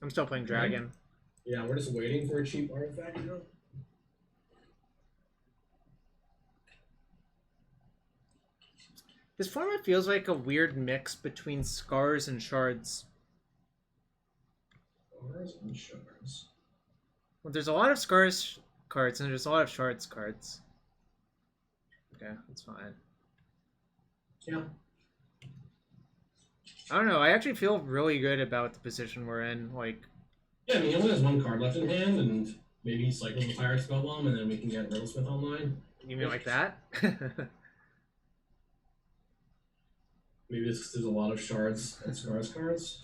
I'm still playing Dragon. Yeah, we're just waiting for a cheap artifact, you know? This format feels like a weird mix between Scars and Shards. Scars and Shards. Well, there's a lot of Scars cards and there's a lot of Shards cards. Okay, that's fine. Yeah. I don't know. I actually feel really good about the position we're in. Like, yeah, I mean, he only has one card left in hand, and maybe he cycles the Pirate Spell Bomb, and then we can get Riddlesmith online. You mean like that? Maybe it's because there's a lot of Shards and Scars cards.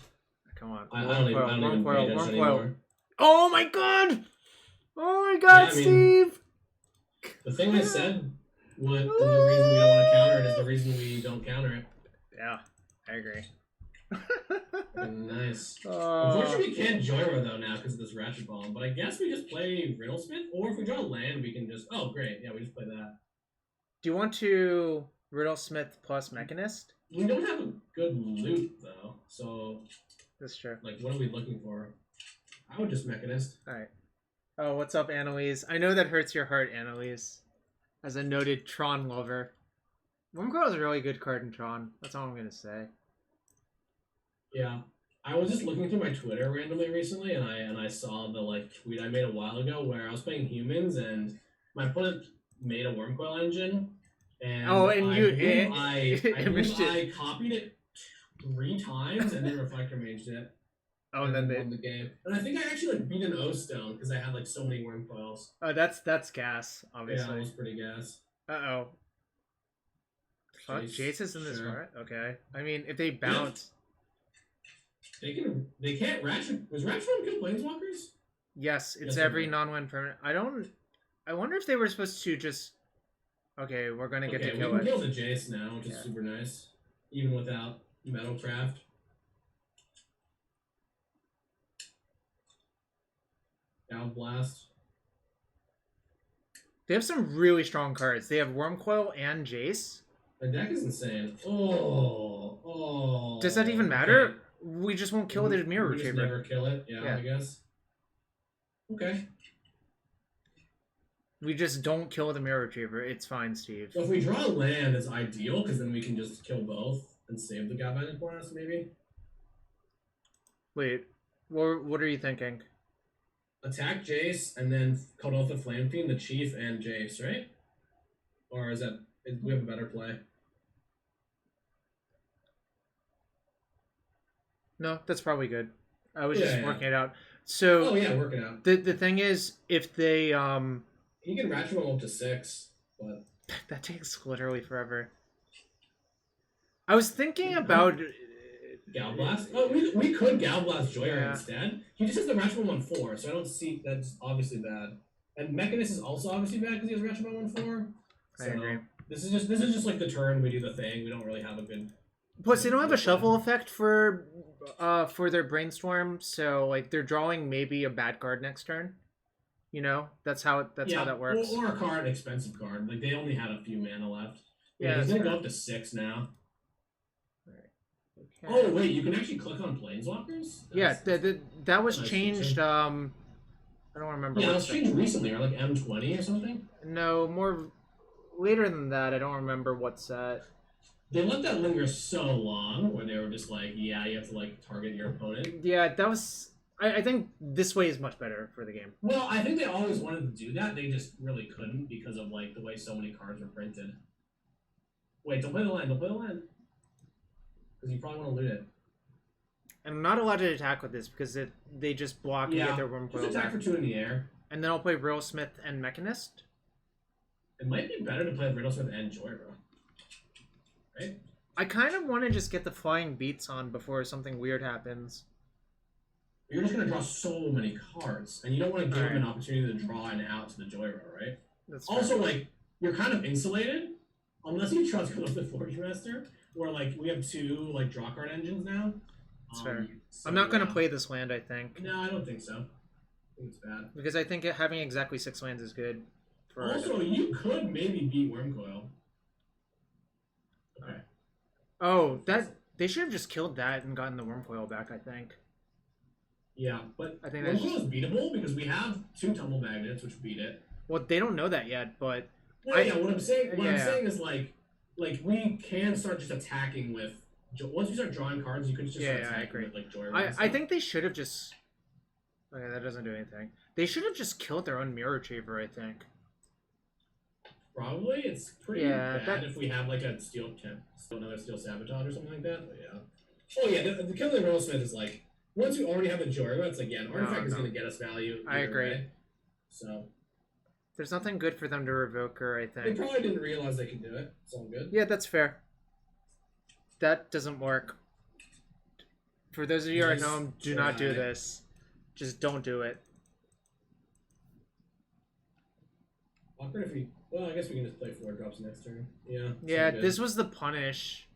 Come on. I don't even pay attention anymore. Oh my god! Oh my god, yeah, I mean, Steve! The thing I said is the reason we don't want to counter it is the reason we don't counter it. Yeah, I agree. Nice. Unfortunately, we can't Joyra though now because of this Ratchet Bomb, but I guess we just play Riddlesmith, or if we draw land, we can just... Oh, great. Yeah, we just play that. Do you want to Riddlesmith plus Mechanist? We don't have a good loot, though, so... That's true. Like, what are we looking for? I would just Mechanist. Alright. Oh, what's up, Annalise? I know that hurts your heart, Annalise. As a noted Tron lover. Wormcoil is a really good card in Tron. That's all I'm gonna say. Yeah. I was just looking through my Twitter randomly recently, and I saw the, like, tweet I made a while ago where I was playing humans, and my opponent made a Wormcoil engine, and I copied it 3 times and then Reflector Maged it. Oh, and then they won the game. And I think I actually like beat an O-Stone because I had like so many Wormcoils. Oh, that's gas, obviously. Yeah, it was pretty gas. Uh-oh. Fuck, Jace is in this part? Okay. I mean, if they bounce... They can't Ratchet... Was Ratchet kill Planeswalkers? Yes, it's every non-win permanent. I wonder if they were supposed to just... Okay, we're gonna get to kill it. We can kill the Jace now, which is super nice. Even without Metalcraft. Down Blast. They have some really strong cards. They have Wormcoil and Jace. The deck is insane. Oh. Does that even matter? Okay. We just won't kill the Mirror Retriever. Just never kill it. Yeah, I guess. Okay. We just don't kill the Mirror Retriever. It's fine, Steve. So if we draw land, it's ideal because then we can just kill both and save the Goblin for us, maybe. Wait, what are you thinking? attack Jace and then cut off the Flame Fiend, the Chief, and Jace, right? Or is that we have a better play? No, that's probably good. I was Yeah, just yeah. working it out. So Oh yeah, working out. the thing is, if they You can ratchet him up to 6, but that takes literally forever. I was thinking about Gal Blast. Oh, we could Gal Blast Joyride Yeah. instead. He just has the ratchet him on 4, so I don't see that's obviously bad. And Mechanist is also obviously bad because he has ratchet him on 4. I So agree. this is just like the turn we do the thing. We don't really have a good. Plus, they don't have a shuffle effect for their brainstorm, so like they're drawing maybe a bad card next turn. You know, that's how that works. Or a card, an expensive card. Like they only had a few mana left. Yeah, he's that's gonna fair. go up to 6 now. Okay. Oh wait, you can actually click on planeswalkers. Yeah, that was nice changed. feature. I don't remember. Yeah, what it was changed recently, or like M20 or something. No, more later than that. I don't remember what set. They let that linger so long, where they were just like, yeah, you have to like target your opponent. Yeah, that was. I think this way is much better for the game. Well, I think they always wanted to do that. They just really couldn't because of like the way so many cards were printed. Wait, don't play the land. Don't play the land. Because you probably want to loot it. I'm not allowed to attack with this because they just block and get their worm just coil attack back. for 2 in the air. And then I'll play Riddlesmith and Mechanist. It might be better to play Riddlesmith and Joyro. Right? I kind of want to just get the flying beats on before something weird happens. You're just going to draw so many cards, and you don't want to give Alright. him an opportunity to draw and out to the Joyro, right? That's Also, fair. like, you're kind of insulated, unless you trust go with the Forge Master, where, like, we have 2, like, draw card engines now. That's fair. So, I'm not going to play this land, I think. No, I don't think so. I think it's bad. Because I think having exactly 6 lands is good. Also, you could maybe beat Wormcoil. Okay. Oh, they should have just killed that and gotten the worm coil back, I think. Yeah, but I think that's Wormcoil is beatable because we have 2 Tumble Magnets, which beat it. Well, they don't know that yet, but Well, yeah, what I'm saying Yeah. is like we can start just attacking with once you start drawing cards, you could just start I attacking agree. with like Joyride. I think they should have just. Okay, that doesn't do anything. They should have just killed their own Mirror Retriever, I think. probably it's pretty Yeah, bad if we have like a another steel sabotage or something like that. But yeah. Oh yeah, the killing the Riddlesmith is like once we already have a Joyride, it's like yeah, an artifact is No. going to get us value. I either agree. way. So There's nothing good for them to revoke her, I they think. probably didn't realize they could do it. It's all good. Yeah, that's fair. That doesn't work. For those of you at Just home, do not do try. this. Just don't do it. Awkward if we. Well, I guess we can just play 4 drops next turn. Yeah. Yeah, sounds good. this was the punish.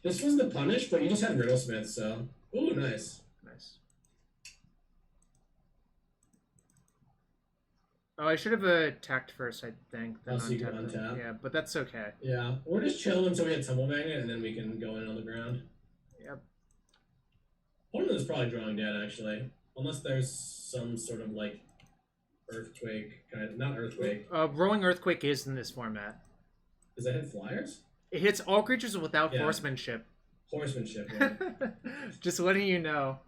This was the punish, but you just had Riddlesmith, so. Ooh, nice. Nice. Oh, I should have attacked first, I think. Then So you can untapped it. untap. Yeah, but that's okay. Yeah, we're just chilling until we hit Tumble Magnet, and then we can go in on the ground. Yep. One of them is probably drawing dead, actually. Unless there's some sort of, like, earthquake kind of. Not earthquake. Rolling Earthquake is in this format. Does that hit flyers? It hits all creatures without Yeah. horsemanship. Horsemanship, yeah. Just letting you know.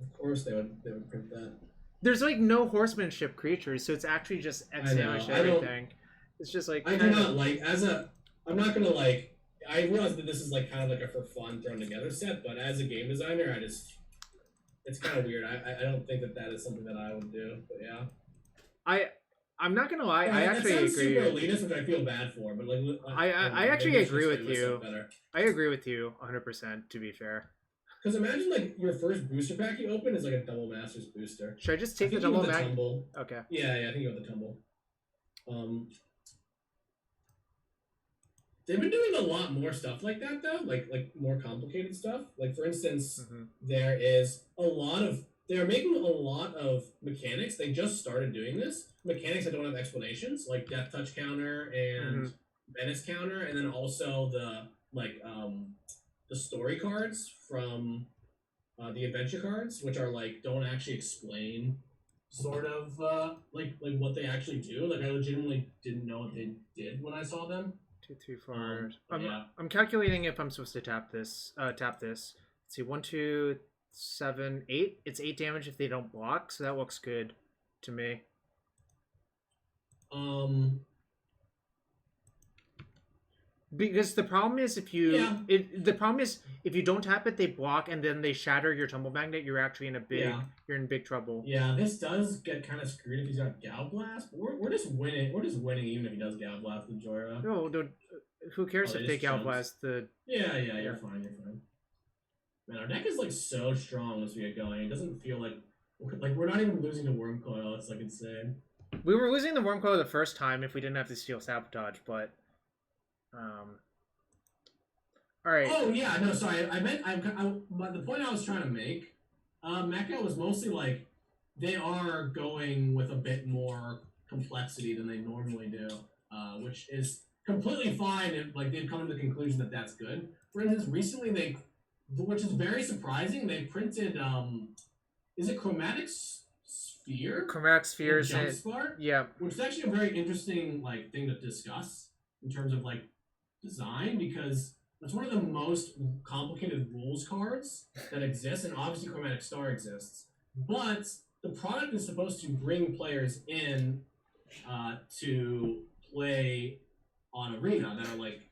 Of course they would print that. There's like no horsemanship creatures, so it's actually just I know, exilish I don't- everything. It's just like I do not like, I'm not gonna like, I realize that this is like kind of like a for fun thrown together set, but as a game designer, it's kind of weird. I don't think that is something that I would do, but yeah. I'm not gonna lie, I That actually sounds agree. super elitist, which I feel bad for, but like I actually maybe agree should with explain you. myself better. I agree with you 100%, to be fair. Because imagine like your first booster pack you open is like a double masters booster. Should I just I take the think you double went mag? tumble. Okay. Yeah, I think you got the tumble. They've been doing a lot more stuff like that though, like more complicated stuff. Like for instance, there is they're making a lot of mechanics. They just started doing this. Mechanics that don't have explanations, like death touch counter and menace counter, and then also the story cards from the adventure cards, which are like don't actually explain sort of like what they actually do. Like I legitimately didn't know what they did when I saw them. 2, 3, 4. Yeah. I'm calculating if I'm supposed to tap this. Let's see, 1, 2, 7, 8. It's 8 damage if they don't block, so that looks good. to me. Because the problem is if you if you don't tap it, they block and then they shatter your tumble magnet. You're actually in a big you're in big trouble. Yeah, this does get kind of screwed if he's got Gal Blast. We're just winning. We're just winning even if he does Gal Blast with Jorah. No, who cares if they Gal Blast the? Yeah, you're fine. You're fine. Man, our deck is like so strong as we get going. It doesn't feel like we're not even losing to Wormcoil. It's like insane. We were losing the Wormcoil the first time if we didn't have to steal Sabotage, but. All right. Oh yeah, no, sorry. But the point I was trying to make, Mecha was mostly like they are going with a bit more complexity than they normally do, which is completely fine. And like they've come to the conclusion that that's good. For instance, recently which is very surprising, they printed is it Chromatic Sphere? Chromatic Sphere is Jumpstart? Yeah. Which is actually a very interesting like thing to discuss in terms of like design, because it's one of the most complicated rules cards that exists, and obviously Chromatic Star exists. But the product is supposed to bring players in to play on Arena that are like,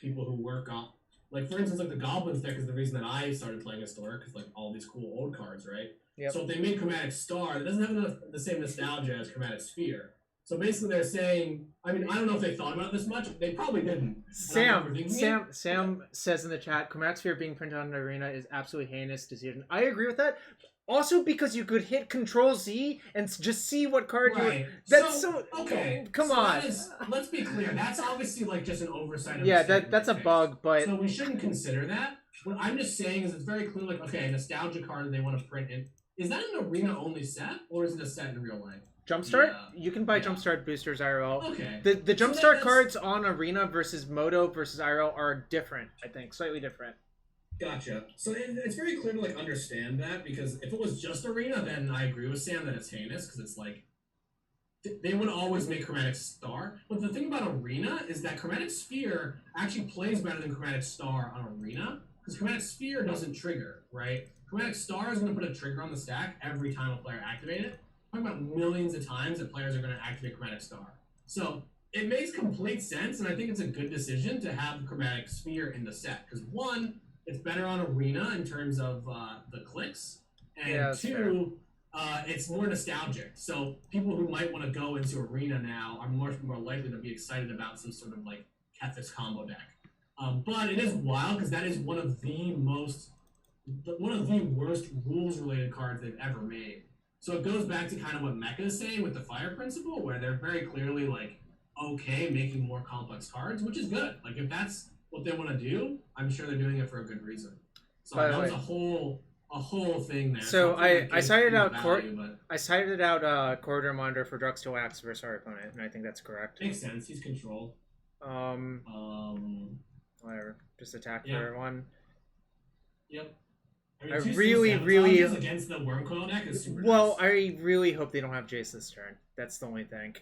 people who work on, like for instance, like the Goblins deck is the reason that I started playing Historic, because like all these cool old cards, right? Yep. So if they made Chromatic Star, it doesn't have the same nostalgia as Chromatic Sphere. So basically, they're saying, I mean, I don't know if they thought about it this much. They probably didn't. Sam says in the chat, Chromatic Sphere being printed on an Arena is absolutely heinous decision. I agree with that. Also, because you could hit Control Z and just see what card right. That's okay. Come on. Let's be clear. That's obviously like just an oversight. Yeah, that's a bug, but so we shouldn't consider that. What I'm just saying is, it's very clear. Like, okay, a nostalgia card that they want to print in. Is that an Arena only set, or is it a set in real life? Jumpstart? You can buy Jumpstart boosters IRL. Okay. The Jumpstart cards on Arena versus Moto versus IRL are different, I think. Slightly different. Gotcha. So it's very clear to like understand that, because if it was just Arena, then I agree with Sam that it's heinous, because it's like they would always make Chromatic Star. But the thing about Arena is that Chromatic Sphere actually plays better than Chromatic Star on Arena, because Chromatic Sphere doesn't trigger, right? Chromatic Star is going to put a trigger on the stack every time a player activates it. Talking about millions of times that players are going to activate Chromatic Star. So it makes complete sense, and I think it's a good decision to have Chromatic Sphere in the set. Because one, it's better on Arena in terms of the clicks, and two, it's more nostalgic. So people who might want to go into Arena now are more likely to be excited about some sort of like Kethis combo deck. But it is wild, because that is one of the worst rules-related cards they've ever made. So it goes back to kind of what Mecha is saying with the Fire Principle, where they're very clearly like, okay, making more complex cards, which is good. Like if that's what they want to do, I'm sure they're doing it for a good reason. So that was a whole thing there. So I cited out Corridor Monitor for Drugstore Axe versus our opponent, and I think that's correct. Makes sense. He's control. Whatever. Just attack for one. Yep. I really against the Wormcoil deck is super nice. I really hope they don't have Jace this turn. That's the only thing.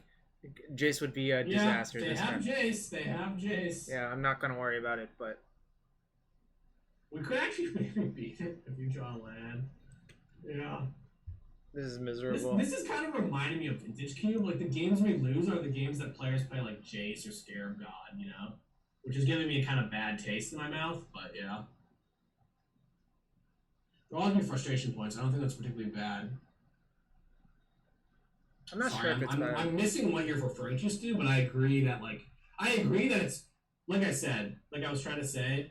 Jace would be a disaster this turn. They have Jace. Yeah, I'm not gonna worry about it, but we could actually maybe beat it if you draw land. Yeah. This is miserable. This is kind of reminding me of Vintage Cube. Like the games we lose are the games that players play like Jace or Scarab God, which is giving me a kind of bad taste in my mouth. But yeah. There all be frustration points. I don't think that's particularly bad. I'm not sure if it's bad. I'm missing what you're referring to, Stu, but I agree that it's, like I said, like I was trying to say,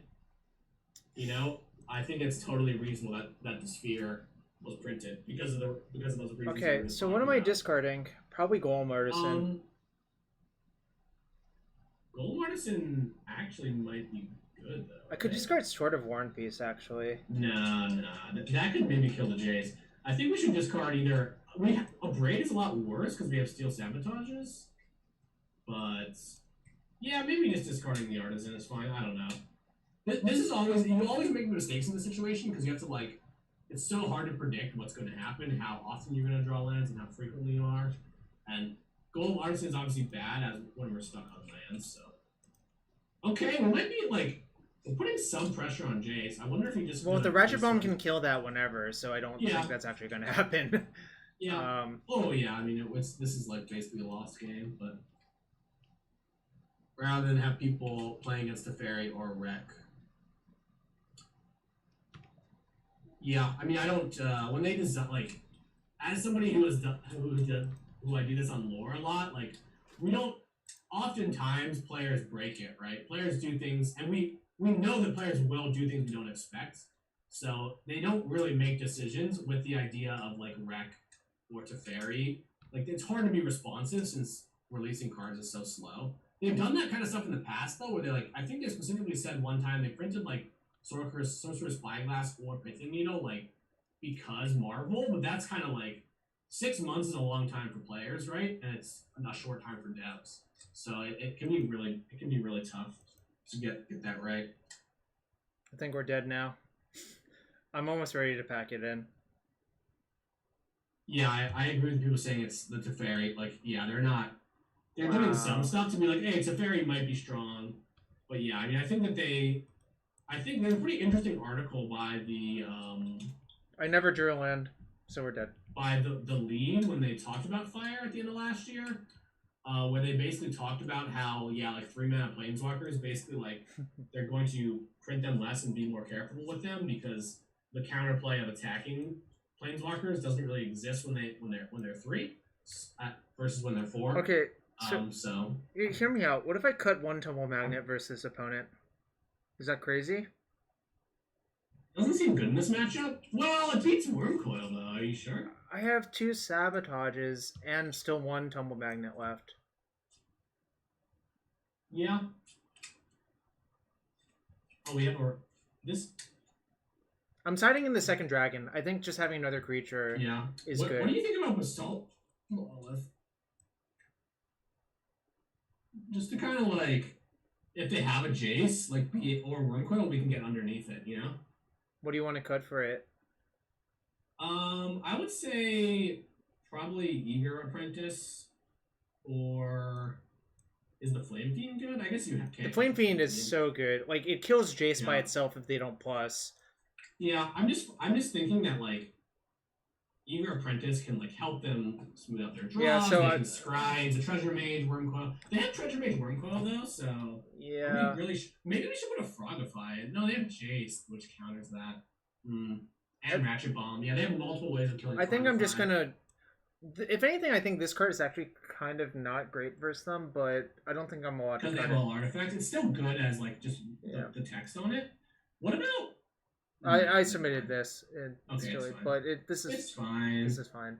I think it's totally reasonable that the Sphere was printed because of those reasons. Okay, so what am I discarding? Probably Golem Artisan. Golem Artisan actually might be good, though. I could discard Sword of War and Peace, actually. Nah. That could maybe kill the Jace. I think we should discard either... Abrade is a lot worse because we have Steel Sabotages. But... yeah, maybe just discarding the Artisan is fine. I don't know. This is always... You always make mistakes in this situation because you have to, like... It's so hard to predict what's going to happen, how often you're going to draw lands, and how frequently you are. And Golem Artisan is obviously bad as when we're stuck on lands, so... Okay, we might be, like... We're putting some pressure on Jace. I wonder if he just... Well, the Ratchet Bomb can kill that whenever, so I don't think that's actually going to happen. Yeah. Oh yeah. I mean, this is like basically a lost game, but rather than have people playing against a fairy or a wreck. Yeah, I mean, I don't. When they design, like, as somebody who I do this on lore a lot, like, we don't. Oftentimes, players break it, right? Players do things, and we know that players will do things we don't expect. So they don't really make decisions with the idea of like wreck or Teferi. Like it's hard to be responsive since releasing cards is so slow. They've done that kind of stuff in the past though, where they like I think they specifically said one time they printed like Sorcerer's Spyglass or Pithing Needle like because Marvel, but that's kind of like 6 months is a long time for players, right? And it's a short time for devs. So it can be really tough to get that right. I think we're dead now. I'm almost ready to pack it in. Yeah, I agree with people saying it's the Teferi. Like, yeah, they're doing some stuff to be like, hey, Teferi might be strong. But yeah, I mean, I think there's a pretty interesting article by the I never drew a land, so we're dead. By the lead when they talked about fire at the end of last year, where they basically talked about how like 3-mana planeswalkers basically like they're going to print them less and be more careful with them because the counterplay of attacking planeswalkers doesn't really exist when they're 3 versus when they're 4. Okay, so hear me out. What if I cut 1 Tumble Magnet versus opponent? Is that crazy? Doesn't seem good in this matchup. Well, it beats Wormcoil though. Are you sure? I have 2 Sabotages and still 1 Tumble Magnet left. Yeah. Oh, we have this. I'm siding in the second dragon. I think just having another creature is good. What do you think about Basalt? Just to kind of like, if they have a Jace, like or Wormcoil, we can get underneath it, you know? What do you want to cut for it? I would say probably Eager Apprentice, or is the Flame Fiend good? I guess you have. The Flame Fiend is so good. Like it kills Jace by itself if they don't plus. Yeah, I'm just thinking that like Eager Apprentice can like help them smooth out their draws. Yeah, so they can scry the Treasure Mage, Wormcoil. They have Treasure Mage, Wormcoil though, so yeah. Maybe we should put a Frogify. No, they have Jace, which counters that. And Ratchet Bomb. Yeah, they have multiple ways of killing. I think I'm just gonna. If anything, I think this card is actually kind of not great versus them, but I don't think I'm allowed to. Because they have all artifacts. It's still good as like just the text on it. What about? I submitted this. It's silly, but this is fine. This is fine.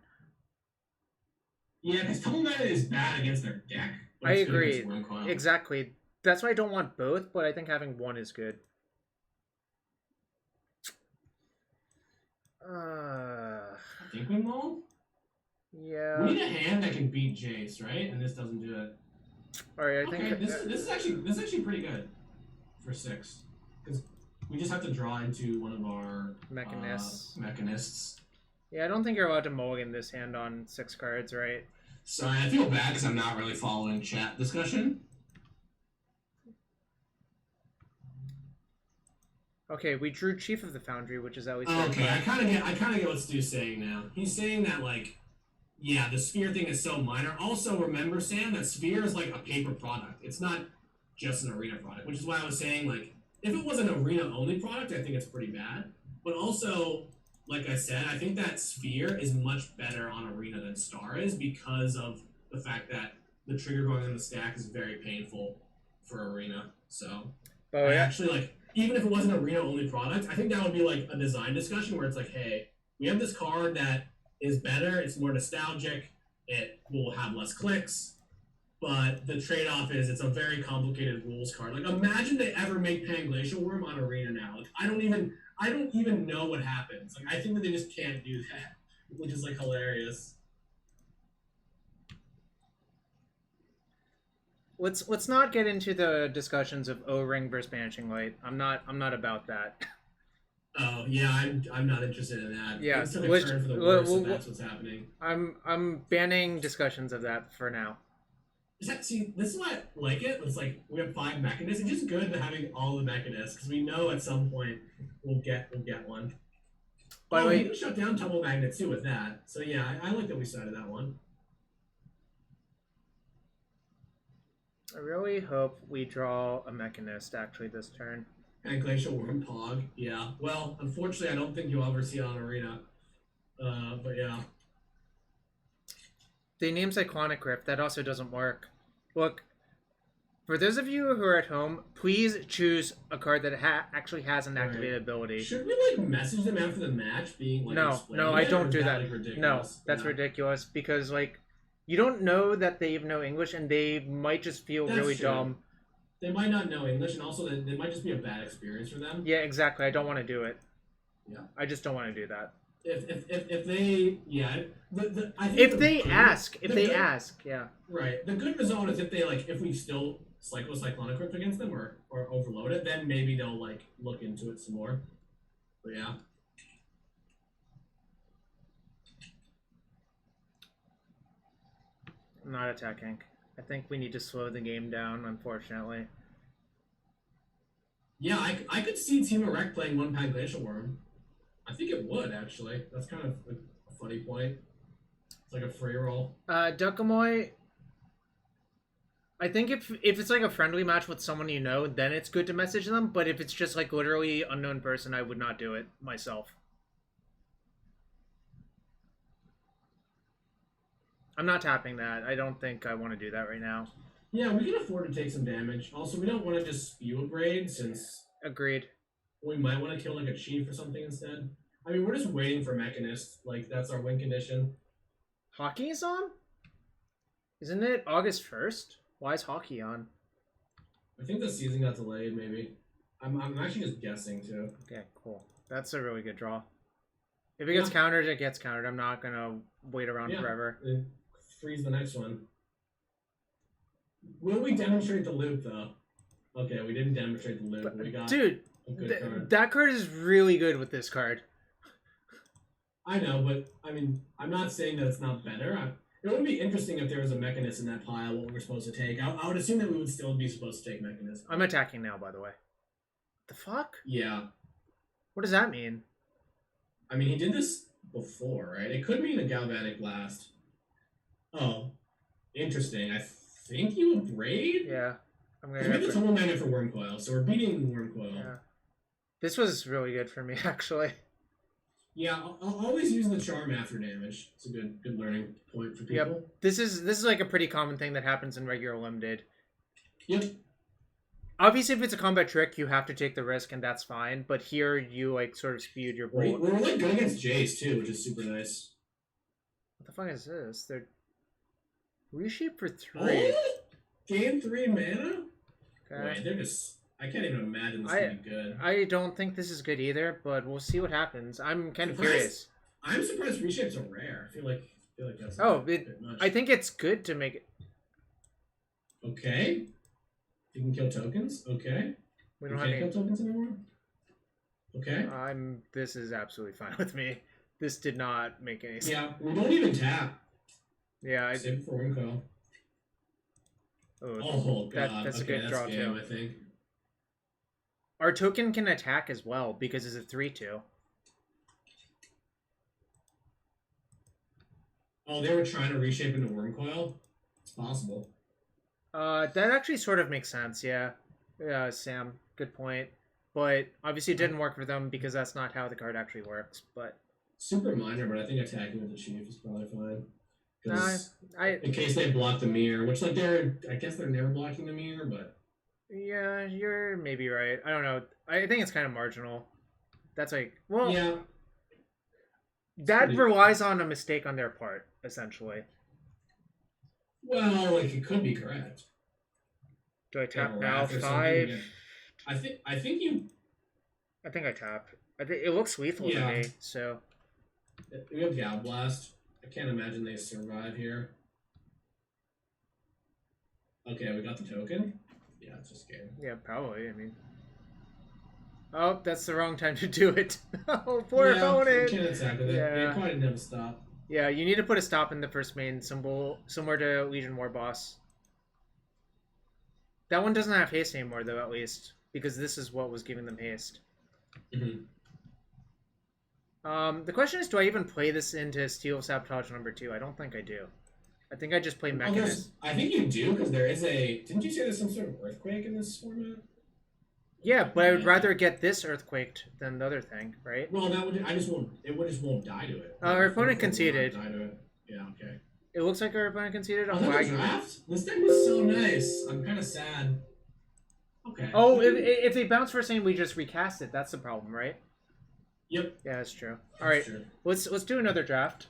Yeah, because Tumble Magnet is bad against their deck. I agree. Exactly. That's why I don't want both, but I think having one is good. I think we mull. Yeah. We need a hand that can beat Jace, right? And this doesn't do it. All right, I think this is actually pretty good for 6 because we just have to draw into one of our mechanists. Yeah, I don't think you're allowed to mulligan this hand on 6 cards, right? Sorry, I feel bad because I'm not really following chat discussion. Okay, we drew Chief of the Foundry, which is at least okay. I kind of get what Stu's saying now. He's saying that like, yeah, the Sphere thing is so minor. Also, remember, Sam, that Sphere is like a paper product. It's not just an arena product, which is why I was saying like, if it was an arena only product, I think it's pretty bad. But also, like I said, I think that Sphere is much better on arena than Star is because of the fact that the trigger going in the stack is very painful for arena. So, I actually like. Even if it wasn't an arena-only product, I think that would be like a design discussion where it's like, hey, we have this card that is better, it's more nostalgic, it will have less clicks, but the trade-off is it's a very complicated rules card. Like, imagine they ever make Panglacial Worm on arena now. Like, I don't even know what happens. Like, I think that they just can't do that, which is like hilarious. Let's not get into the discussions of O-Ring versus Banishing Light. I'm not about that. Oh yeah, I'm not interested in that. Yeah, it's a turn for the worse if that's what's happening. I'm banning discussions of that for now. This is why I like it. It's like we have 5 mechanists. It's just good having all the mechanists because we know at some point we'll get one. By the Oh, he way, can shut down Tumble Magnet too with that. So yeah, I like that we started that one. I really hope we draw a Mechanist actually this turn. And Glacial Worm Pog. Yeah. Well, unfortunately, I don't think you'll ever see it on Arena. But yeah. The name's Cyclonic Rift. That also doesn't work. Look, for those of you who are at home, please choose a card that actually has an activated ability. Should we like message them after the match, being like, no, I don't do that. Like, No, that's ridiculous because like you don't know that they even know English, and they might just feel really dumb. They might not know English, and also they might just be a bad experience for them. Yeah, exactly. I don't want to do it. Yeah, I just don't want to do that. If they I think if they ask, yeah. Right. The good result is if we still Cyclonic Rift against them or overload it, then maybe they'll like look into it some more. But yeah. I'm not attacking. I think we need to slow the game down, unfortunately. Yeah, I could see Team Erect playing one pack Glacial Worm. I think it would, actually. That's kind of a funny point. It's like a free roll. Dukamoy, I think if it's like a friendly match with someone you know, then it's good to message them. But if it's just like literally unknown person, I would not do it myself. I'm not tapping that. I don't think I want to do that right now. Yeah, we can afford to take some damage. Also, we don't want to just spew a grade since... Agreed. We might want to kill like a chief or something instead. I mean, we're just waiting for Mechanist. Like, that's our win condition. Hockey is on? Isn't it August 1st? Why is hockey on? I think the season got delayed, maybe. I'm actually just guessing, too. Okay, cool. That's a really good draw. If it gets countered, it gets countered. I'm not going to wait around forever. Freeze the next one. Will we demonstrate the loop, though? Okay, we didn't demonstrate the loop. But we got dude, a good card. That card is really good with this card. I know, but, I mean, I'm not saying that it's not better. It would be interesting if there was a Mechanist in that pile, what we were supposed to take. I would assume that we would still be supposed to take Mechanist. I'm attacking now, by the way. The fuck? Yeah. What does that mean? I mean, he did this before, right? It could mean a Galvanic Blast. Oh, interesting. I think you would braid? Yeah. I'm gonna we get the Tumble Magnet for Worm Coil, so we're beating Worm Coil. Yeah. This was really good for me, actually. Yeah, I'll always use the charm after damage. It's a good learning point for people. Yep. This is like a pretty common thing that happens in regular limited. Yep. Obviously, if it's a combat trick, you have to take the risk, and that's fine. But here, you like sort of spewed your bullet. We're like good against Jace too, which is super nice. What the fuck is this? They're reshape for 3. Oh? Gain 3 mana? Okay. Wait, they're just... I can't even imagine this to be good. I don't think this is good either, but we'll see what happens. I'm kind of curious. I'm surprised reshapes are rare. I feel like that's a bit much. I think it's good to make it. Okay. You can kill tokens? Okay. We don't have any kill tokens anymore? Okay. This is absolutely fine with me. This did not make any sense. Yeah, we don't even tap. Yeah, save it for Worm Coil. Oh god. That's a good draw game, too. I think. Our token can attack as well because it's a 3/2. Oh, they were trying to reshape into Worm Coil? It's possible. That actually sort of makes sense, yeah. Yeah, Sam, good point. But obviously it didn't work for them because that's not how the card actually works, but... Super minor, but I think attacking with the Chief is probably fine. In case they block the mirror, which like I guess they're never blocking the mirror, but... Yeah, you're maybe right. I don't know. I think it's kind of marginal. That's like, well... Yeah. That relies on a mistake on their part, essentially. Well, like, it could be correct. Do I tap now? 5? I think you... I think I tap. It looks lethal to me, so... We have Gal Blast. I can't imagine they survive here. Okay, we got the token. Yeah, it's just game. Yeah, probably. I mean... Oh, that's the wrong time to do it. Oh, poor opponent! You can't attack with it. Yeah, you probably didn't have a stop. Yeah, you need to put a stop in the first main symbol, similar to Legion War Boss. That one doesn't have haste anymore, though, at least. Because this is what was giving them haste. Mm-hmm. The question is, do I even play this into Steel Sabotage number 2? I don't think I do. I think I just play Well, Mechanist. I think you do because there is a. Didn't you say there's some sort of earthquake in this format? Yeah, but I would Yeah. rather get this Earthquaked than the other thing, right? Well, that would. I just won't. It would just won't die to it. Our The opponent 4/4 will not conceded. die to it. Yeah. Okay. It looks like our opponent conceded. Oh, I'm is that the lagging. draft? This deck was so nice. I'm kind of sad. Okay. Oh, if they bounce for saying we just recast it, that's the problem, right? Yep. Yeah, that's true. That's All right, true. let's do another draft.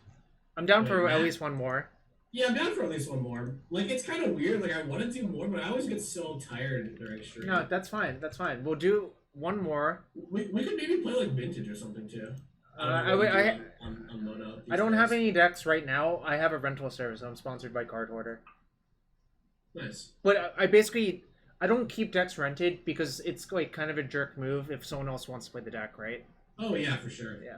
I'm down Wait, for at Matt? least one more. Yeah, I'm down for at least one more. Like, it's kind of weird. Like, I want to do more, but I always get so tired during stream. No, that's fine. That's fine. We'll do one more. We could maybe play like vintage or something too. On Mono. I don't have any decks right now. I have a rental service. I'm sponsored by Card Hoarder. Nice. But I don't keep decks rented because it's like kind of a jerk move if someone else wants to play the deck, right? Oh yeah, for sure. Yeah.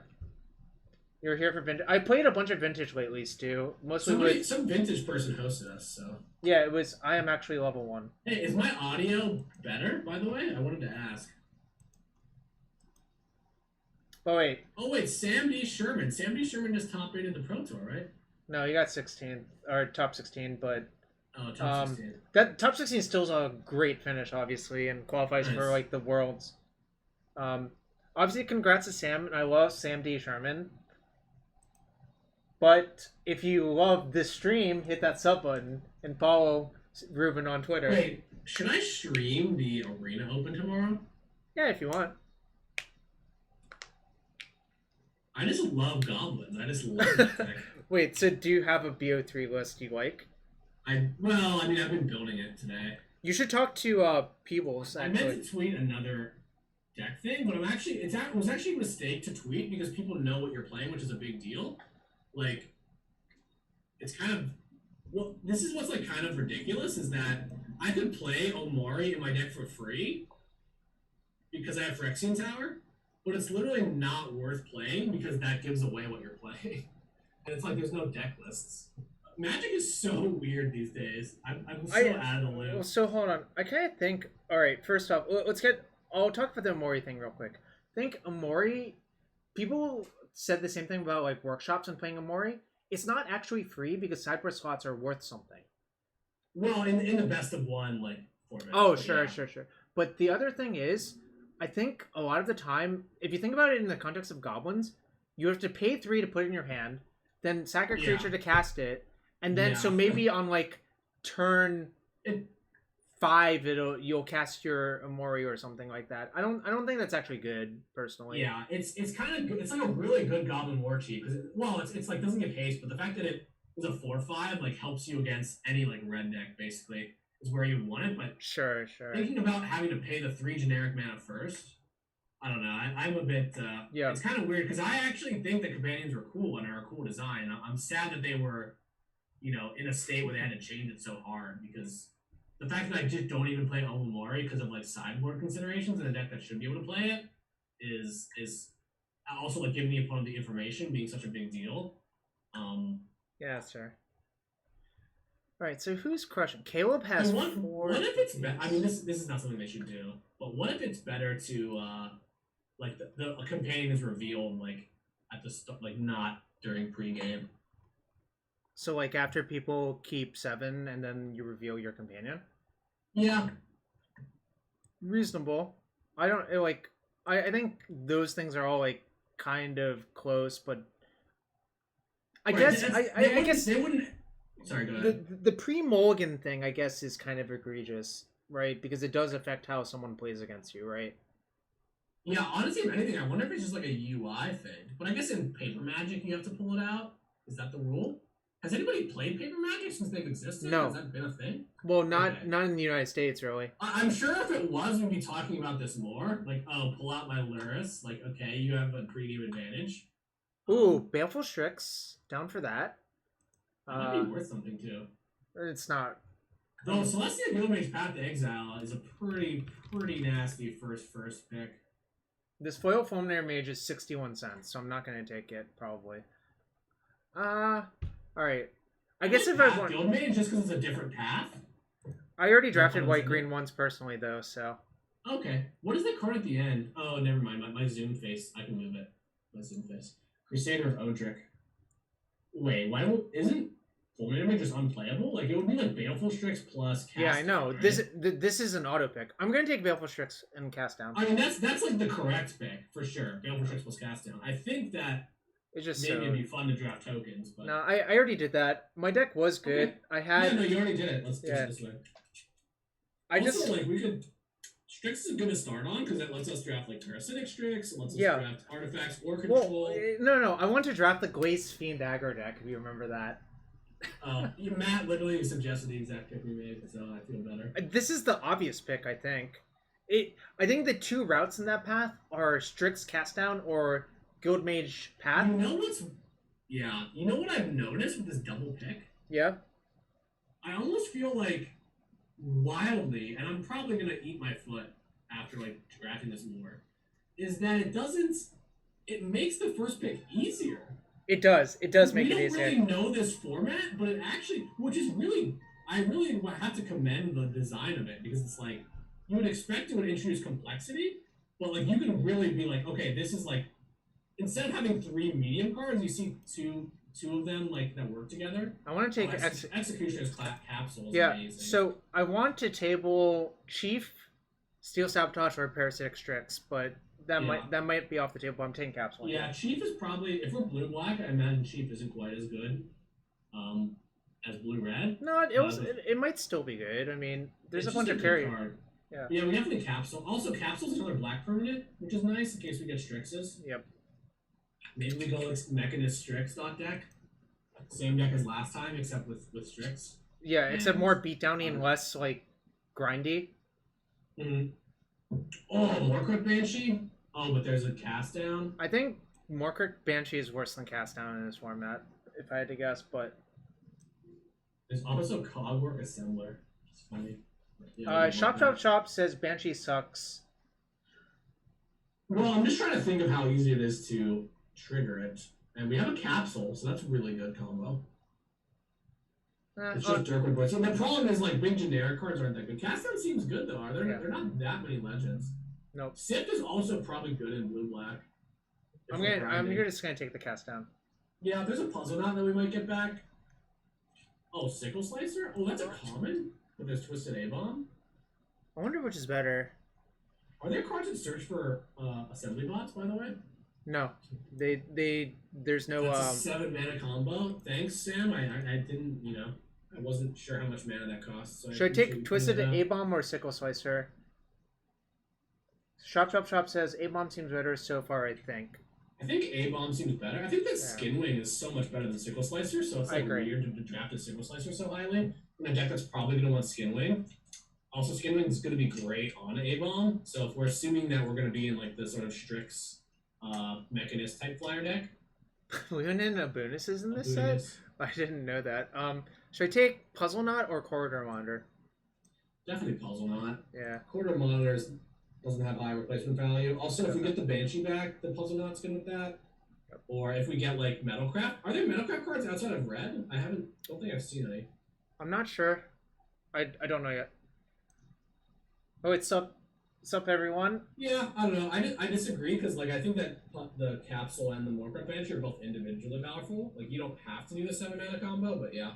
You're here for vintage. I played a bunch of vintage lately, Stu. Mostly Some vintage person hosted us, so. Yeah, it was. I am actually level 1. Hey, is my audio better? By the way, I wanted to ask. Oh wait, Sam D. Sherman. Sam D. Sherman just top rated the Pro Tour, right? no, you got 16 or top 16, but Oh, top 16. that top 16 still is a great finish, obviously, and qualifies Nice. for like the worlds. Obviously, congrats to Sam, and I love Sam D. Sherman. But if you love this stream, hit that sub button and follow Rubin on Twitter. Wait, should I stream the Arena Open tomorrow? Yeah, if you want. I just love goblins. I just love that deck. Wait, so do you have a BO3 list you like? I've been building it today. You should talk to Peebles, I actually. meant to tweet another deck thing, but it was actually a mistake to tweet because people know what you're playing, which is a big deal. Like, it's kind of this is what's like kind of ridiculous is that I could play Omori in my deck for free because I have Phyrexian Tower, but it's literally not worth playing because that gives away what you're playing, and it's like there's no deck lists. Magic is so weird these days. I'm so out of the loop. Well, so hold on. I kind of think. All right, first off, let's get. I'll talk about the Omori thing real quick. I think Omori. People said the same thing about like workshops and playing Omori. It's not actually free because sideboard slots are worth something. Well, in the best of one like format. Oh, sure. But the other thing is, I think a lot of the time, if you think about it in the context of goblins, you have to pay 3 to put it in your hand, then sack a creature to cast it, and then so maybe on like turn 5 you'll cast your Omori or something like that. I don't think that's actually good personally. Yeah, it's kind of good. It's like a really good Goblin War Chief because it's like doesn't give haste, but the fact that it is a 4/5 like helps you against any like red deck basically is where you want it. But Sure. thinking about having to pay the 3 generic mana first, I don't know. I'm a bit Yeah. It's kind of weird because I actually think the companions were cool and are a cool design. I'm sad that they were, in a state where they had to change it so hard because. The fact that I just don't even play Omori because of like sideboard considerations in a deck that should be able to play it is also like giving the opponent the information being such a big deal. Yeah, sure. All right, so who's crushing? Caleb has 4. What if it's I mean, this is not something they should do, but what if it's better to like the companion is revealed like at the start, like not during pregame. So like after people keep 7 and then you reveal your companion? Yeah. Reasonable. I don't like I think those things are all like kind of close, but I guess I guess they wouldn't. Sorry, go ahead. The pre-mulligan thing I guess is kind of egregious, right? Because it does affect how someone plays against you, right? Yeah, honestly, if anything, I wonder if it's just like a UI thing. But I guess in Paper Magic you have to pull it out. Is that the rule? Has anybody played Paper Magic since they've existed? No. Has that been a thing? Well, not in the United States, really. I'm sure if it was, we'd be talking about this more. Like, oh, pull out my Luris. Like, okay, you have a pre-game advantage. Ooh, Baleful Strix. Down for that. That might be worth something, too. It's not. Though Celestia Guildmage Path to Exile is a pretty nasty first pick. This foil Fulminary Mage is 61 cents, so I'm not going to take it, probably. Alright. I guess if I want... Guildmage just because it's a different path? I already drafted white-green once personally, though, so... Okay. What is that card at the end? Oh, never mind. My zoom face. I can move it. My zoom face. Crusader of Odric. Wait, why don't isn't Fulminator just unplayable? Like it would be like Baleful Strix plus cast. Yeah, I know. Right? This is an auto pick. I'm gonna take Baleful Strix and cast down. I mean that's like the correct pick for sure. Baleful Strix plus cast down. I think that it's just maybe it'd be fun to draft tokens, but no, I already did that. My deck was good. Okay. I had no, you already did it. Let's do it this way. I also, just like we could. Strix is good to start on because it lets us draft like parasitic Strix, it lets us draft artifacts or control. Well, no, I want to draft the Glaze Fiend aggro deck if you remember that. Matt literally suggested the exact pick we made, so I feel better. This is the obvious pick, I think. I think the two routes in that path are Strix cast down or Guildmage path. You know what I've noticed with this double pick? Yeah. I almost feel like wildly, and I'm probably gonna eat my foot after like drafting this more, is that it makes the first pick easier. It does make it easier. We don't really know this format, but it actually, I really have to commend the design of it because it's like you would expect it would introduce complexity, but like you can really be like, okay, this is like instead of having 3 medium cards, you see two of them like that work together. I want to take Executioner's Capsule. Yeah, amazing. So I want to table Chief, Steel Sabotage, or Parasitic Strix, but that might be off the table. I'm taking Capsule. Yeah, Chief is probably, if we're blue black, I imagine Chief isn't quite as good as blue red. No, it might still be good. I mean, there's a bunch of carry. Yeah, we definitely Capsule. Also, Capsule's another black permanent, which is nice in case we get Strixes. Yep. Maybe we go like Mechanist Strix deck. Same deck as last time, except with Strix. Yeah, except more beatdowny and less like grindy. Oh, Morkrook Banshee? Oh, but there's a cast down? I think Morkrook Banshee is worse than cast down in this format, if I had to guess, but... There's also Cogwork Assembler. It's funny. Yeah, Shop says Banshee sucks. Well, I'm just trying to think of how easy it is to trigger it. And we have a Capsule, so that's a really good combo. It's just Dirkwood Boy. So the problem is, like, big generic cards aren't that good. Cast down seems good, though. They're not that many legends. Nope. Sift is also probably good in blue-black. I'm just gonna take the cast down. Yeah, there's a puzzle knot that we might get back. Oh, Sickle Slicer? Oh, that's a common? But there's Twisted A-Bomb? I wonder which is better. Are there cards that search for assembly bots, by the way? No. There's no That's a 7 mana combo. Thanks, Sam. I didn't, I wasn't sure how much mana that costs. So should I take Twisted A-Bomb or Sickle Slicer? Shop says A-Bomb seems better so far, I think. I think A-Bomb seems better. I think that Skinwing is so much better than Sickle Slicer, so it's like weird to draft a Sickle Slicer so highly. In a deck that's probably going to want Skinwing. Also, Skinwing is going to be great on A-Bomb, so if we're assuming that we're going to be in like the sort of Strix Mechanist type flyer deck. Luna bonuses in this set? I didn't know that. Should I take Puzzle Knot or Corridor Monitor? Definitely Puzzle Knot. Yeah. Corridor Monitors doesn't have high replacement value. Also, if we get the Banshee back, the Puzzle Knot's good with that. Yep. Or if we get like Metalcraft. Are there Metalcraft cards outside of red? Don't think I've seen any. I'm not sure. I don't know yet. Oh, it's up everyone? Yeah, I don't know. I disagree because like I think that the Capsule and the Morkrook Banshee are both individually powerful. Like you don't have to do the 7 mana combo, but yeah.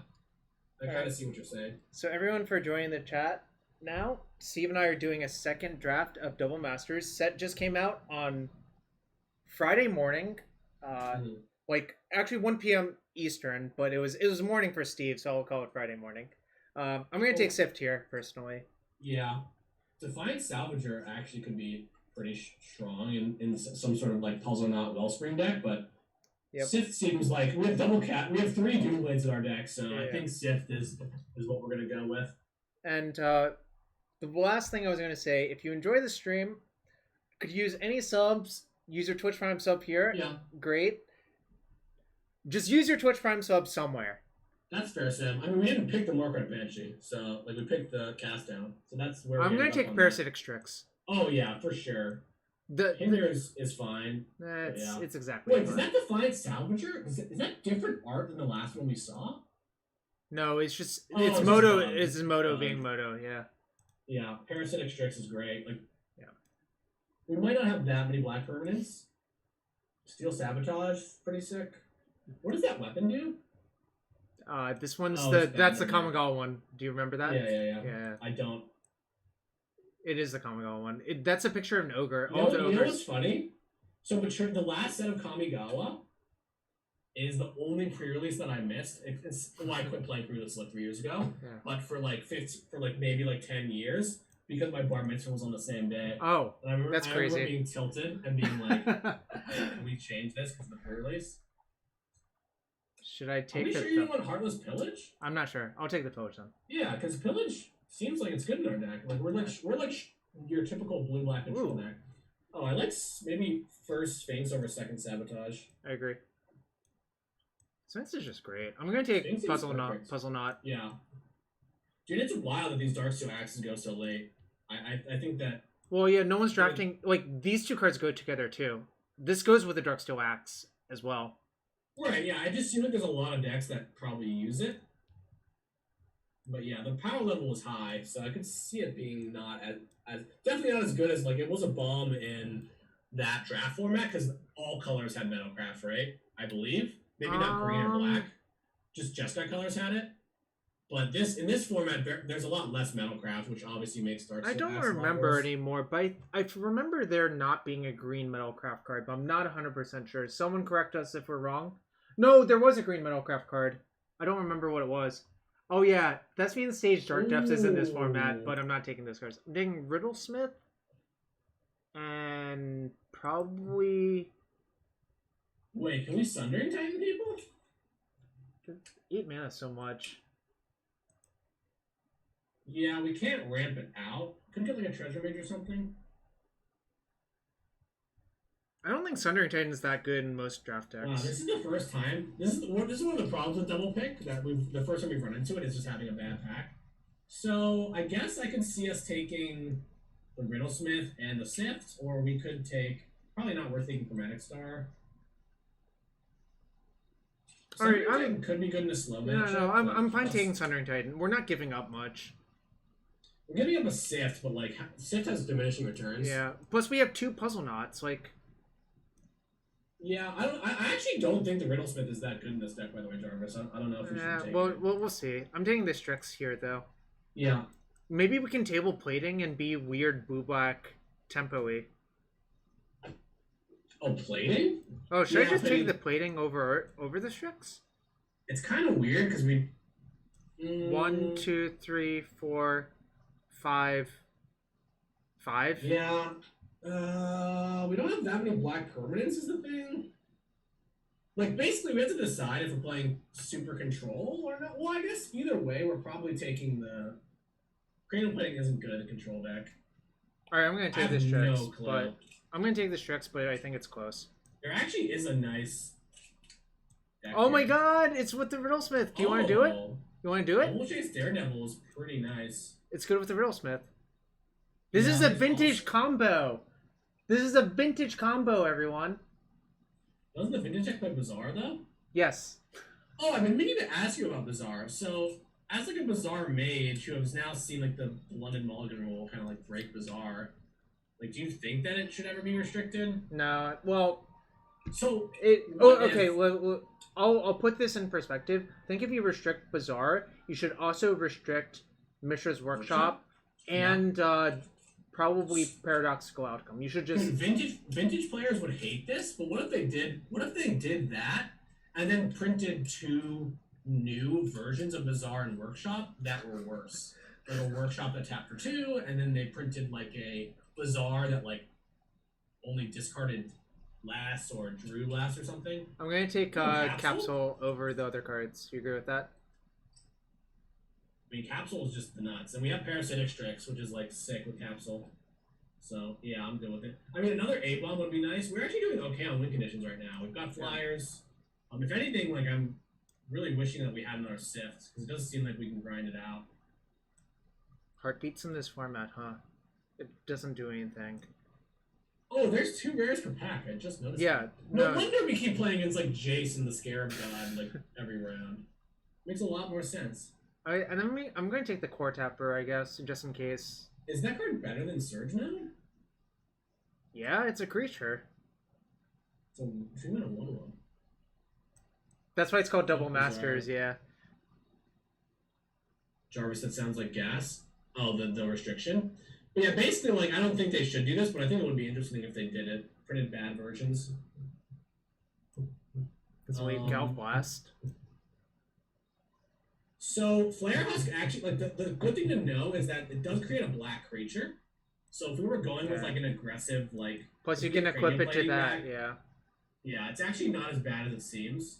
I kind of see what you're saying. So everyone for joining the chat now, Steve and I are doing a second draft of Double Masters. Set just came out on Friday morning. Like actually 1 p.m. Eastern, but it was morning for Steve, so I'll call it Friday morning. I'm gonna take Sift here personally. Yeah. Defiant Salvager actually could be pretty strong in some sort of like Puzzle Knot Wellspring deck, but Sift seems like we have we have 3 Doomblades in our deck, so I think Sift is what we're gonna go with. And the last thing I was gonna say, if you enjoy the stream, could use any subs, use your Twitch Prime sub here. Yeah. Great. Just use your Twitch Prime sub somewhere. That's fair, Sam. I mean, we didn't pick the Morkrook Banshee, so like we picked the cast down, so that's where I'm gonna take Parasitic Strix. Oh yeah, for sure. The Hinder is fine. It's exactly. Wait, is that Defiant Salvager? Is that different art than the last one we saw? No, it's just it's Moto. It's Moto being Moto. Yeah. Yeah, Parasitic Strix is great. Like, we might not have that many black permanents, Steel Sabotage is pretty sick. What does that weapon do? This one's Oh, it's that's the bad, never mind. Kamigawa one. Do you remember that? Yeah. I don't. It is the Kamigawa one. That's a picture of an ogre. You All the know ogres. what's funny? So the last set of Kamigawa is the only pre-release that I missed. It's why I quit playing pre-release like 3 years ago. Yeah. But for maybe 10 years because my bar mitzvah was on the same day. Oh, and I remember, that's crazy. I remember being tilted and being like, "Can we change this because of the pre-release?" Should I take? Are we sure you want Heartless Pillage? I'm not sure. I'll take the pillage then. Yeah, because Pillage seems like it's good in our deck. Like we're like your typical blue-black control deck. Oh, I like maybe first Sphinx over second Sabotage. I agree. Sphinx is just great. I'm gonna take Sphinx is Puzzle perfect. Knot. Yeah. Dude, it's wild that these Darksteel Axes go so late. I think that... Well, yeah, no one's drafting... Like, these two cards go together, too. This goes with the Darksteel Axe as well. Right, yeah, I just feel like there's a lot of decks that probably use it. But yeah, the power level is high, so I could see it being not as definitely not as good as, like, it was a bomb in that draft format, because all colors had Metalcraft, right? I believe. Maybe not green or black. Just Jeskai colors had it. But in this format, there's a lot less Metalcraft, which obviously makes Darksteel. I don't remember anymore, but I remember there not being a green Metalcraft card, but I'm not 100% sure. Someone correct us if we're wrong. No, there was a green Metalcraft card. I don't remember what it was. Oh yeah, that's means Stage Dark Depths is in this format, but I'm not taking those cards. I'm taking Riddlesmith, and probably... Wait, can we Sundering Titan people? 8 mana so much. Yeah, we can't ramp it out. Could get like a Treasure Mage or something. I don't think Sundering Titan is that good in most draft decks. Wow, this is the first time. This is one of the problems with double pick that the first time we've run into it is just having a bad pack. So I guess I can see us taking the Riddlesmith and the Sift, or we could take probably not worth taking Chromatic Star. Sundering Titan could be good in a slow matchup. No, I'm fine taking Sundering Titan. We're not giving up much. We're giving up a Sift, but like Sift has diminishing returns. Yeah. Plus we have 2 Puzzle Knots. Like. Yeah, I actually don't think the Riddlesmith is that good in this deck. By the way, Jarvis. I don't know if we should take it. Well, we'll see. I'm taking the Strix here though. Yeah. Maybe we can table plating and be weird blue black tempo-y. Oh, plating? Oh, should I just take the plating over the Strix? It's kind of weird because we. 1, 2, 3, 4, 5. 5? Yeah. We don't have that many black permanents is the thing. Like, basically, we have to decide if we're playing super control or not. Well, I guess either way, we're probably taking the... Cranial plating isn't good in control deck. Alright, I'm going to take the Strix. No clue. But I'm going to take the Strix, but I think it's close. There actually is a nice... Oh my god! It's with the Riddlesmith! Do you want to do it? You want to do it? Double Chase Daredevil is pretty nice. It's good with the Riddlesmith. This is a vintage combo! This is a vintage combo, everyone. Doesn't the vintage deck play Bazaar, though? Yes. Oh, I've been meaning to ask you about Bazaar. So, as like a Bazaar mage who has now seen like the London Mulligan rule kind of like break Bazaar, like, do you think that it should ever be restricted? No. Well, so okay. Well, I'll put this in perspective. I think if you restrict Bazaar, you should also restrict Mishra's Workshop and probably Paradoxical Outcome. You should just vintage players would hate this, but what if they did that and then printed 2 new versions of Bazaar and Workshop that were worse? Like a Workshop that tapped for 2, and then they printed like a Bazaar that like only discarded last or drew last or something. I'm gonna take Capsule over the other cards. You agree with that? I mean, Capsule is just the nuts, and we have Parasitic Strix, which is like sick with Capsule. So yeah, I'm good with it. I mean, another 8-bomb would be nice. We're actually doing okay on win conditions right now. We've got flyers. If anything, like I'm really wishing that we had another Sift because it does seem like we can grind it out. Heartbeats in this format, huh? It doesn't do anything. Oh, there's 2 rares per pack. I just noticed. Yeah. No wonder we keep playing against like Jace and the Scarab God like every round. Makes a lot more sense. I'm going to take the Core Tapper, I guess, just in case. Is that card better than Surge now? Yeah, it's a creature. It's a 3 mana 1/1. That's why it's called Double Oh, Masters, bizarre. yeah. Jarvis, that sounds like gas. Oh, the restriction. But yeah, basically, like, I don't think they should do this, but I think it would be interesting if they did it. Printed bad versions. Let's wait, Gal Blast. So Flare Husk actually, like, the good thing to know is that it does create a black creature. So if we were going with like an aggressive, like, plus you can equip it to that, yeah. Yeah, it's actually not as bad as it seems.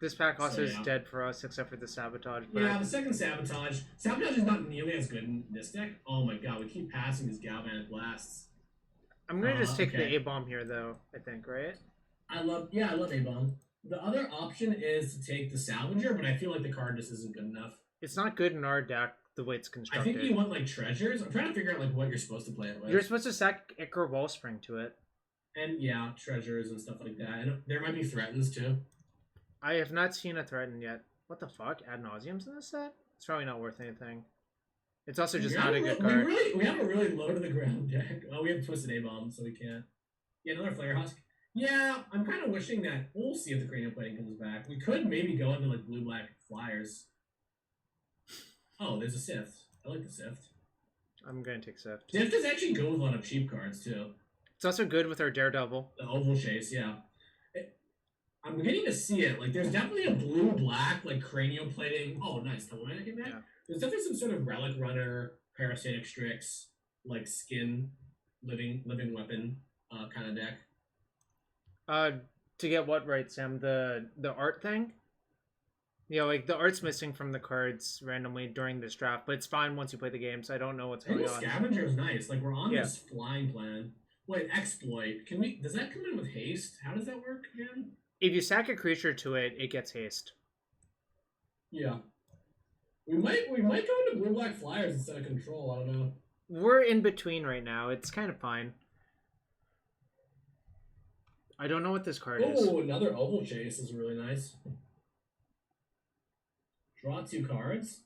This pack also is dead for us, except for the Sabotage pack. Yeah, the second Sabotage. Sabotage is not nearly as good in this deck. Oh my god, we keep passing these Galvanic Blasts. I'm gonna just take the A-Bomb here, though, I think, right? I love A-Bomb. The other option is to take the Salvager, but I feel like the card just isn't good enough. It's not good in our deck, the way it's constructed. I think you want, like, treasures. I'm trying to figure out, like, what you're supposed to play it with. You're supposed to sack Ichor Wellspring to it. And, yeah, treasures and stuff like that. And there might be threatens, too. I have not seen a threaten yet. What the fuck? Ad nauseum's in this set? It's probably not worth anything. It's also just not a good card. We have a really low to the ground deck. Oh, we have Twisted A-Bomb, so we can't. Yeah, another Flare Husk. Yeah, I'm kind of wishing that we'll see if the Cranial Plating comes back. We could maybe go into like blue-black flyers. Oh, there's a Sift. I like the Sift. I'm gonna take Sift. Sift is actually good with a lot of cheap cards too. It's also good with our Daredevil. The Oval Chase, yeah. I'm beginning to see it. Like, there's definitely a blue-black, like, Cranial Plating. Oh, nice. Double mana came back. Yeah. There's definitely some sort of Relic Runner, Parasitic Strix, like, Skin, Living Weapon kind of deck. To get what right, Sam? The art thing? Yeah, like, the art's missing from the cards randomly during this draft, but it's fine once you play the game, so I don't know what's going on. Scavenger is nice. Like, we're on this flying plan. Wait, Exploit. Does that come in with haste? How does that work again? If you sack a creature to it, it gets haste. Yeah. We might go into blue-black flyers instead of control, I don't know. We're in between right now. It's kind of fine. I don't know what this card is. Oh, another Oval Chase is really nice. Draw 2 cards.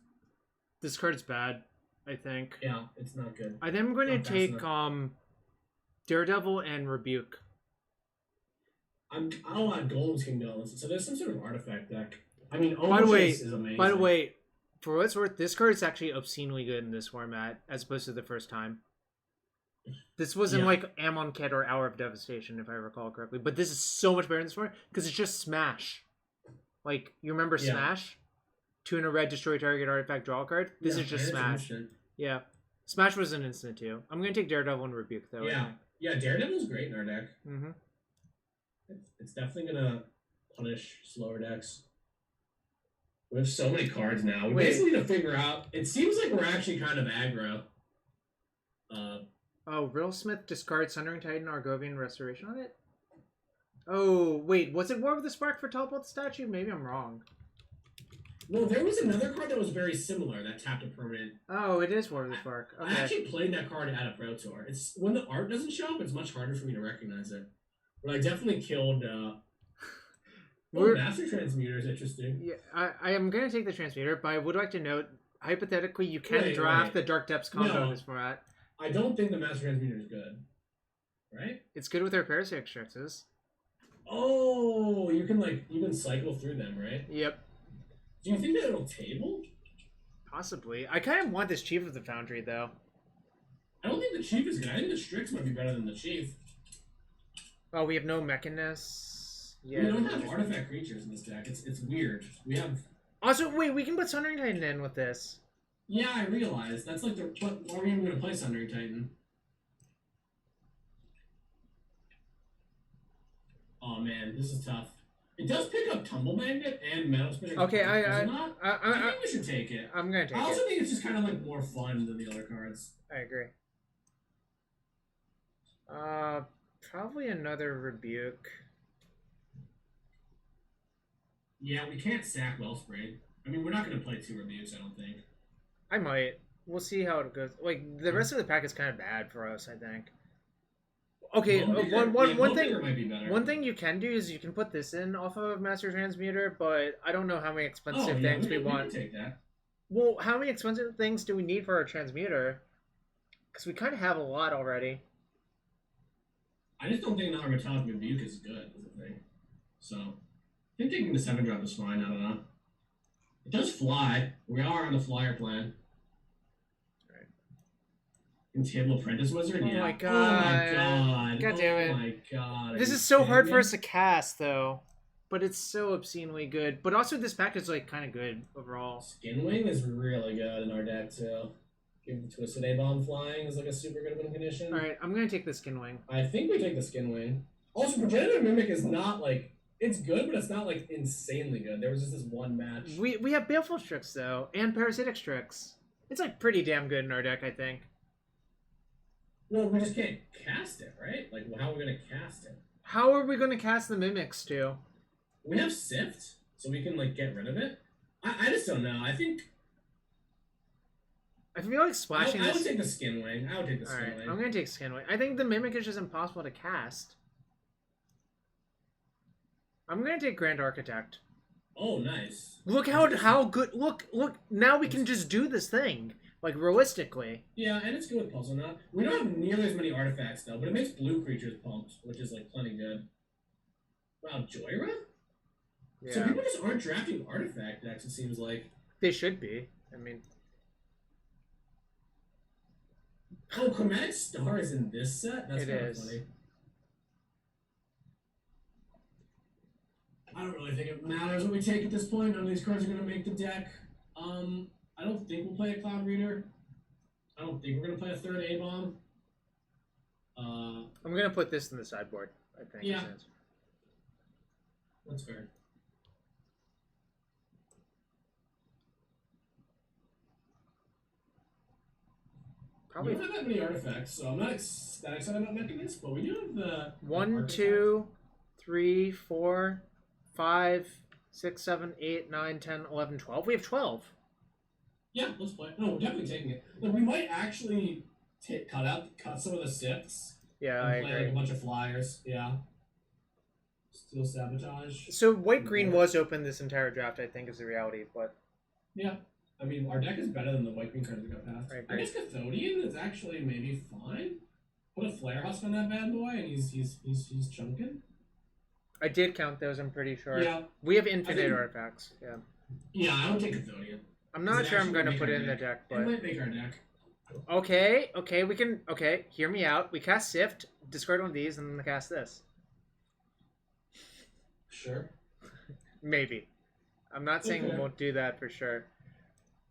This card's bad, I think. Yeah, it's not good. I think I'm going to take Daredevil and Rebuke. I'll add Golem's Kingdom. So there's some sort of artifact deck. I mean, By the way, is amazing. By the way, for what it's worth, this card is actually obscenely good in this format, as opposed to the first time. This wasn't like Amonkhet or Hour of Devastation, if I recall correctly. But this is so much better in this format, because it's just Smash. Like, you remember Smash? 2 in a red, destroy target artifact, draw a card? This is just Smash. Yeah. Smash was an instant, too. I'm going to take Daredevil and Rebuke, though. Yeah, Daredevil's great in our deck. Mm-hmm. It's definitely gonna punish slower decks. We have so many cards now. We basically need to figure out. It seems like we're actually kind of aggro. Riddlesmith discards Sundering Titan, Argovian Restoration on it? Oh, wait, was it War with the Spark for Teleport the Statue? Maybe I'm wrong. No, there was another card that was very similar that tapped a permanent. Oh, it is War with the Spark. Okay. I actually played that card at a Pro Tour. It's when the art doesn't show up, it's much harder for me to recognize it. But I definitely killed. Master Transmuter is interesting. Yeah, I am going to take the Transmuter, but I would like to note, hypothetically, you can draft the Dark Depths combo in this format. I don't think the Master Transmuter is good. Right? It's good with their Parasitic Strixes. Oh, you can cycle through them, right? Yep. Do you think that it'll table? Possibly. I kind of want this Chief of the Foundry, though. I don't think the Chief is good. I think the Strix might be better than the Chief. Oh, we have no Mechanus. Yeah, we don't have artifact creatures in this deck. It's weird. We have. Also, wait, we can put Sundering Titan in with this. Yeah, I realize. That's like why are we even going to play Sundering Titan? Oh man, this is tough. It does pick up Tumble Magnet and Metal Spinner. Okay, I think we should take it. I'm gonna take it. I also think it's just kind of like more fun than the other cards. I agree. Probably another Rebuke. Yeah, we can't sack Wellspring. I mean, we're not going to play 2 Rebukes, I don't think. I might. We'll see how it goes. Like, the rest of the pack is kind of bad for us, I think. Okay, one thing you can do is you can put this in off of Master Transmuter, but I don't know how many expensive things we want. We can take that. Well, how many expensive things do we need for our Transmuter? Because we kind of have a lot already. I just don't think another metallic rebuke is good. Is the thing. So I think taking the 7-drop is fine. I don't know. It does fly. We are on the flyer plan. Table Apprentice Wizard? Oh Yeah. my Oh god. my god. God damn it. Oh my god. This is so hard for us to cast, though. But it's so obscenely good. But also, this pack is like kind of good overall. Skinwing is really good in our deck too. Give the Twisted A-Bomb flying is like a super good win condition. Alright, I'm gonna take the Skinwing. I think we take the Skinwing. Also, Progenitor Mimic is not like it's good, but it's not like insanely good. There was just this one match. We have Baleful Strix though, and Parasitic Strix. It's like pretty damn good in our deck, I think. Well, we just can't cast it, right? Like, how are we gonna cast it? How are we gonna cast the Mimics too? We have Sift, so we can like get rid of it. I just don't know. I think I feel like splashing I would this. take the Skinwing. I would take the Alright, Skinwing. I'm gonna take Skinwing. I think the Mimic is just impossible to cast. I'm gonna take Grand Architect. Oh, nice. Look how good. Look. Now we can just do this thing. Like, realistically. Yeah, and it's good with Puzzle Knot. We don't have nearly as many artifacts, though, but it makes blue creatures pumped, which is, like, plenty good. Wow, Joyra? Yeah. So people just aren't drafting artifact decks, it seems like. They should be. I mean... Oh, Chromatic Star is in this set? That's It kind of is. funny. I don't really think it matters what we take at this point. None of these cards are going to make the deck. I don't think we'll play a Cloud Reader. I don't think we're going to play a third A-Bomb. I'm gonna put this in the sideboard, I think. Yeah. That's fair. Probably We don't have that many artifacts, so I'm not that excited about Mechanist, but we do have the 1, artifacts. 2, 3, 4, 5, 6, 7, 8, 9, 10, 11, 12. We have 12. Yeah, let's play. No, we're definitely taking it. Like, we might actually cut some of the sifts. Yeah, And I play agree. like a bunch of flyers. Yeah. Steel Sabotage. So white-green was open this entire draft, I think, is the reality, but... Yeah. I mean, our deck is better than the white-green cards we got past. I I agree. guess Cathodian is actually maybe fine. Put a Flare Husk on that bad boy, and he's chunking. I did count those, I'm pretty sure. Yeah. We have infinite think- artifacts, yeah. Yeah, I don't take Cathodian. I'm not It sure I'm actually gonna make put our it in the deck. deck, It but... might make our deck. Okay, we can... Okay, hear me out. We cast Sift, discard one of these, and then cast this. Sure. Maybe. I'm not saying Okay. we won't do that for sure.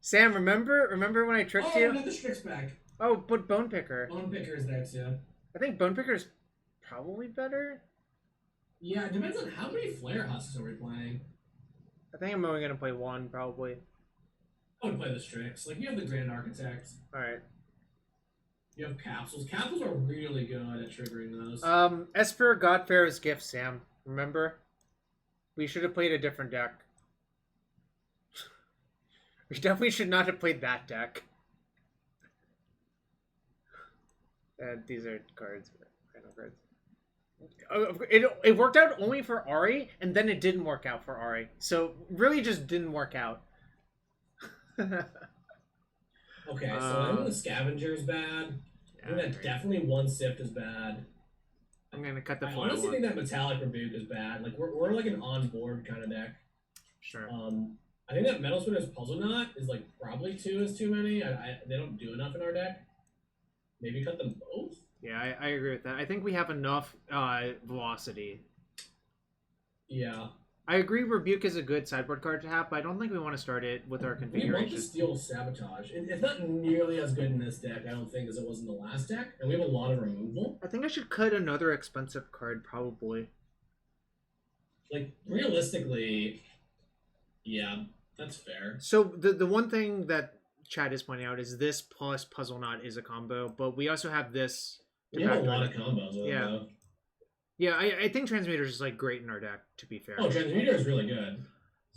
Sam, remember when I tricked Oh, you? we got the Strix back. Oh, but Bone Picker. Bone Picker is there too. I think Bone Picker is probably better. Yeah, it depends on how many Flare Husks are we playing. I think I'm only gonna play one, probably. I would play the Strix. Like, you have the Grand Architect. Alright. You have Capsules. Capsules are really good at triggering those. Esper Godfarer's Gift, Sam. Remember? We should have played a different deck. We definitely should not have played that deck. These are cards. Random cards. It worked out only for Ari, and then it didn't work out for Ari. So, really just didn't work out. Okay, so I think the Scavenger is bad. I think that definitely one Sift is bad. I'm gonna cut the I foil honestly one. think that Metallic Rebuke is bad. Like, we're like an on-board kind of deck. Sure. I think that Metal Spinner's Puzzle Knot is like probably 2 is too many. They don't do enough in our deck. Maybe cut them both? Yeah, I agree with that. I think we have enough velocity. Yeah. I agree Rebuke is a good sideboard card to have, but I don't think we want to start it with our We want configuration. to steal Sabotage. It's not nearly as good in this deck, I don't think, as it was in the last deck. And we have a lot of removal. I think I should cut another expensive card, probably. Like, realistically, yeah, that's fair. So the one thing that Chad is pointing out is this plus Puzzle Knot is a combo, but we also have this to We have a backdoor lot it. of combos with it, Yeah. though. Yeah, I think Transmuter is like great in our deck, to be fair. Oh, Transmuter is really good.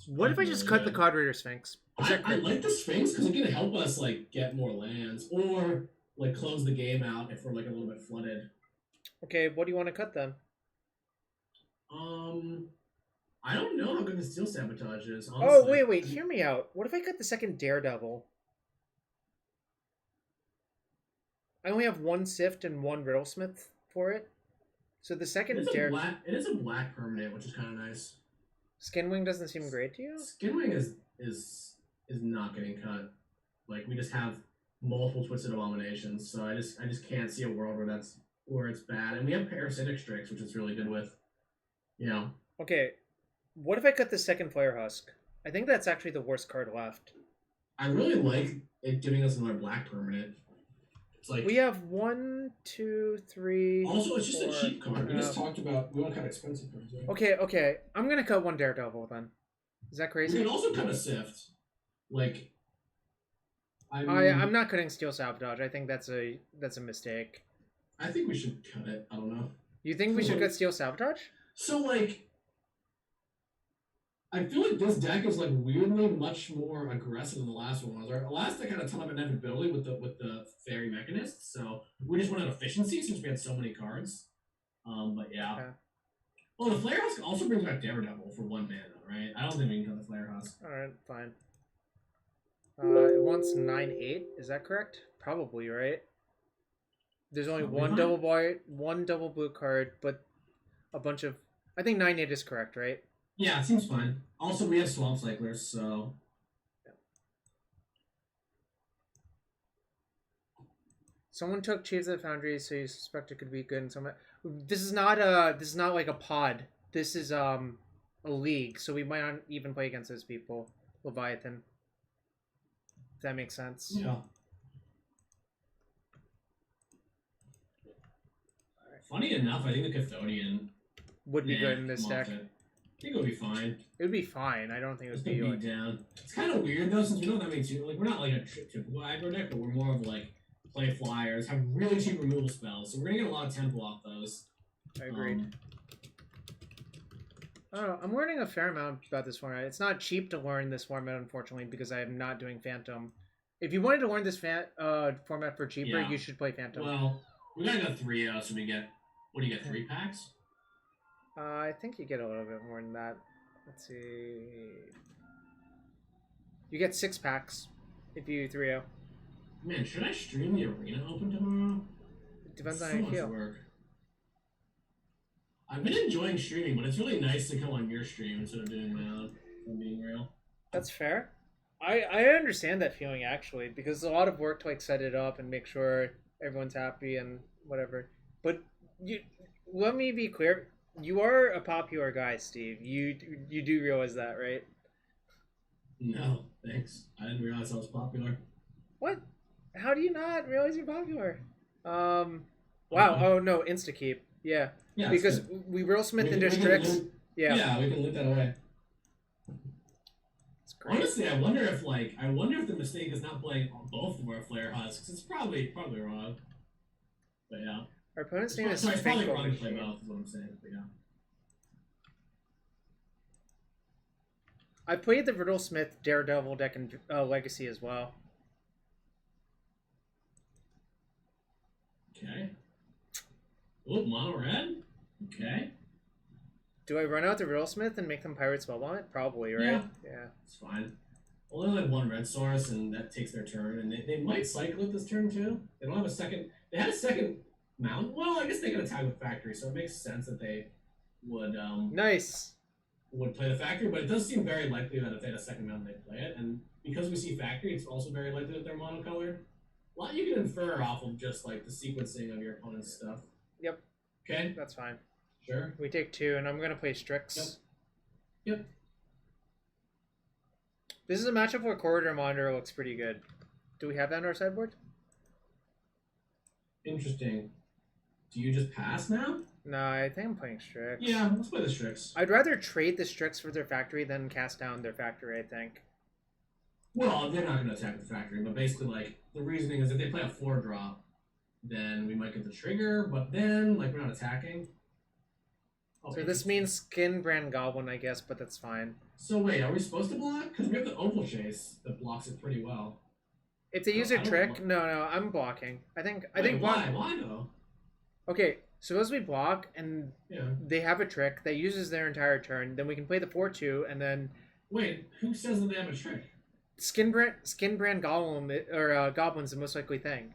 What if I just cut the Card Reader Sphinx? Is that I like the Sphinx because it can help us like get more lands or like close the game out if we're like a little bit flooded. Okay, what do you want to cut then? I don't know how good the Steel Sabotage is. Honestly. Oh, wait, hear me out. What if I cut the second Daredevil? I only have one Sift and one Riddlesmith for it. So the It second is a black. It is a black permanent, which is kind of nice. Skinwing doesn't seem great to you? Skinwing is not getting cut. Like we just have multiple Twisted Abominations, so I just can't see a world where it's bad. And we have Parasitic Strix, which is really good with, you know. Okay, what if I cut the second Flare Husk? I think that's actually the worst card left. I really like it giving us another black permanent. It's like we have 1, 2, 3. Also, it's just 4, a cheap card. We just talked about we want to cut expensive cards. Right? Okay. I'm gonna cut one Daredevil then. Is that crazy? We can also cut a Sift. Like, I'm not cutting Steel Sabotage. I think that's a mistake. I think we should cut it. I don't know. You think we should cut Steel Sabotage? So like, I feel like this deck is like weirdly much more aggressive than the last one was. Our last deck had a ton of inevitability with the Fairy Mechanist, so we just wanted efficiency since we had so many cards. But yeah. Okay. Well, the Flare Husk also brings back Daredevil for 1 mana, right? I don't think we can cut the Flare Husk. Alright, fine. It wants 9/8, is that correct? Probably, right? There's only one double blue card, but a bunch of... I think 9/8 is correct, right? Yeah, it seems fine. Also, we have Swamp Cyclers, so... Yeah. Someone took Chiefs of the Foundry, so you suspect it could be good. And someone... This is not like a pod. This is a league, so we might not even play against those people. Leviathan. If that makes sense. Yeah. Funny enough, I think the Cathodian would be good in this deck. I think it'll be fine. It would be fine. I don't think it would be like down. It's kind of weird though, since we know what that means. Like we're not like a typical aggro deck, but we're more of like play flyers, have really cheap removal spells, so we're gonna get a lot of tempo off those. I agree. I don't know. I'm learning a fair amount about this format. It's not cheap to learn this format, unfortunately, because I am not doing Phantom. If you wanted to learn this format for cheaper, you should play Phantom. Well, we gotta go 3, so we get... What do you get, 3 packs? I think you get a little bit more than that. Let's see. You get 6 packs if you 3-0. Man, should I stream the Arena Open tomorrow? It depends on how you feel. Work. I've been enjoying streaming, but it's really nice to come on your stream instead of doing my own, if I'm being real. That's fair. I understand that feeling, actually, because it's a lot of work to like set it up and make sure everyone's happy and whatever. But let me be clear. You are a popular guy, Steve. You do realize that, right? No, thanks. I didn't realize I was popular. What? How do you not realize you're popular? Wow. Oh no, Instakeep. Yeah. Yeah. Because we Smith into Strix. Yeah. Yeah, we can loot that away. Honestly, I wonder if the mistake is not playing both of our Flare Husks. It's probably wrong. But yeah. Our opponent's name is it's probably wrong to play both, is what I'm saying. But yeah. I played the Riddlesmith Daredevil deck in Legacy as well. Okay. Oh, mono red? Okay. Do I run out the Riddlesmith and make them Pirate Spellbomb? Probably, right? Yeah. It's fine. We'll only have 1 red source, and that takes their turn. And they might cycle it this turn, too. They don't have a second... They had a second mount. Well, I guess they can attack with Factory, so it makes sense that they would... Nice. Would play the Factory, but it does seem very likely that if they had a second mount, they'd play it. And because we see Factory, it's also very likely that they're monocolored. A lot you can infer off of just, like, the sequencing of your opponent's stuff. Yep. Okay? That's fine. Sure. We take 2, and I'm going to play Strix. Yep. This is a matchup where Corridor Monitor looks pretty good. Do we have that on our sideboard? Interesting. Do you just pass now? No, I think I'm playing Strix. Yeah, let's play the Strix. I'd rather trade the Strix for their Factory than cast down their Factory, I think. Well, they're not going to attack the Factory, but basically, like, the reasoning is if they play a 4-drop, then we might get the trigger, but then, like, we're not attacking. Oh, so this means Skin Brand Goblin, I guess, but that's fine. So wait, are we supposed to block? Because we have the Opal Chase that blocks it pretty well. If they use a trick, no, I'm blocking. I think why? Why though? Okay, suppose we block and they have a trick that uses their entire turn, then we can play the 4/2 and then. Wait, who says that they have a trick? Skin Brand Goblin or Goblin's the most likely thing.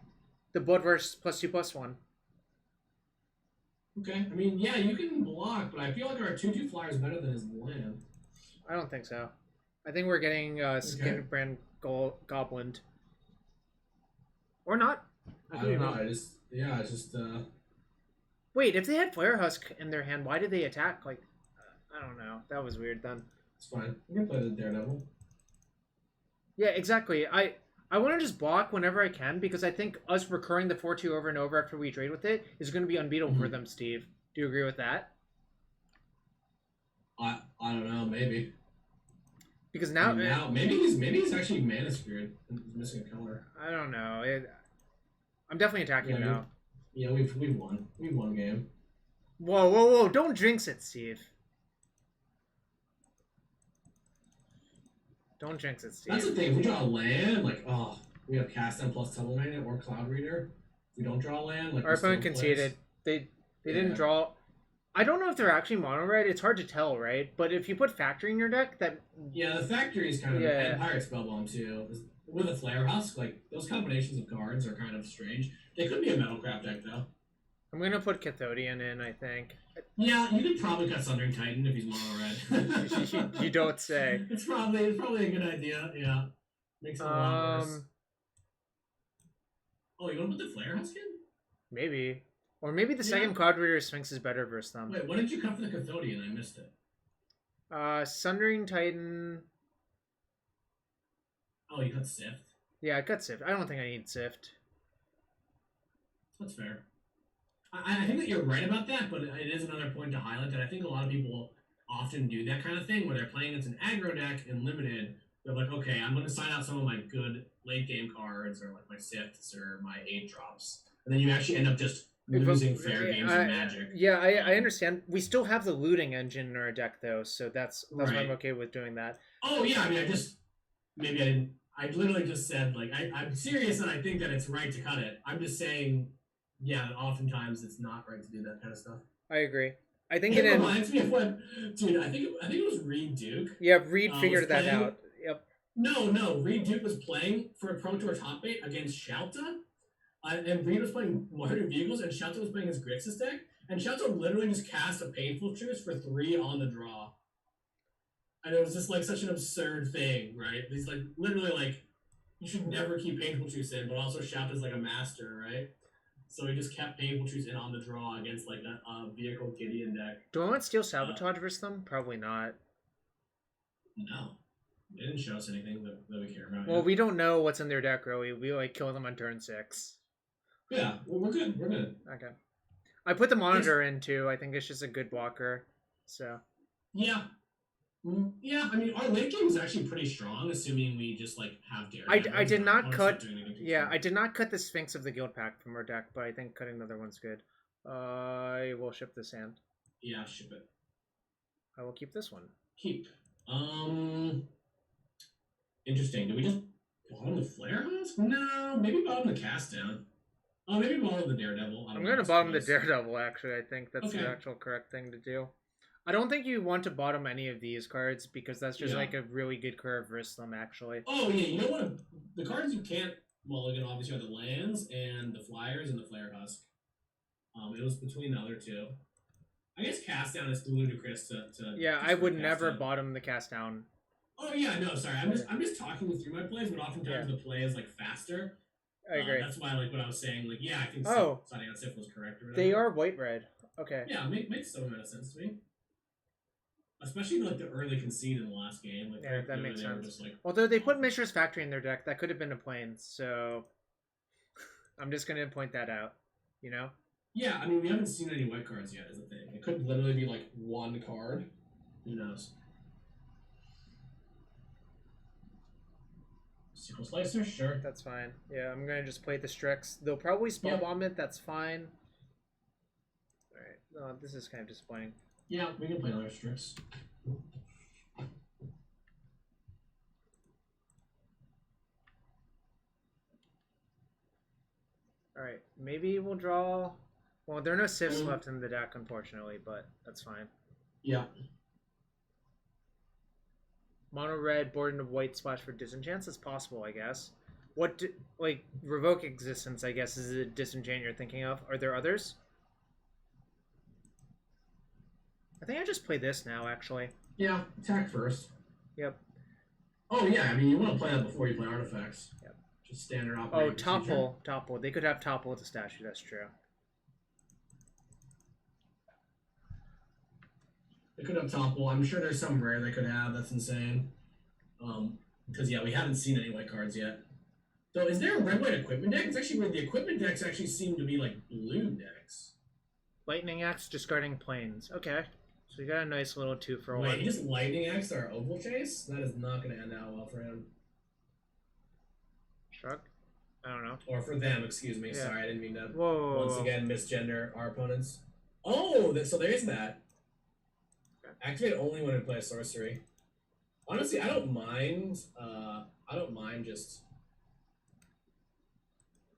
The Bloodverse +2/+1. Okay. I mean, yeah, you can block, but I feel like our 2/2 flyer is better than his land. I don't think so. I think we're getting Okay. Skin Brand Goblin. Or not. I I could be don't know. wrong. It's just Wait, if they had Flare Husk in their hand, why did they attack? Like, I don't know. That was weird then. it's fine. We can play the Daredevil. Yeah, exactly. I want to just block whenever I can because I think us recurring the 4-2 over and over after we trade with it is going to be unbeatable for Mhm. them, Steve. Do you agree with that? I don't know. Maybe. Because I now, mean, now maybe he's actually mana screwed. He's missing a color. I don't know. I'm definitely attacking Yeah, now. we've won. We've won a game. Whoa, whoa, whoa! Don't jinx it, Steve. Don't jinx it, Steve. That's the thing. If we draw a land, like we have cast down plus tunnel mana or cloud reader. If we don't draw a land, like Our opponent conceded. They didn't draw. I don't know if they're actually mono red. It's hard to tell, right? But if you put factory in your deck, that Yeah, the factory is kind of and pirate spellbomb too. With a flare husk, like those combinations of cards are kind of strange. They could be a metalcraft deck though. I'm gonna put Cathodian in. I think. Yeah, you could probably cut Sundering Titan if he's mono red. You don't say. It's probably a good idea. Yeah, makes it a lot worse. Oh, you want to put the flare husk in? Maybe. Or maybe the second Cloud Reader Sphinx is better versus them. Wait, what did you cut for the Cathodian? I missed it. Sundering Titan. Oh, you cut Sift? Yeah, I cut Sift. I don't think I need Sift. That's fair. I think that you're right about that, but it is another point to highlight that I think a lot of people often do that kind of thing where they're playing against an aggro deck and limited. They're like, okay, I'm going to sign out some of my good late game cards or like my Sifts or my 8 drops. And then you actually end up just losing fair games of Magic. Yeah, I understand. We still have the looting engine in our deck though, so that's why I'm okay with doing that. Oh yeah, I mean I literally just said like I'm serious and I think that it's right to cut it. I'm just saying yeah, oftentimes it's not right to do that kind of stuff. I agree. I think it reminds me of when, dude. I think it was Reed Duke. Yeah, Reed figured that out. Yep. No. Reed Duke was playing for a Pro Tour top 8 against Shalta, and Reed was playing Motor Vehicles, and Shalta was playing his Grixis deck, and Shalta literally just cast a Painful Truce for 3 on the draw, and it was just like such an absurd thing, right? He's like literally like, you should never keep Painful Truce in, but also Shalta's like a master, right? So he just kept Painful Truce in on the draw against like a vehicle Gideon deck. Do I want Steel Sabotage versus them? Probably not. No. They didn't show us anything that we care about. Well, we don't know what's in their deck really. We like kill them on turn 6. Yeah, well, we're good. We're good. Okay. I put the monitor in too. I think it's just a good blocker. So. Yeah. Yeah, I mean, our late game is actually pretty strong, assuming we just like have Daredevil. I did not cut. Yeah, I did not cut the Sphinx of the Guild Pack from our deck, but I think cutting another one's good. I will ship this hand. Yeah, ship it. I will keep this one. Keep. Interesting. Do we just bottom the Flare Husk? No, maybe bottom the Cast Down. Oh, maybe bottom the Daredevil. I'm going to bottom the Daredevil, actually. I think that's the actual correct thing to do. I don't think you want to bottom any of these cards because that's just like a really good curve versus them, actually. Oh, yeah. You know what? The cards you can't mulligan, obviously, are the lands and the flyers and the Flare Husk. It was between the other two. I guess Cast Down is too ludicrous to yeah, I would never bottom the Cast Down. Oh, yeah. No, sorry. I'm just talking through my plays, but oftentimes the play is, like, faster. I agree. That's why, like, what I was saying, like, yeah, I think signing on Sif was correct. Or they are white-red. Okay. Yeah, makes some amount of sense to me. Especially like the early concede in the last game. Like, yeah, that makes sense. Just, like, although they put Mishra's Factory in their deck, that could have been a plane. So I'm just going to point that out, you know? Yeah, I mean, we haven't seen any white cards yet, is the thing. It could literally be like one card. Who knows? Sickle Slicer? Sure. That's fine. Yeah, I'm going to just play the Strix. They'll probably spell bomb it. That's fine. Alright. Oh, this is kind of disappointing. Yeah, we can play another Strix. Alright, maybe we'll draw... Well, there are no Sifs left in the deck, unfortunately, but that's fine. Yeah. Mono red, board into white splash for disenchants is possible, I guess. Revoke existence, I guess, is a disenchant you're thinking of. Are there others? I think I just play this now, actually. Yeah, attack first. Yep. Oh yeah, I mean you want to play that before you play artifacts. Yep. Just standard operating procedure. Topple. They could have topple with the statue. That's true. They could have topple. I'm sure there's some rare they could have. That's insane. Because yeah, we haven't seen any white cards yet. So is there a red-white equipment deck? It's actually weird. The equipment decks actually seem to be like blue decks. Lightning Axe discarding planes. Okay. So you got a nice little 2-for-1. Wait, he just Lightning Axe our Oval Chase? That is not going to end out well for him. Shrug? I don't know. Or for them, excuse me. Yeah. Sorry, I didn't mean to Whoa. again misgender our opponents. Oh, so there's that. Okay. Activate only when we play a sorcery. Honestly, I don't mind. I don't mind just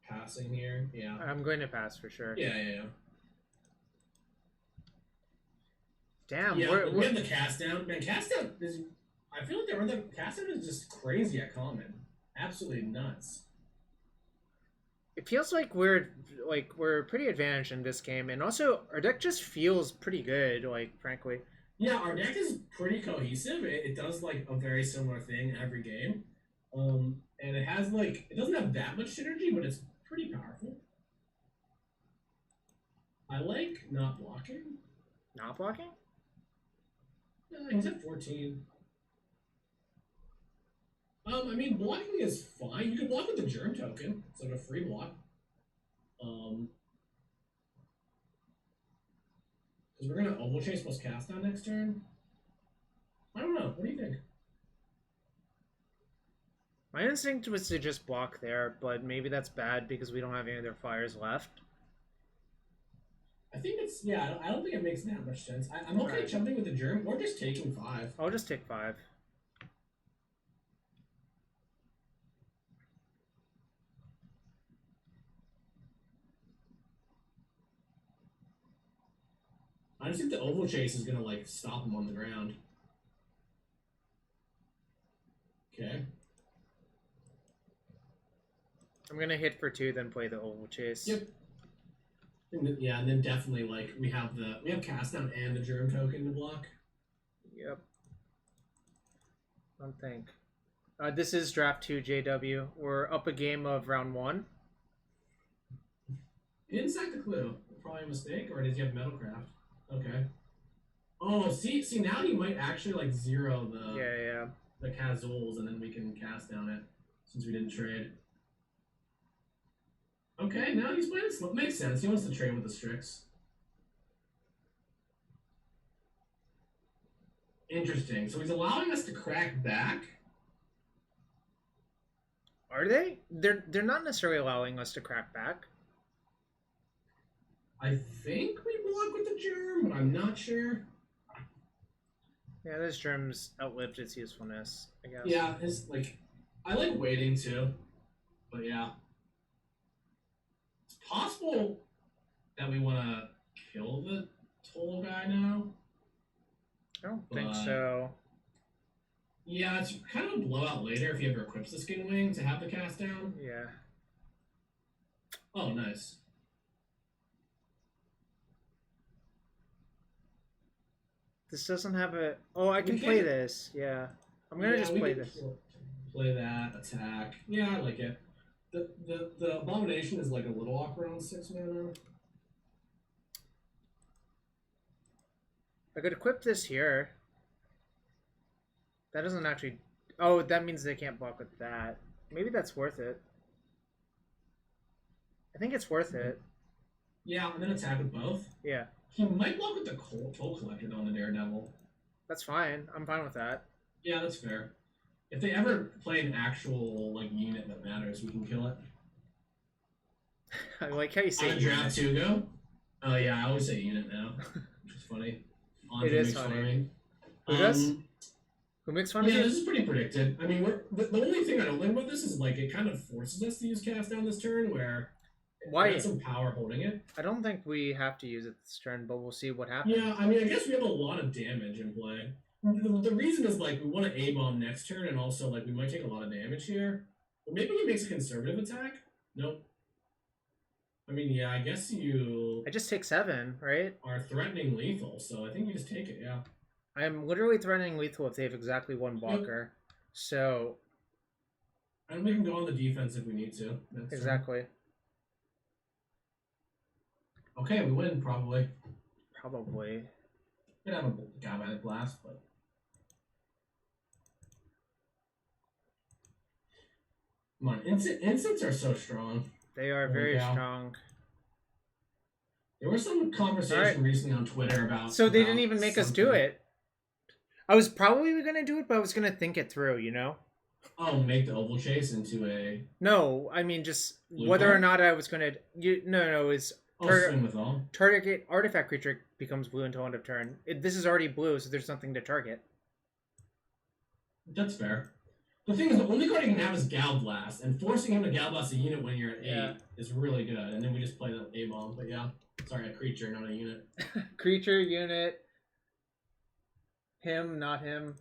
passing here. Yeah. I'm going to pass for sure. Yeah. Damn. Yeah, we have the cast down. Man, cast down is. I feel like the cast down is just crazy at common. Absolutely nuts. It feels like we're pretty advantaged in this game, and also our deck just feels pretty good. Like, frankly. Yeah, our deck is pretty cohesive. It does like a very similar thing every game, and it has like it doesn't have that much synergy, but it's pretty powerful. I like not blocking. Not blocking? He's at 14. I mean, blocking is fine. You can block with the Germ token. It's like a free block. Because we're going to Oval Chase plus Cast Down next turn. I don't know. What do you think? My instinct was to just block there, but maybe that's bad because we don't have any of their fires left. I think it's, yeah, I don't think it makes that much sense. I'm okay jumping with the Germ or just taking 5. I'll just take 5. I just think the Oval Chase is going to, like, stop him on the ground. Okay. I'm going to hit for 2, then play the Oval Chase. Yep. Yeah, and then definitely, like, we have Cast Down and the Germ token to block. Yep. Don't think. This is draft 2, JW. We're up a game of round 1. He didn't sack the clue. Probably a mistake, or does he have Metalcraft? Okay. Oh, see, now he might actually like zero the Kazuls, and then we can cast down it since we didn't trade. Okay, now he's playing it slow. Makes sense. He wants to trade with the Strix. Interesting. So he's allowing us to crack back. Are they? They're not necessarily allowing us to crack back. I think we block with the Germ, but I'm not sure. Yeah, this Germ's outlived its usefulness, I guess. Yeah, I like waiting too, but yeah. It's possible that we want to kill the Toll guy now. I don't think so. Yeah, it's kind of a blowout later if he ever equips the Skin Wing to have the cast down. Yeah. Oh, nice. This doesn't have a... Oh, I can play this. Yeah. I'm going to just play this. Play that, attack. Yeah, I like it. The Abomination is like a little awkward on 6 mana. I could equip this here. That doesn't actually... Oh, that means they can't block with that. Maybe that's worth it. I think it's worth it. Yeah, and then attack with both. Yeah. He might block with the Toll Collector on the Daredevil. That's fine. I'm fine with that. Yeah, that's fair. If they ever play an actual like unit that matters, we can kill it. I like how you say on draft 2 go. Oh yeah, I always say unit now, which is funny. It is funny. Who does? Who makes fun of you? it? Yeah, this is pretty predicted. I mean, the only thing I don't like about this is like it kind of forces us to use cast down this turn where why? We have some power holding it. I don't think we have to use it this turn, but we'll see what happens. Yeah, I mean, I guess we have a lot of damage in play. The reason is like we want to A-bomb next turn, and also like we might take a lot of damage here. But maybe he makes a conservative attack. Nope. I mean, yeah, I guess you I just take 7, right? are threatening lethal, so I think you just take it, yeah. I'm literally threatening lethal if they have exactly 1 Yep. blocker. So, And we can go on the defense if we need to. Next turn. exactly. Okay, we win, probably. Probably. Could have a galvanic blast, but... Come on, instants are so strong. They are Holy very cow. strong. There was some conversation recently on Twitter about... So they didn't even make us do it. I was probably going to do it, but I was going to think it through, you know? Oh, make the oval chase into a... No, I mean just Blue whether card? or not I was going to... No, it's... swing with all. Target artifact creature becomes blue until end of turn. This is already blue, so there's nothing to target. That's fair. The thing is, the only card you can have is Gal Blast, and forcing him to Gal Blast a unit when you're at 8 is really good. And then we just play the A-bomb, but yeah. Sorry, a creature, not a unit. Creature, unit. Him, not him.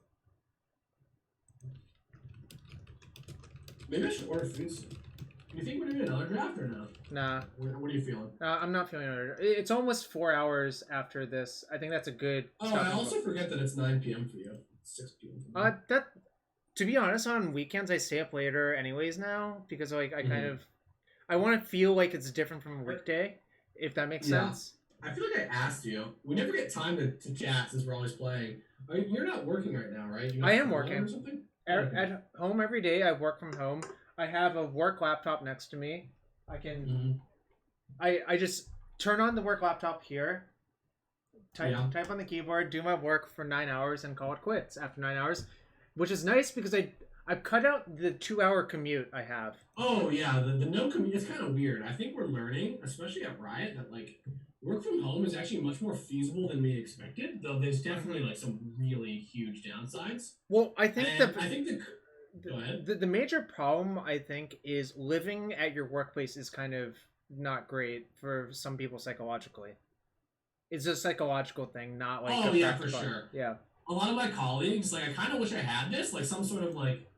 Maybe I should order food soon. Do you think we're doing another draft or no? Nah. What are you feeling? I'm not feeling it. It's almost 4 hours after this. I think that's a good... Oh, I also forget that it's 9 p.m. for you. It's 6 p.m. for me. To be honest, on weekends I stay up later anyways now because like I kind of I want to feel like it's different from a weekday, if that makes sense. I feel like I asked you. We never get time to chat since we're always playing. You're not working right now, right? I am working. Or something? At home every day. I work from home. I have a work laptop next to me. I can. I just turn on the work laptop here. Type on the keyboard, do my work for 9 hours, and call it quits after 9 hours. Which is nice because I've cut out the 2-hour commute I have. Oh yeah, the no commute is kind of weird. I think we're learning, especially at Riot, that like work from home is actually much more feasible than we expected. Though there's definitely like some really huge downsides. Well, I think go ahead. The major problem I think is living at your workplace is kind of not great for some people psychologically. It's a psychological thing, not like for sure. Yeah. A lot of my colleagues, like, I kind of wish I had this, like, some sort of, like,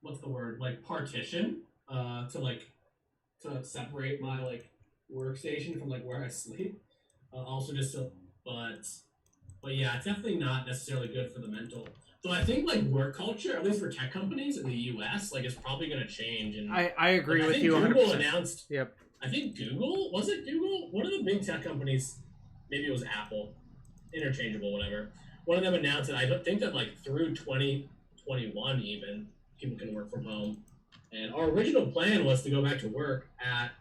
what's the word, like, partition, to separate my, like, workstation from, like, where I sleep. Also just to, but yeah, it's definitely not necessarily good for the mental. So I think, like, work culture, at least for tech companies in the U.S., like, is probably going to change. And I agree with you 100%. Google announced, Yep. I think Google, was it Google? One of the big tech companies, maybe it was Apple, interchangeable, whatever. One of them announced that I think that like through 2021 even, people can work from home. And our original plan was to go back to work at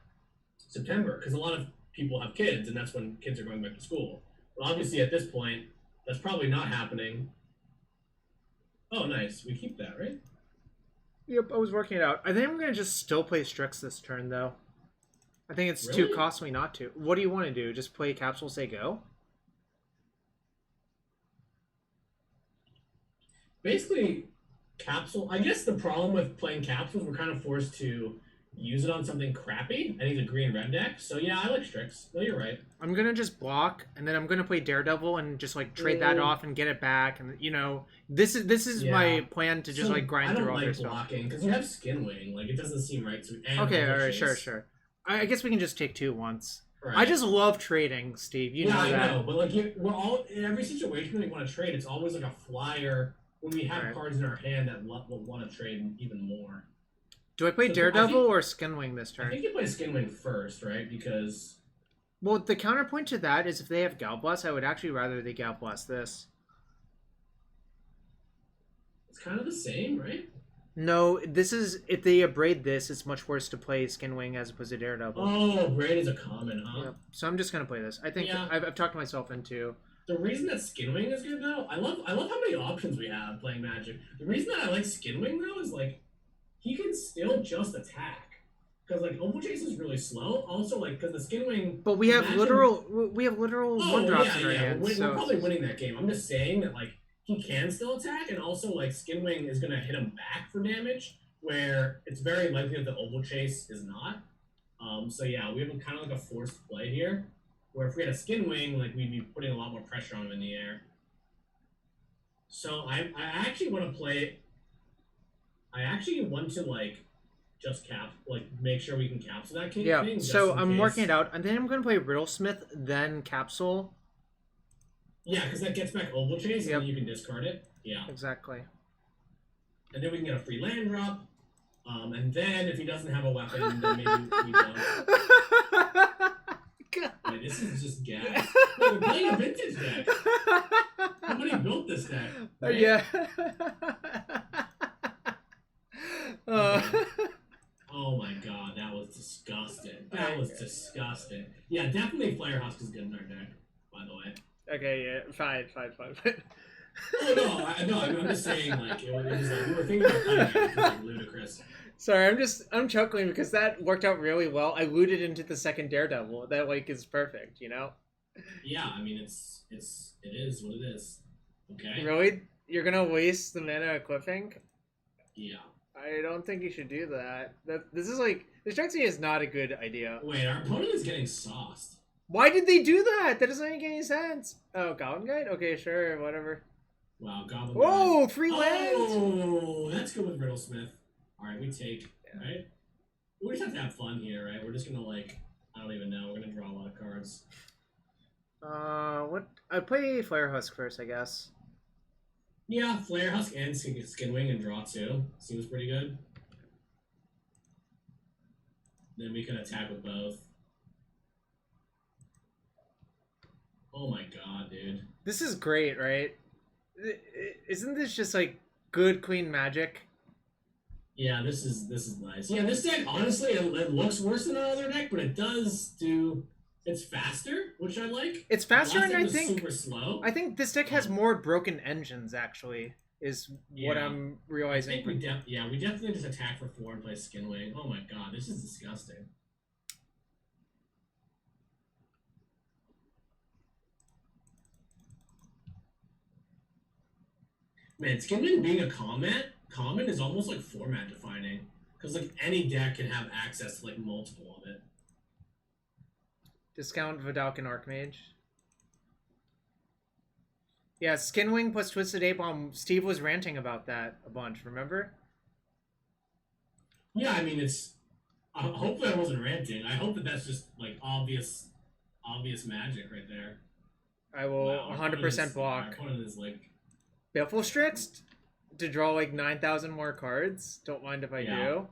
September because a lot of people have kids and that's when kids are going back to school. But obviously at this point, that's probably not happening. Oh, nice. We keep that, right? Yep, I was working it out. I think I'm going to just still play Strix this turn, though. I think it's too costly not to. What do you want to do? Just play Capsule, say go? Basically, Capsule... I guess the problem with playing Capsules, we're kind of forced to use it on something crappy. I think the green-red deck. So yeah, I like Strix. No, you're right. I'm going to just block, and then I'm going to play Daredevil and just like trade that off and get it back. And you know, this is my plan to just like grind through all their stuff. I don't like blocking, because you have Skinwing. Like, it doesn't seem right to... Okay, alright, sure. I guess we can just take 2 once. Right. I just love trading, Steve. You know that. Yeah, I know, but like we're all in every situation when we want to trade, it's always like a flyer when we have cards in our hand that will want to trade even more. Do I play Daredevil or Skinwing this turn? I think you play Skinwing first, right? Because well, the counterpoint to that is if they have Gal Blast, I would actually rather they Gal Blast this. It's kind of the same, right? No, this is if they abrade this, it's much worse to play Skinwing as opposed to Daredevil. Oh, abrade is a common, huh? Yeah. So I'm just gonna play this. I think I've talked myself into. The reason that Skinwing is good though, I love how many options we have playing Magic. The reason that I like Skinwing though is like he can still just attack because like Oval Chase is really slow. Also like because the Skinwing. But we have literal one drops in our hands. We're probably winning that game. I'm just saying that like. He can still attack, and also, like, Skinwing is going to hit him back for damage, where it's very likely that the Oval Chase is not. So, yeah, we have kind of like a forced play here, where if we had a Skinwing, like, we'd be putting a lot more pressure on him in the air. So, I actually want to play... I actually want to, like, just make sure we can capsule that king Yeah, thing. so Just in I'm working case. it out, and then I'm gonna play Riddlesmith, then Capsule. Yeah, because that gets back Oval Chase, and Yep. then you can discard it. Yeah. Exactly. And then we can get a free land drop. And then if he doesn't have a weapon, then maybe we don't. Wait, this is just gas. Wait, we're playing a vintage deck. Somebody built this deck. Right? Yeah. Okay. Oh my god, that was disgusting. That was disgusting. Yeah, definitely Flare Husk is good in our deck, by the way. Okay, yeah, fine. Oh no, I'm just saying, like, it was like, we were thinking about playing it, it was like ludicrous. Sorry, I'm chuckling because that worked out really well. I looted into the second Daredevil. That like is perfect, you know? Yeah, I mean it is what it is. Okay. Really? You're gonna waste the mana equipping? Yeah. I don't think you should do that. This is like this strategy is not a good idea. Wait, our opponent is getting sauced. Why did they do that? That doesn't make any sense. Oh, Goblin Guide? Okay, sure, whatever. Wow, Goblin. Whoa, free land! Oh, that's good with Riddlesmith. Alright, we take, right? We just have to have fun here, right? We're just gonna like, I don't even know, we're gonna draw a lot of cards. What? I play Flare Husk first, I guess. Yeah, Flare Husk and Skinwing and draw 2. Seems pretty good. Then we can attack with both. Oh my god, dude. This is great, right? Isn't this just like good queen magic? Yeah, this is nice. Yeah, this deck honestly it looks worse than our other deck, but it does do. It's faster, which I like. It's faster, Last and deck was super slow. I think this deck has more broken engines. Actually, is what I'm I realizing. think we definitely just attack for 4 and play Skinwing. Oh my god, this is disgusting. Man, Skinwing being a common is almost like format defining. Because like any deck can have access to like multiple of it. Discount Vidalcan Archmage. Yeah, Skinwing plus Twisted Ape Bomb. Steve was ranting about that a bunch, remember? Yeah, I mean it's. Hopefully I wasn't ranting. I hope that that's just like obvious magic right there. I will 100% block. Our opponent is like. Baleful Strix to draw like 9,000 more cards. Don't mind if I do.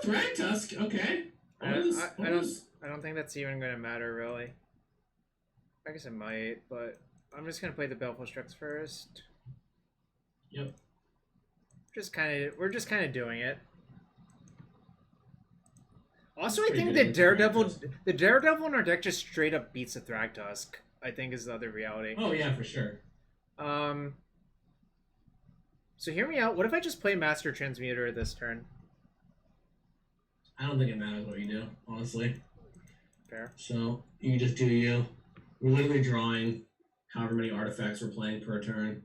Thrag Tusk. Okay. I don't think that's even going to matter really. I guess it might, but I'm just going to play the Baleful Strix first. Yep. We're just kind of doing it. Also, I think the Daredevil in our deck just straight up beats the Thragtusk. I think is the other reality. Oh yeah, for sure. So hear me out. What if I just play Master Transmuter this turn? I don't think it matters what you do, honestly. Fair. So you just do you. We're literally drawing however many artifacts we're playing per turn.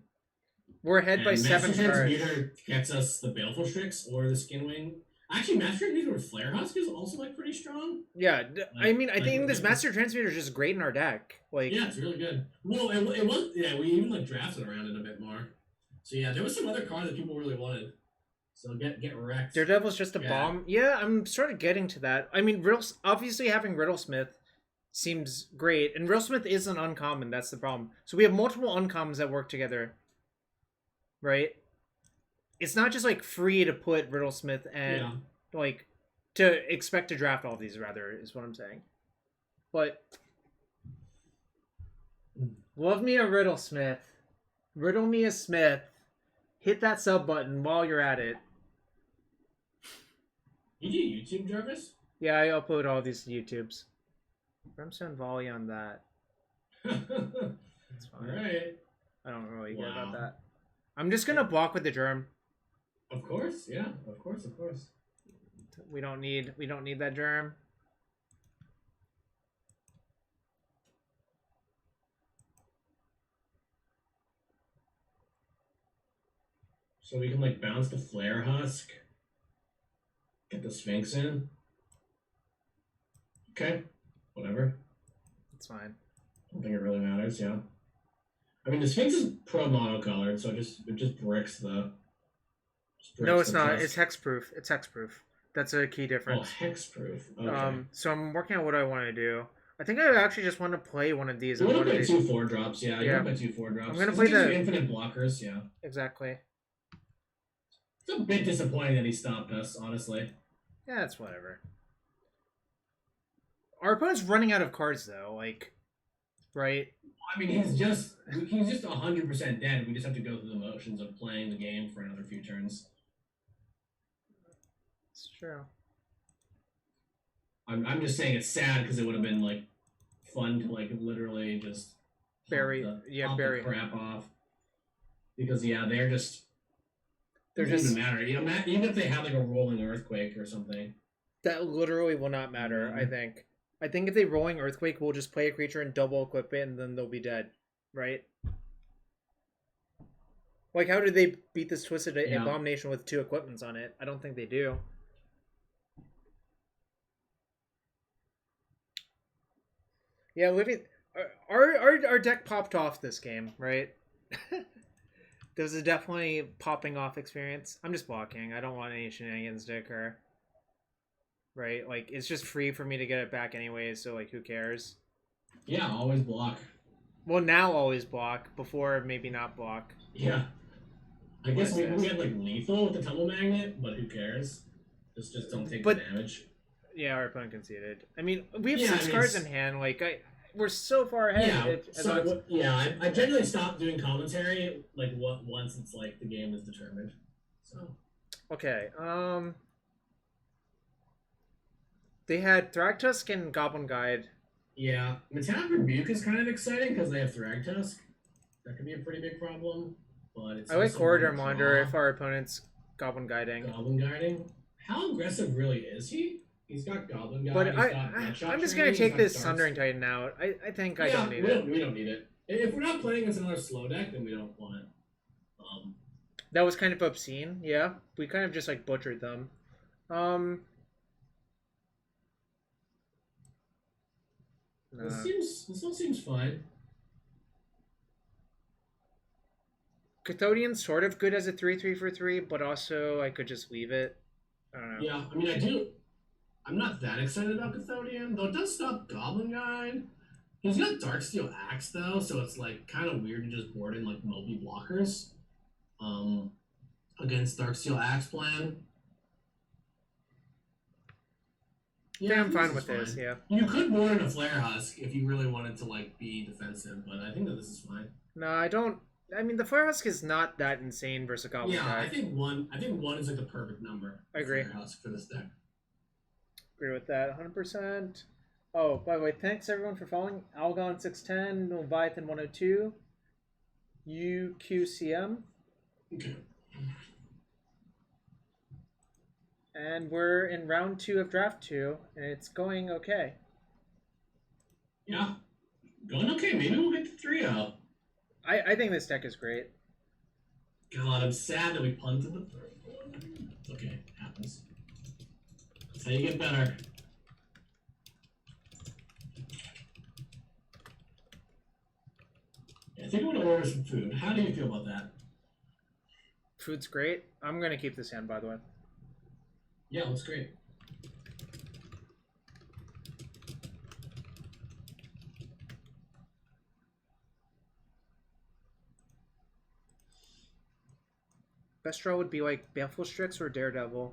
We're ahead by 7 cards. Master Transmuter gets us the Baleful Strix or the Skinwing. Actually, Master Transmuter with Flare Husk is also like pretty strong. Yeah, I mean, I think this Master Transmuter is just great in our deck. Like, yeah, it's really good. Well, it was. Yeah, we even like drafted around it a bit more. So yeah, there was some other cards that people really wanted. So get wrecked. Daredevil's just a bomb. Yeah, I'm sort of getting to that. I mean, obviously having Riddlesmith seems great, and Riddlesmith is an uncommon. That's the problem. So we have multiple uncommons that work together, right? It's not just like free to put Riddlesmith and like to expect to draft all of these. Rather, is what I'm saying. But love me a Riddlesmith, riddle me a Smith. Hit that sub button while you're at it. You do YouTube, Jarvis? Yeah, I upload all these to YouTubes. Brimstone Volley on that. That's fine. All right. I don't really care about that. I'm just gonna block with the germ. Of course, yeah. Of course. We don't need that germ. So we can like bounce the Flare Husk. Get the Sphinx in. Okay. Whatever. It's fine. I don't think it really matters, yeah. I mean, the Sphinx is pro monocolored, so it just bricks the. Just No, bricks it's the not. tusk. It's hexproof. It's hexproof. That's a key Oh, difference. hexproof. Okay. So I'm working on what I want to do. I think I actually just want to play one of these You and want one to of play these. two 4-drops, yeah. You Yeah, want to play two 4-drops. I'm gonna Because play it gives you the infinite blockers, yeah. exactly. It's a bit disappointing that he stopped us, honestly. Yeah, it's whatever. Our opponent's running out of cards though. Like, right? I mean, he's just 100% dead. We just have to go through the motions of playing the game for another few turns. It's true. I'm just saying it's sad because it would have been like fun to like literally just Bury, pop bury. the crap off. Because yeah, they're just They're doesn't just even matter. You know, even if they have like a rolling earthquake or something. that literally will not matter. I think. I think if they rolling earthquake, we'll just play a creature and double equip it, and then they'll be dead, right? Like, how did they beat this twisted Yeah. abomination with 2 equipments on it? I don't think they do. Yeah, living our deck popped off this game, right? There was a definitely popping off experience. I'm just blocking. I don't want any shenanigans to occur. Right? Like, it's just free for me to get it back anyways, so, like, who cares? Yeah, always block. Well, now always block. Before, maybe not block. Yeah. I guess maybe we had, like, lethal with the Tumble Magnet, but who cares? Just don't take the damage. Yeah, our opponent conceded. I mean, we have Yeah, 6 cards in hand. Like, we're so far ahead. Yeah, I generally stop doing commentary, like, once it's, like, the game is determined. So. Okay, they had Thragtusk and Goblin Guide. Yeah, Metallic Rebuke is kind of exciting because they have Thragtusk. That could be a pretty big problem, but it's. I like Corridor Monitor if our opponent's Goblin Guiding. Goblin Guiding? How aggressive really is he? He's got Goblin Guide. But I'm just gonna take this Sundering Titan out. I think I don't need it. We don't need it. If we're not playing against another slow deck, then we don't want it. That was kind of obscene. Yeah, we kind of just like butchered them. This all seems fine. Cathodian's sort of good as a 3/3 for 3, but also I could just leave it. I don't know. Yeah, I mean I'm not that excited about Cathodian, though it does stop Goblin Guide. He's got Darksteel Axe though, so it's like kind of weird to just board in like multi blockers against Darksteel Axe plan. Yeah, I'm fine with this. Yeah, you could board in a Flare Husk if you really wanted to like be defensive, but I think that this is fine. No, I don't. I mean, the Flare Husk is not that insane versus a Goblin Guide. I think one is like the perfect number. I agree. Flare Husk for this deck. Agree with that 100%. Oh, by the way, thanks everyone for following. Algon 610, Leviathan 102, UQCM. Okay. And we're in round 2 of draft 2, and it's going okay. Yeah, going okay. Maybe we'll get the 3-0. I think this deck is great. God, I'm sad that we punted the third one. Okay, happens. That's how you get better. I think I'm going to order some food. How do you feel about that? Food's great. I'm going to keep this hand, by the way. Yeah, looks great. Best draw would be like Baleful Strix or Daredevil.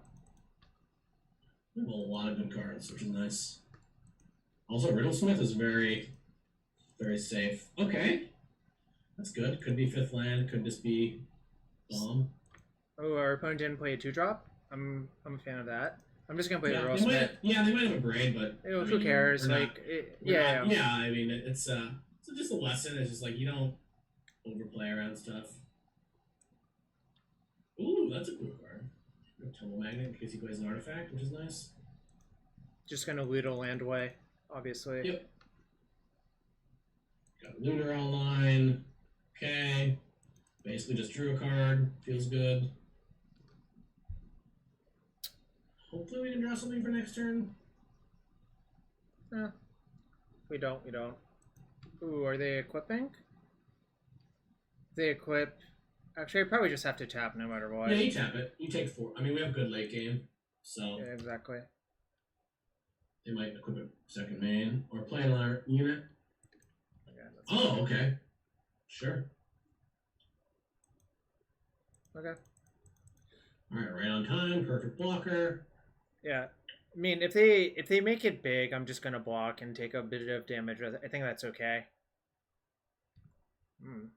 We have a lot of good cards, which is nice. Also, Riddlesmith is very, very safe. Okay. That's good. Could be 5th land. Could just be Bomb. Oh, our opponent didn't play a 2-drop? I'm a fan of that. I'm just gonna play the They Riddlesmith. might have a braid, but Who cares? Like, yeah. I mean, it's just a lesson. It's just like you don't overplay around stuff. Ooh, that's a cool card. Tumble Magnet in case he plays an artifact, which is nice. Just gonna loot a land away, obviously. Yep. Got Looter online. Okay. Basically just drew a card. Feels good. Hopefully we can draw something for next turn. We don't. Ooh, are they equipping? They equip. Actually, I probably just have to tap no matter what. Yeah, you tap it. You take 4. I mean, we have good late game, so Yeah, exactly. they might equip a second main or play another unit. Okay, Oh, okay. Sure. Okay. All right on time. Perfect blocker. Yeah. I mean, if they make it big, I'm just gonna block and take a bit of damage. I think that's okay.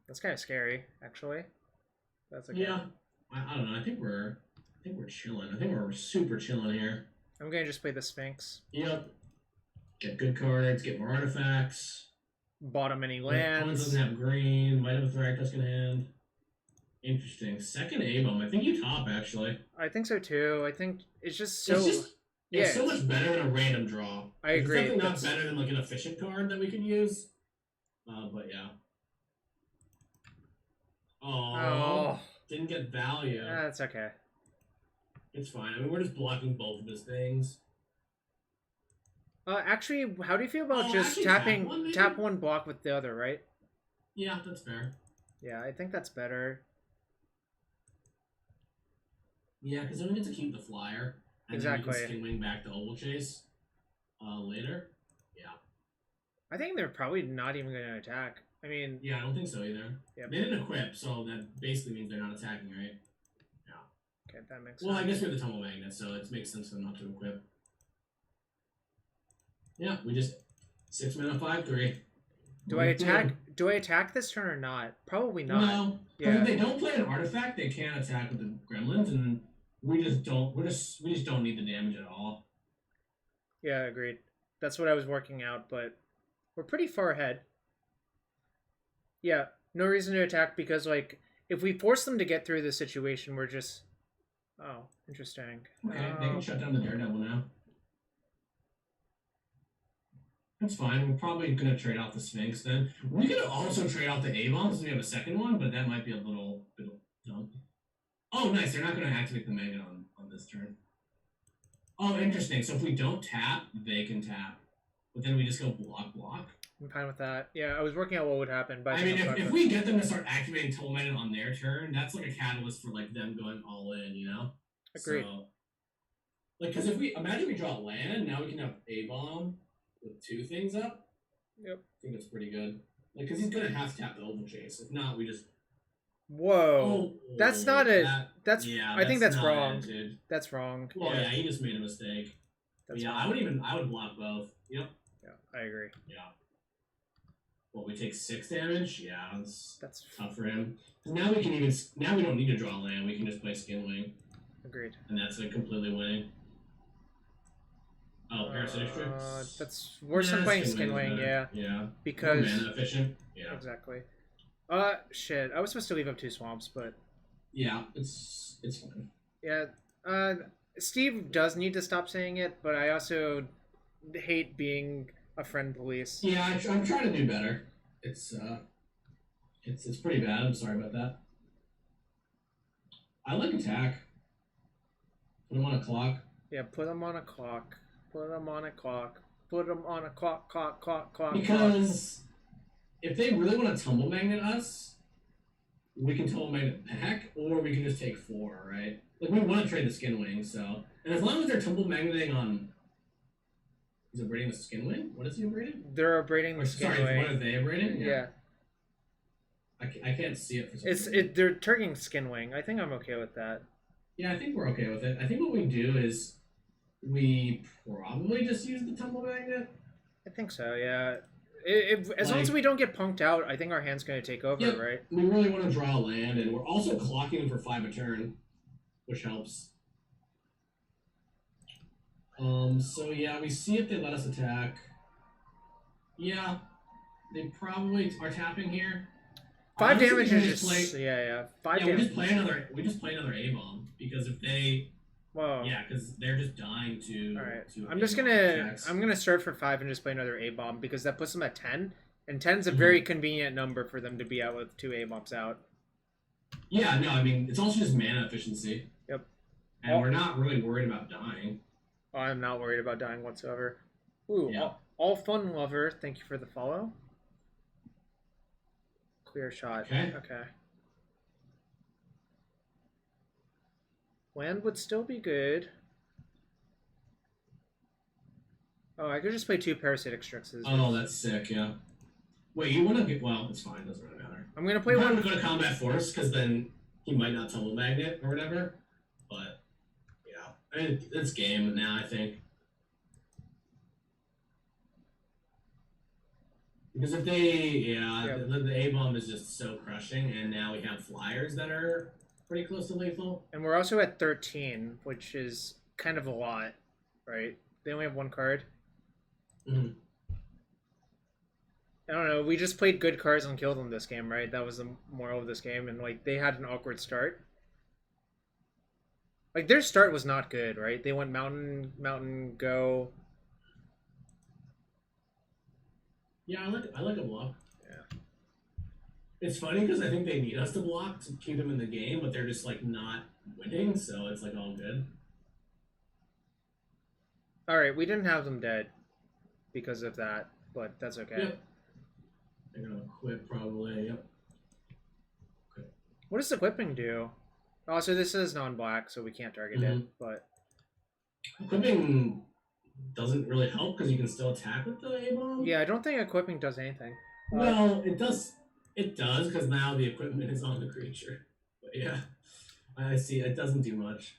That's kind of scary, actually. That's okay. Yeah. I don't know. I think we're chilling. I think we're super chilling here. I'm gonna just play the Sphinx. Yep. Get good cards. Get more artifacts. Bottom any Opponent lands. doesn't have green. Might have a Thragtusk in hand. Interesting. Second A-bomb. I think you top, actually. I think so, too. I think it's just so... It's so much better than a random draw. I agree. It's definitely not better than like an efficient card that we can use. But yeah. Oh. Didn't get value. That's okay. It's fine. I mean, we're just blocking both of his things. Actually, how do you feel about just tap one block with the other, right? Yeah, that's fair. Yeah, I think that's better. Yeah, because then we get to keep the flyer. And exactly. then we can skinwing back to Oval Chase later. Yeah. I think they're probably not even going to attack. I mean... Yeah, I don't think so either. Yep. They didn't equip, so that basically means they're not attacking, right? Yeah. Okay, that makes sense. Well, I guess we have the Tumble Magnet, so it makes sense for them not to equip. Yeah, we just 6 mana 5/3. Do I attack this turn or not? Probably not. No. Yeah. If they don't play an artifact, they can't attack with the gremlins, and we just don't need the damage at all. Yeah, agreed. That's what I was working out, but we're pretty far ahead. Yeah, no reason to attack because like if we force them to get through this situation, we're just interesting. Okay, they can shut down the Daredevil now. That's fine. We're probably going to trade out the Sphinx then. We could also trade out the A-Bomb since we have a second one, but that might be a little bit dumb. Oh, nice. They're not going to activate the Magnet on this turn. Oh, interesting. So if we don't tap, they can tap. But then we just go block. I'm fine with that. Yeah, I was working out what would happen. But I mean, if we get them to start activating Tumble Magnet on their turn, that's like a catalyst for like them going all in, you know? Agreed. So, like, because if we imagine we draw land, now we can have A-Bomb with 2 things up. Yep. I think that's pretty good. Like, because he's gonna have to tap the Oval Chase. If not, we just. Whoa. That's not it. I think that's wrong. Dude. That's wrong. Well, yeah, he just made a mistake. Yeah, wrong. I would block both. Yep. Yeah, I agree. Yeah. Well, we take 6 damage. Yeah, that's tough for him. Now we don't need to draw land. We can just play Skinwing. Agreed. And that's like completely winning. Oh, Parasitic Strix. That's worse than playing Skinwing, yeah. Yeah. Because more mana efficient. Yeah. Exactly. Shit. I was supposed to leave up 2 swamps, but yeah, it's fine. Yeah. Steve does need to stop saying it, but I also hate being a friend police. Yeah, I'm trying to do better. It's pretty bad. I'm sorry about that. I like attack. Put him on a clock. Yeah, put him on a clock. Put him on a clock. Put him on a clock. Because if they really want to Tumble Magnet us, we can Tumble Magnet back, or we can just take 4, right? Like, we want to trade the Skinwing, so... And as long as they're Tumble Magneting on... Is it braiding the Skinwing? What is he braiding? They're braiding the Skinwing. Sorry, what are they braiding? Yeah. I can't see it for some reason. They're turning Skinwing. I think I'm okay with that. Yeah, I think we're okay with it. I think what we do is we probably just use the Tumble Magnet. I think so, yeah. As long as we don't get punked out, I think our hand's going to take over, right? We really want to draw land, and we're also clocking them for 5 a turn, which helps. So yeah, we see if they let us attack. Yeah, they probably are tapping here. 5 damage is just... Yeah. 5 damage. We just play another A-Bomb, because if they... Whoa. Yeah, because they're just dying to... Alright, I'm gonna start for 5 and just play another A-Bomb, because that puts them at 10, and 10's a very convenient number for them to be out with 2 A-Bombs out. Yeah, no, I mean, it's also just mana efficiency. Yep. And we're not really worried about dying. I'm not worried about dying whatsoever. Ooh, yeah. all fun lover, thank you for the follow. Clear shot. Okay. Land would still be good. Oh, I could just play 2 Parasitic Strixes. Oh, that's sick, yeah. Wait, you want to get... Well, it's fine. Doesn't really matter. I'm going to play I'm one... going to go to Combat Force, because then he might not Tumble Magnet or whatever. But, yeah. I mean, it's game now, I think. Because if they... Yeah, Yep. the A-Bomb is just so crushing, and now we have Flyers that are pretty close to lethal. And we're also at 13, which is kind of a lot, right? They only have 1 card. Mm-hmm. I don't know. We just played good cards and killed them this game, right? That was the moral of this game. And, like, they had an awkward start. Like, their start was not good, right? They went mountain, go. Yeah, I like a block. Yeah. It's funny because I think they need us to block to keep them in the game, but they're just, like, not winning, so it's, like, all good. Alright, we didn't have them dead because of that, but that's okay. Yep. They're gonna equip probably, yep. Okay. What does equipping do? Oh, so this is non-black, so we can't target it, but... Equipping doesn't really help because you can still attack with the A-Bomb? Yeah, I don't think equipping does anything. Well, it does because now the equipment is on the creature. But yeah, I see, it doesn't do much.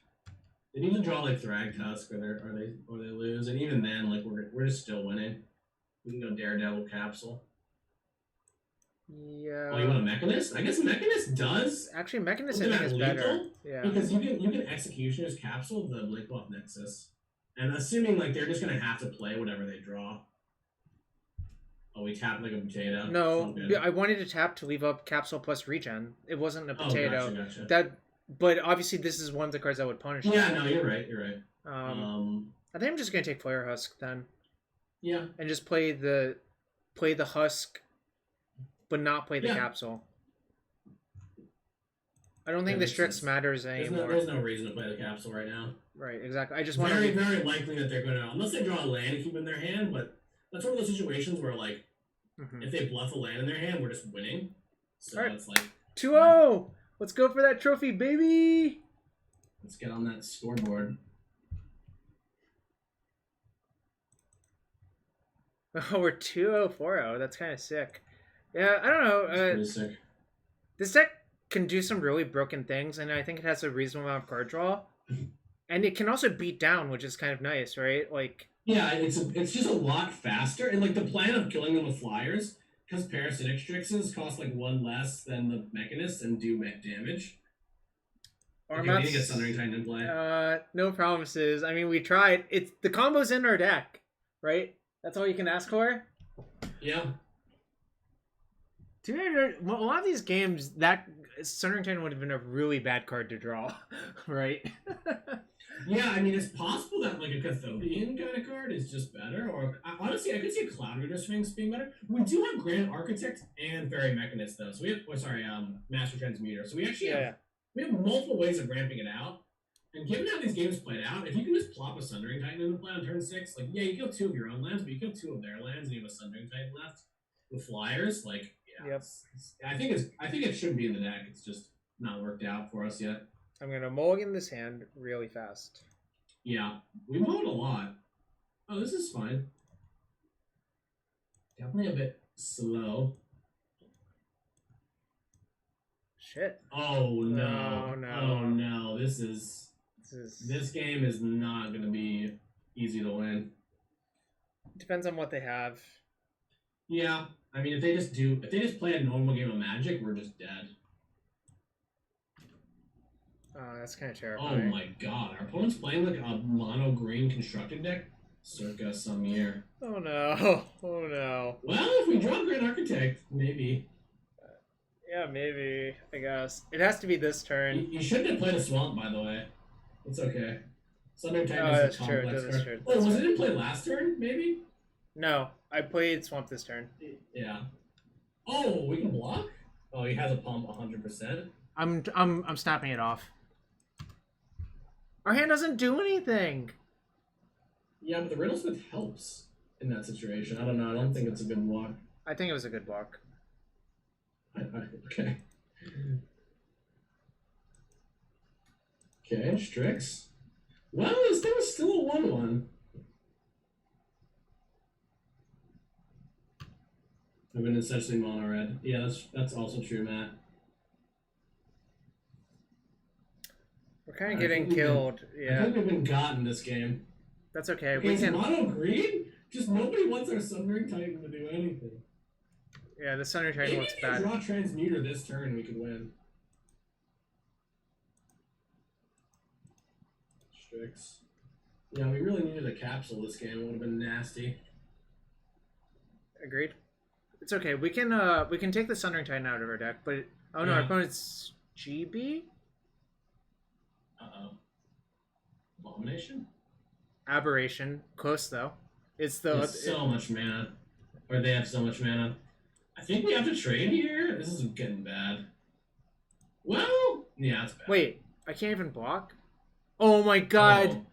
They need to draw like Thragtusk or they lose, and even then, like we're just still winning. We can go Daredevil Capsule. Yeah. Oh, you want a Mechanist? I guess Mechanist does. Actually, Mechanist I think is better. Yeah. Because you can Executioner's Capsule the Blink Buff Nexus, and assuming like they're just gonna have to play whatever they draw. Oh, we tapped like a potato. No, I wanted to tap to leave up Capsule plus Regen. It wasn't a potato. Oh, gotcha. That, but obviously this is one of the cards that would punish. Yeah, no, you're right. You're right. I think I'm just gonna take Flare Husk then. Yeah. And just play the Husk, but not play the Capsule. I don't think the Strix matters anymore. There's no reason to play the Capsule right now. Right, exactly. I just want very likely that they're gonna, unless they draw a land and keep it in their hand, but that's one of those situations where like if they bluff a land in their hand, we're just winning. So it's like 2-0. Let's go for that trophy, baby. Let's get on that scoreboard. Oh, we're 2-0, 4-0. That's kind of sick. Yeah, I don't know. Pretty sick. This deck can do some really broken things, and I think it has a reasonable amount of card draw. And it can also beat down, which is kind of nice, right? Like, yeah, it's just a lot faster, and like the plan of killing them with Flyers, because Parasitic Strixes cost like 1 less than the Mechanist and do damage. Okay, we need to get Sundering Titan in play. No promises. I mean, we tried. It's the combo's in our deck, right? That's all you can ask for. Yeah. A lot of these games, that Sundering Titan would have been a really bad card to draw, right? Yeah, I mean, it's possible that like a Cathodian kind of card is just better, or honestly, I could see a Cloud Reader Sphinx being better. We do have Grand Architect and Fairy Mechanist though, so we have, Master Transmuter. So we actually have multiple ways of ramping it out. And given how these games played out, if you can just plop a Sundering Titan into play on turn 6, like yeah, you kill 2 of your own lands, but you kill 2 of their lands, and you have a Sundering Titan left with Flyers, like. Yeah, I think it should be in the deck. It's just not worked out for us yet. I'm gonna mulligan this hand really fast. Yeah, we mowed a lot. Oh, this is fine. Definitely a bit slow. Shit. Oh no! No. Oh no! This game is not gonna be easy to win. Depends on what they have. Yeah. I mean, if they just play a normal game of Magic, we're just dead. That's kind of terrifying. Oh my god, our opponent's playing like a mono green constructed deck circa some year. Oh no. Oh no. Well, if we draw Grand Architect, maybe. Yeah, maybe, I guess. It has to be this turn. You shouldn't have played a Swamp, by the way. It's okay. Sundering Titan is a complex card. Oh, was it in play last turn, maybe? No, I played Swamp this turn. Yeah. Oh, we can block? Oh, he has a pump 100%. I'm snapping it off. Our hand doesn't do anything. Yeah, but the Riddlesmith helps in that situation. I don't know. I don't think it's a good block. I think it was a good block. Okay. Okay, Strix. Well, there was still a 1-1. I've been essentially mono red. Yeah, that's also true, Matt. We're kind of getting killed. I Yeah, think we've been gotten this game. that's okay. Okay, We is can. mono green? Just nobody wants our Sundering Titan to do anything. Yeah, the Thunder Titan Maybe looks if we bad. draw Transmuter this turn, we could win. Strix. Yeah, we really needed a capsule this game. It would have been nasty. Agreed. It's okay. We can take the Sundering Titan out of our deck, but oh no, Yeah. our opponent's GB? Uh-oh. Abomination? Aberration. Close though. It's the It's so much mana. Or they have so much mana. I think we have to trade here. This is getting bad. Well, yeah, it's bad. Wait, I can't even block? Oh my god. Oh,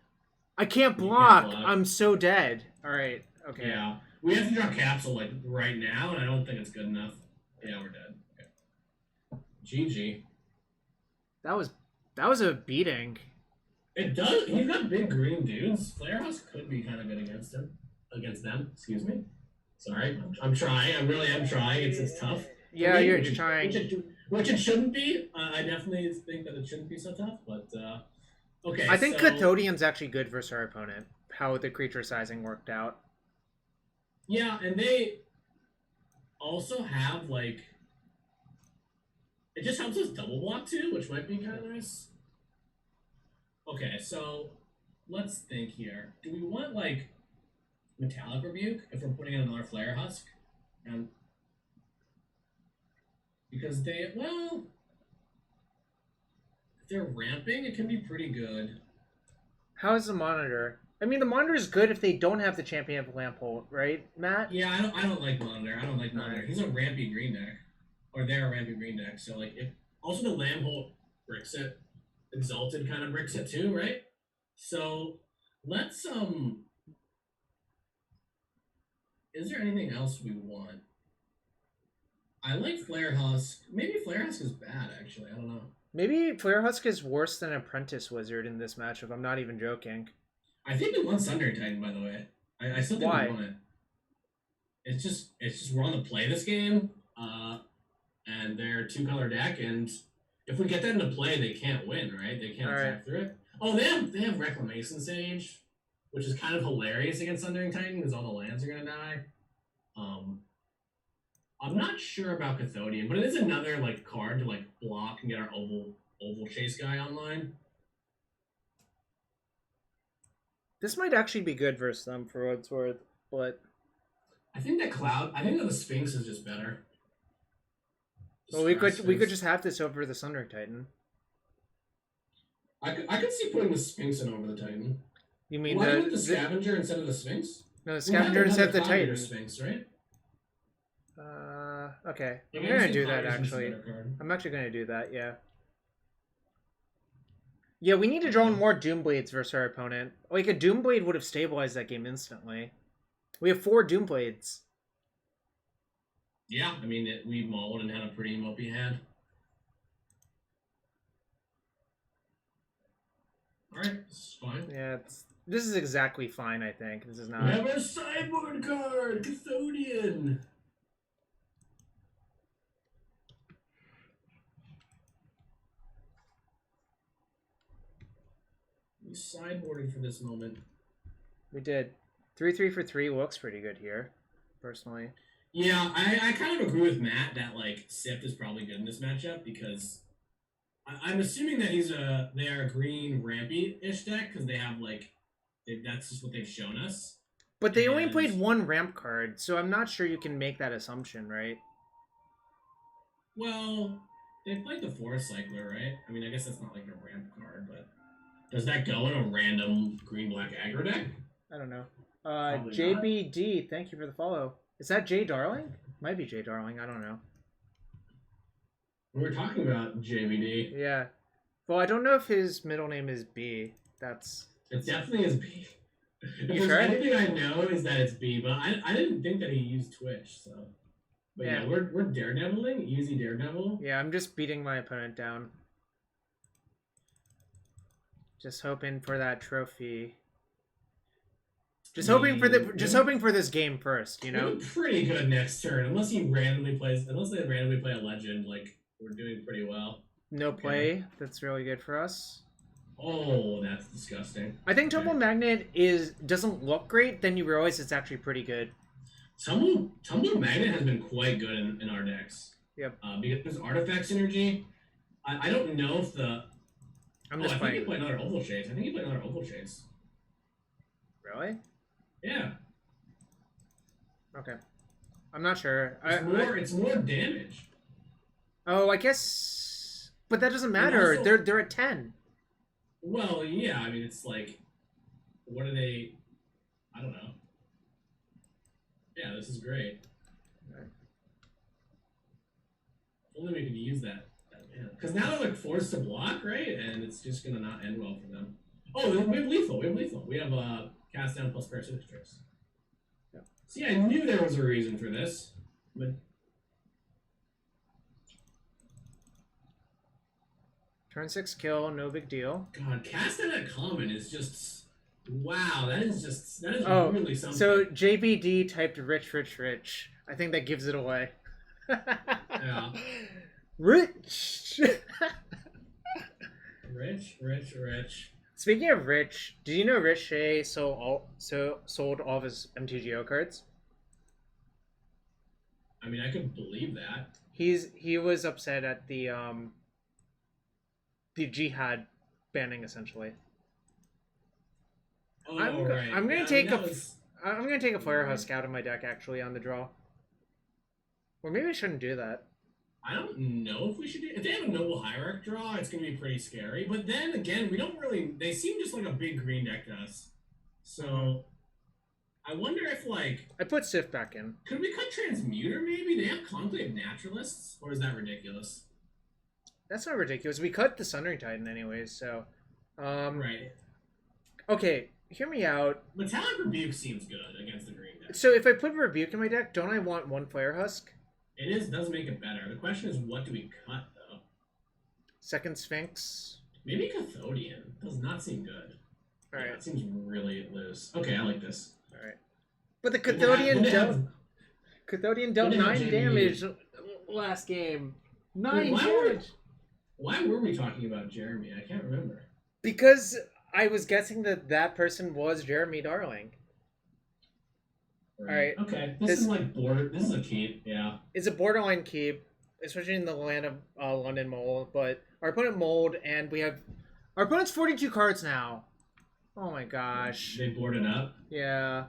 I can't you block. can't block. I'm so dead. Alright, okay. Yeah. We have to draw capsule like right now, and I don't think it's good enough. Yeah, we're dead. Okay. GG. That was a beating. It does. He's got big green dudes. Flare House could be kind of good against him. Against them. Excuse me. Sorry. I'm trying. I really am trying. It's tough. Yeah, I mean, you're which trying. Which it shouldn't be. I definitely think that it shouldn't be so tough. But okay. I think so, Cathodian's actually good versus our opponent. How the creature sizing worked out. Yeah, and they also have like. It just helps us double block too, which might be kind of nice. Okay, so let's think here. Do we want like Metallic Rebuke if we're putting in another Flare Husk? Because if they're ramping, it can be pretty good. How's the monitor? I mean, the monitor is good if they don't have the Champion of Lamphold, right, Matt? Yeah, I don't like Monitor. I don't like Monitor. Alright. He's a rampy green deck. Or they're a rampy green deck. So like if also the Lamphold bricks it. Exalted kind of bricks it too, right? So let's is there anything else we want? I like Flare Husk. Maybe Flare Husk is bad actually. I don't know. Maybe Flare Husk is worse than Apprentice Wizard in this matchup. I'm not even joking. I think we want Sundering Titan, by the way. I still think Why? we want it. It's just we're on the play this game, and they're 2-color deck, and if we get that into play, they can't win, right? They can't attack through it. Oh, they have Reclamation Sage, which is kind of hilarious against Sundering Titan because all the lands are gonna die. I'm not sure about Cathodian, but it is another like card to like block and get our oval chase guy online. This might actually be good versus them for what it's worth, but I think that the Sphinx is just better. well, we could just have this over the Sundering Titan. I could see putting the Sphinx in over the Titan. You mean Why not the Scavenger instead of the Sphinx? No, the Scavenger instead of the Titan. Sphinx, right? Okay. Like, I'm gonna I see do that Congressman's a actually. better card. I'm actually gonna do that, yeah. Yeah, we need to draw in more Doomblades versus our opponent. Like, a Doomblade would have stabilized that game instantly. We have 4 Doomblades. Yeah, I mean, we mauled and had a pretty mopey hand. Alright, this is fine. Yeah, this is exactly fine, I think. This is not... We have our sideboard card, Cathodian! We sideboarded for this moment. We did. 3-3 for 3 looks pretty good here, personally. Yeah, I kind of agree with Matt that like Sift is probably good in this matchup because I'm assuming that they are a green rampy-ish deck because they have like that's just what they've shown us. But they only played 1 ramp card, so I'm not sure you can make that assumption, right? Well, they played the Forest Cycler, right? I mean, I guess that's not like a ramp card, but does that go in a random green-black aggro deck? I don't know. Probably JBD, thank you for the follow. Is that Jay Darling? Might be Jay Darling, I don't know. We were talking about JVD. Yeah. Well, I don't know if his middle name is B. It definitely is B. If You there's sure? anything I know is that it's B, but I didn't think that he used Twitch, so. But yeah, we're daredeviling, easy daredevil. Yeah, I'm just beating my opponent down. Just hoping for that trophy. Just I hoping for the. mean, Just hoping for this game first. You we're know. doing pretty good next turn, unless he randomly plays. Unless they randomly play a legend, like we're doing pretty well. No Okay. play. That's really good for us. Oh, that's disgusting. I think Tumble Magnet doesn't look great. Then you realize it's actually pretty good. Tumble Magnet has been quite good in our decks. Yep. Because artifact synergy. I don't know if the. I'm just I playing. think he played another Oval Shades. I think he played another Oval Shades. Really? Yeah. Okay. I'm not sure. It's more damage. Oh, I guess. But that doesn't matter. Also, they're at 10. Well, yeah. I mean, it's like, what are they? I don't know. Yeah, this is great. Right. If only we could use that. Because now they're like forced to block, right? And it's just gonna not end well for them. Oh, we have lethal. We have cast down plus parasitic tricks. Yeah. See, I knew there was a reason for this, but Turn 6 kill, no big deal. God, cast down at common is just wow. That is Oh, really something. so JBD typed rich. I think that gives it away. Yeah. Rich. Rich. Speaking of Rich, did you know Rich Shea sold all of his MTGO cards? I mean, I could believe that. He was upset at the Jihad banning essentially. Oh, I'm gonna yeah, take I'm gonna take a Flare Husk out of my deck actually on the draw. Or maybe I shouldn't do that. I don't know if we should do. If they have a Noble Hierarch draw, it's gonna be pretty scary. But then again, we don't really. They seem just like a big green deck to us. So I wonder if like I put Sif back in. could we cut Transmuter? Maybe they have Conclave Naturalists, or is that ridiculous? That's not ridiculous. We cut the Sundering Titan anyways, so Right. Okay, hear me out. Metallic Rebuke seems good against the green deck. So if I put Rebuke in my deck, don't I want one Flare Husk? Does make it better. The question is, what do we cut though? Second Sphinx. Maybe Cathodian does not seem good. Alright. Yeah, it seems really loose. Okay, I like this. Alright. But the Would they have- Cathodian dealt would they have 9 JB? damage last game. 9 Why damage. Why were we talking about Jeremy? I can't remember. Because I was guessing that person was Jeremy Darling. Alright. Okay. This is like border. This is a keep. Yeah. It's a borderline keep, especially in the land of London Mold, but our opponent Mold, and we have... Our opponent's 42 cards now. Oh my gosh. They boarded up Yeah.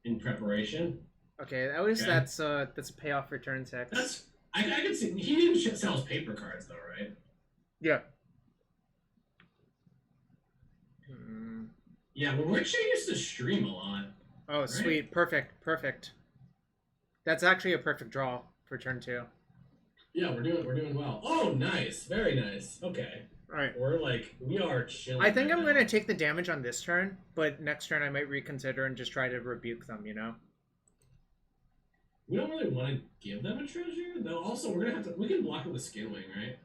in preparation. Okay, at least Okay. that's a payoff for turn 6. That's I can see he didn't sell his paper cards though, right? Yeah. Yeah, but Ricochet used to stream a lot. Oh, right? sweet. Perfect. That's actually a perfect draw for turn 2. Yeah, we're doing well. Oh, nice, very nice. Okay, Alright. we are chilling. I think right I'm now. going to take the damage on this turn, but next turn I might reconsider and just try to rebuke them, you know? We don't really want to give them a treasure, though. Also, we're gonna have to. We can block it with Skinwing, right?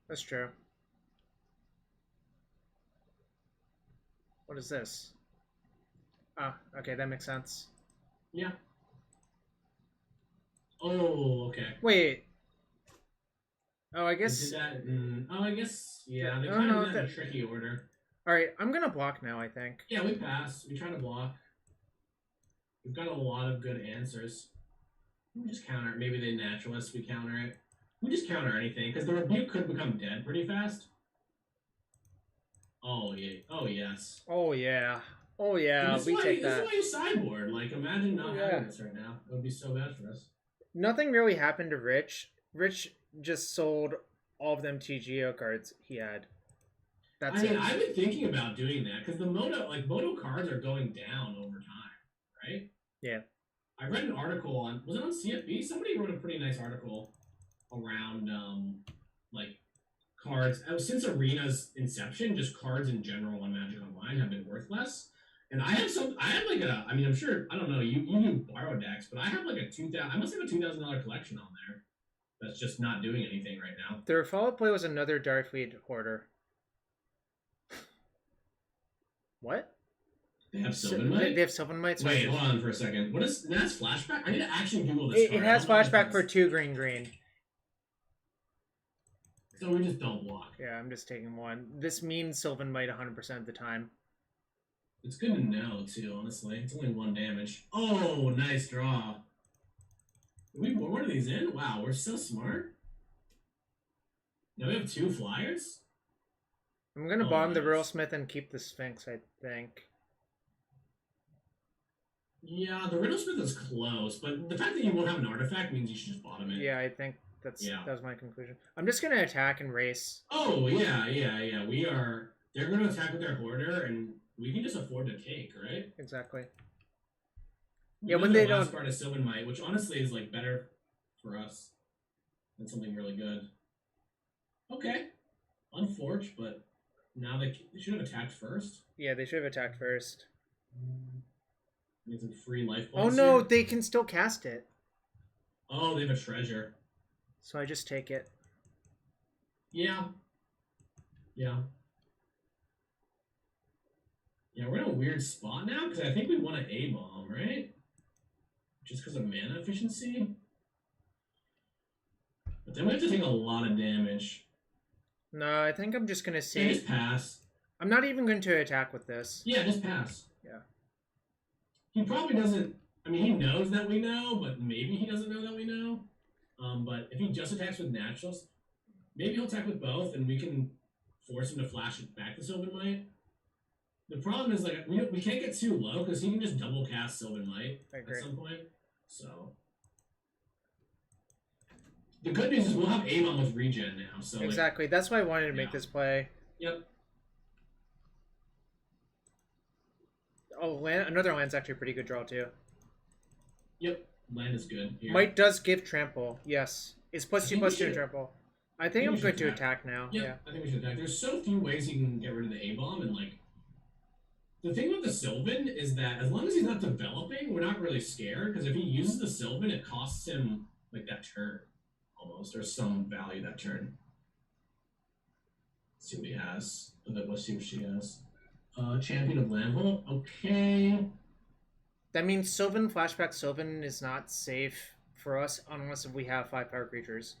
That's true. What is this? Ah, okay, that makes sense. Yeah. Oh, okay. Wait. Oh, I They guess... did that. Oh, I guess. Yeah, they Oh, kind no, of did that in a that- tricky order. Alright, I'm going to block now, I think. Yeah, we pass. We try to block. We've got a lot of good answers. We just counter. Maybe they naturalist. We counter it. We just counter anything because the rebuke could become dead pretty fast. Oh yeah. Oh yes. Oh, yeah. Oh, yeah, This is we why, take this that. is why you sideboard. Like, imagine not Yeah. having this right now. It would be so bad for us. Nothing really happened to Rich. Rich just sold all of them TGO cards he had. That's it. I've been thinking about doing that because the Moto cards are going down over time, right? Yeah. I read an article was it on CFB? Somebody wrote a pretty nice article around like cards since Arena's inception. Just cards in general on Magic Online have been worth less. And I have like a. I mean, I'm sure I don't know. You do borrow decks, but I have like a I must have a $2,000 collection on there. That's just not doing anything right now. Their follow-up play was another Darfleet Hoarder. What? They have So, Sylvan Might? they have Sylvan Might. So Wait, hold on for a second. What is that's flashback? I need to actually Google this it card. has I don't know if flashback that's- for 2 green. So we just don't block. Yeah, I'm just taking 1. This means Sylvan Might 100% of the time. It's good to know too, honestly. It's only 1 damage. Oh, nice draw. Did we put one of these in? Wow, we're so smart. Now we have 2 flyers? I'm gonna Oh, bomb the nice. Riddlesmith and keep the Sphinx, I think. Yeah, the Riddlesmith is close, but the fact that you won't have an artifact means you should just bottom it. Yeah, I think that Yeah. was my conclusion. I'm just gonna attack and race. Oh, yeah. We are... They're going to attack with their Hoarder, and we can just afford to take, right? Exactly. We Yeah, know when the they last don't... card is Sylvan Might, which honestly is, like, better for us than something really good. Okay. Unfortunate, but now they should have attacked first. Yeah, they should have attacked first. Get some free life Oh points no, here. they can still cast it. Oh, they have a treasure. So I just take it. Yeah. Yeah, we're in a weird spot now because I think we want an A-bomb, right? Just because of mana efficiency. But then we have to take a lot of damage. No, I think I'm just gonna Yeah, see. just pass. I'm not even going to attack with this. Yeah, just pass. Yeah. He probably doesn't... I mean, he knows that we know, but maybe he doesn't know that we know. But if he just attacks with naturals, maybe he'll attack with both, and we can force him to flash it back to Sylvan Might. The problem is, like, we can't get too low, because he can just double cast Sylvan Might I agree. at some point. So... The good news is we'll have Amon with regen now, so... Exactly. That's why I wanted to make Yeah. this play. Yep. Oh, another land's actually a pretty good draw, too. Yep. Land is good. Here. Might does give trample. Yes. It's I think we +2/+2 should- trample. I think I'm we going should to attack now. Yep, Yeah. I think we should attack. There's so few ways you can get rid of the A-bomb, and, like... The thing with the Sylvan is that as long as he's not developing, we're not really scared, because if he uses the Sylvan, it costs him, like, that turn, almost, or some value that turn. Let's see what he has. Let's see what she has. Champion of Landhole. Okay. That means Sylvan, flashback Sylvan is not safe for us unless if we have 5 power creatures.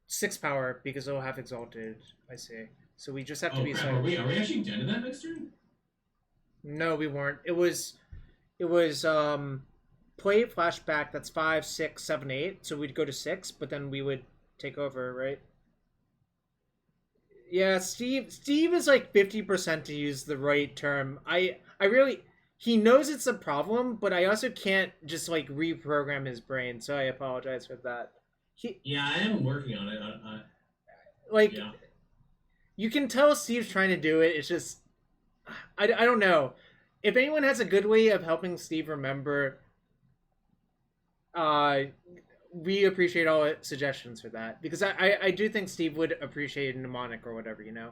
6 power, because it'll have Exalted, I see. So we just have to Oh, be crap. silent. Are we actually dead in that next turn? No, we weren't. It was play flashback, that's 5, 6, 7, 8. So we'd go to 6, but then we would take over, right? Yeah, Steve is like 50% to use the right term. I really, he knows it's a problem, but I also can't just like reprogram his brain, so I apologize for that. Yeah, I am working on it. Like, Yeah. you can tell Steve's trying to do it. It's just, I don't know. If anyone has a good way of helping Steve remember, we appreciate all suggestions for that, because I do think Steve would appreciate a mnemonic or whatever, you know.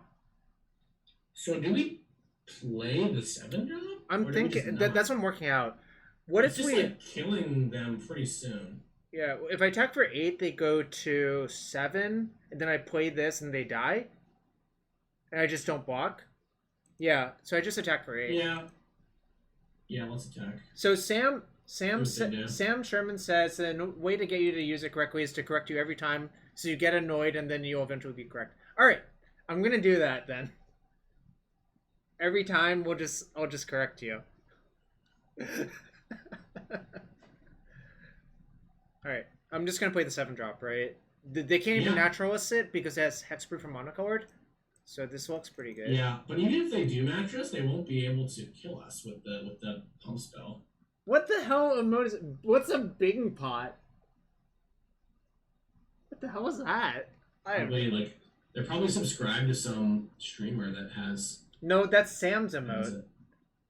So do we play the 7 drop? I'm Or do we thinking just that's not? what I'm working out. What It's if just we? like killing them pretty soon. Yeah, if I attack for 8, they go to 7, and then I play this and they die, and I just don't block. Yeah, so I just attack for 8. Yeah. Yeah, let's attack. So Sam Who's they do? Sam Sherman says the way to get you to use it correctly is to correct you every time, so you get annoyed and then you'll eventually be correct. All right, I'm gonna do that then. Every time I'll just correct you. All right, I'm just gonna play the 7 drop, right? They can't even Yeah. naturalist it because it has hexproof and monocolored, so this looks pretty good. Yeah, but even if they do match us, they won't be able to kill us with the pump spell. What the hell emote is? What's a Bing pot? What the hell is that? Probably like they're probably subscribed to some streamer that has No, that's Sam's has emote. it.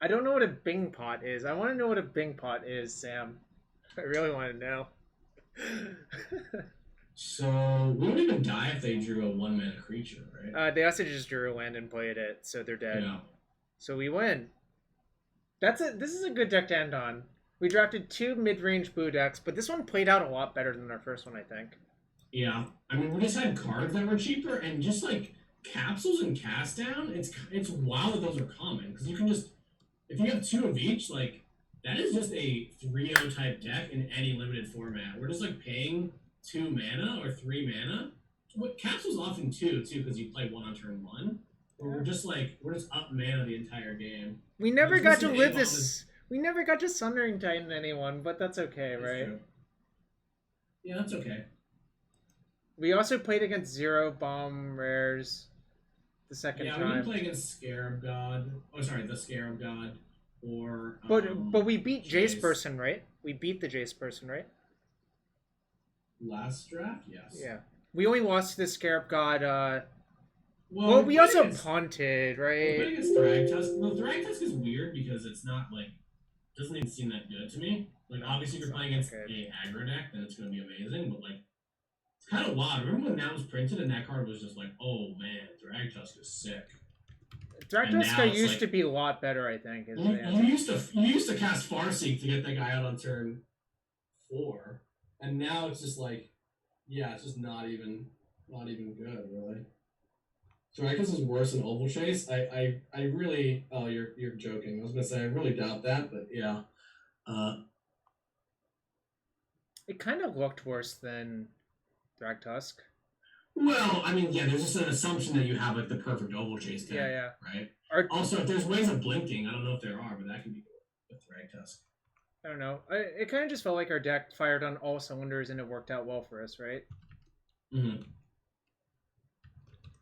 I don't know what a Bing pot is. I want to know what a Bing pot is, Sam. I really want to know. So we don't even die if they drew a 1-mana creature, right? They also just drew a land and played it, so they're dead. Yeah. So we win. This is a good deck to end on. We drafted 2 mid-range blue decks, but this one played out a lot better than our first one, I think. Yeah. I mean, we just had cards that were cheaper, and just like capsules and cast down, it's wild that those are common because you can just if you have 2 of each, like that is just a 3-0 type deck in any limited format. We're just like paying 2 mana or 3 mana. What capsules often 2 too because you play 1 on turn 1. We're just up mana the entire game. We never got to live this. Is... We never got to Sundering Titan anyone, but that's okay, that's right? True. Yeah, that's okay. We also played against 0 bomb rares the second time. Yeah, we didn't play against Scarab God. Oh, sorry, the Scarab God. Or but we beat Jace person, right? We beat the Jace person, right? Last draft, yes. Yeah. We only lost to the Scarab God. Well, we also punted, right? We played against Thragtusk. The Thragtusk is weird because it's not like doesn't even seem that good to me. Like obviously, if you're playing against a aggro deck, then it's going to be amazing. But like, it's kind of wild. Remember when that was printed and that card was just like, oh man, Thragtusk is sick. Thragtusk used to be a lot better, I think. You used to cast Farseek to get that guy out on turn 4, and now it's just like, yeah, it's just not even good, really. Thragtusk is worse than Oval Chase. I really. Oh, you're joking. I was gonna say I really doubt that, but yeah. It kind of looked worse than Thragtusk. Well, I mean, yeah, there's just an assumption that you have like the perfect Oval Chase deck. Yeah. Right. Also, if there's ways of blinking, I don't know if there are, but that could be good with Thragtusk. I don't know. It kind of just felt like our deck fired on all cylinders and it worked out well for us, right? Mm-hmm.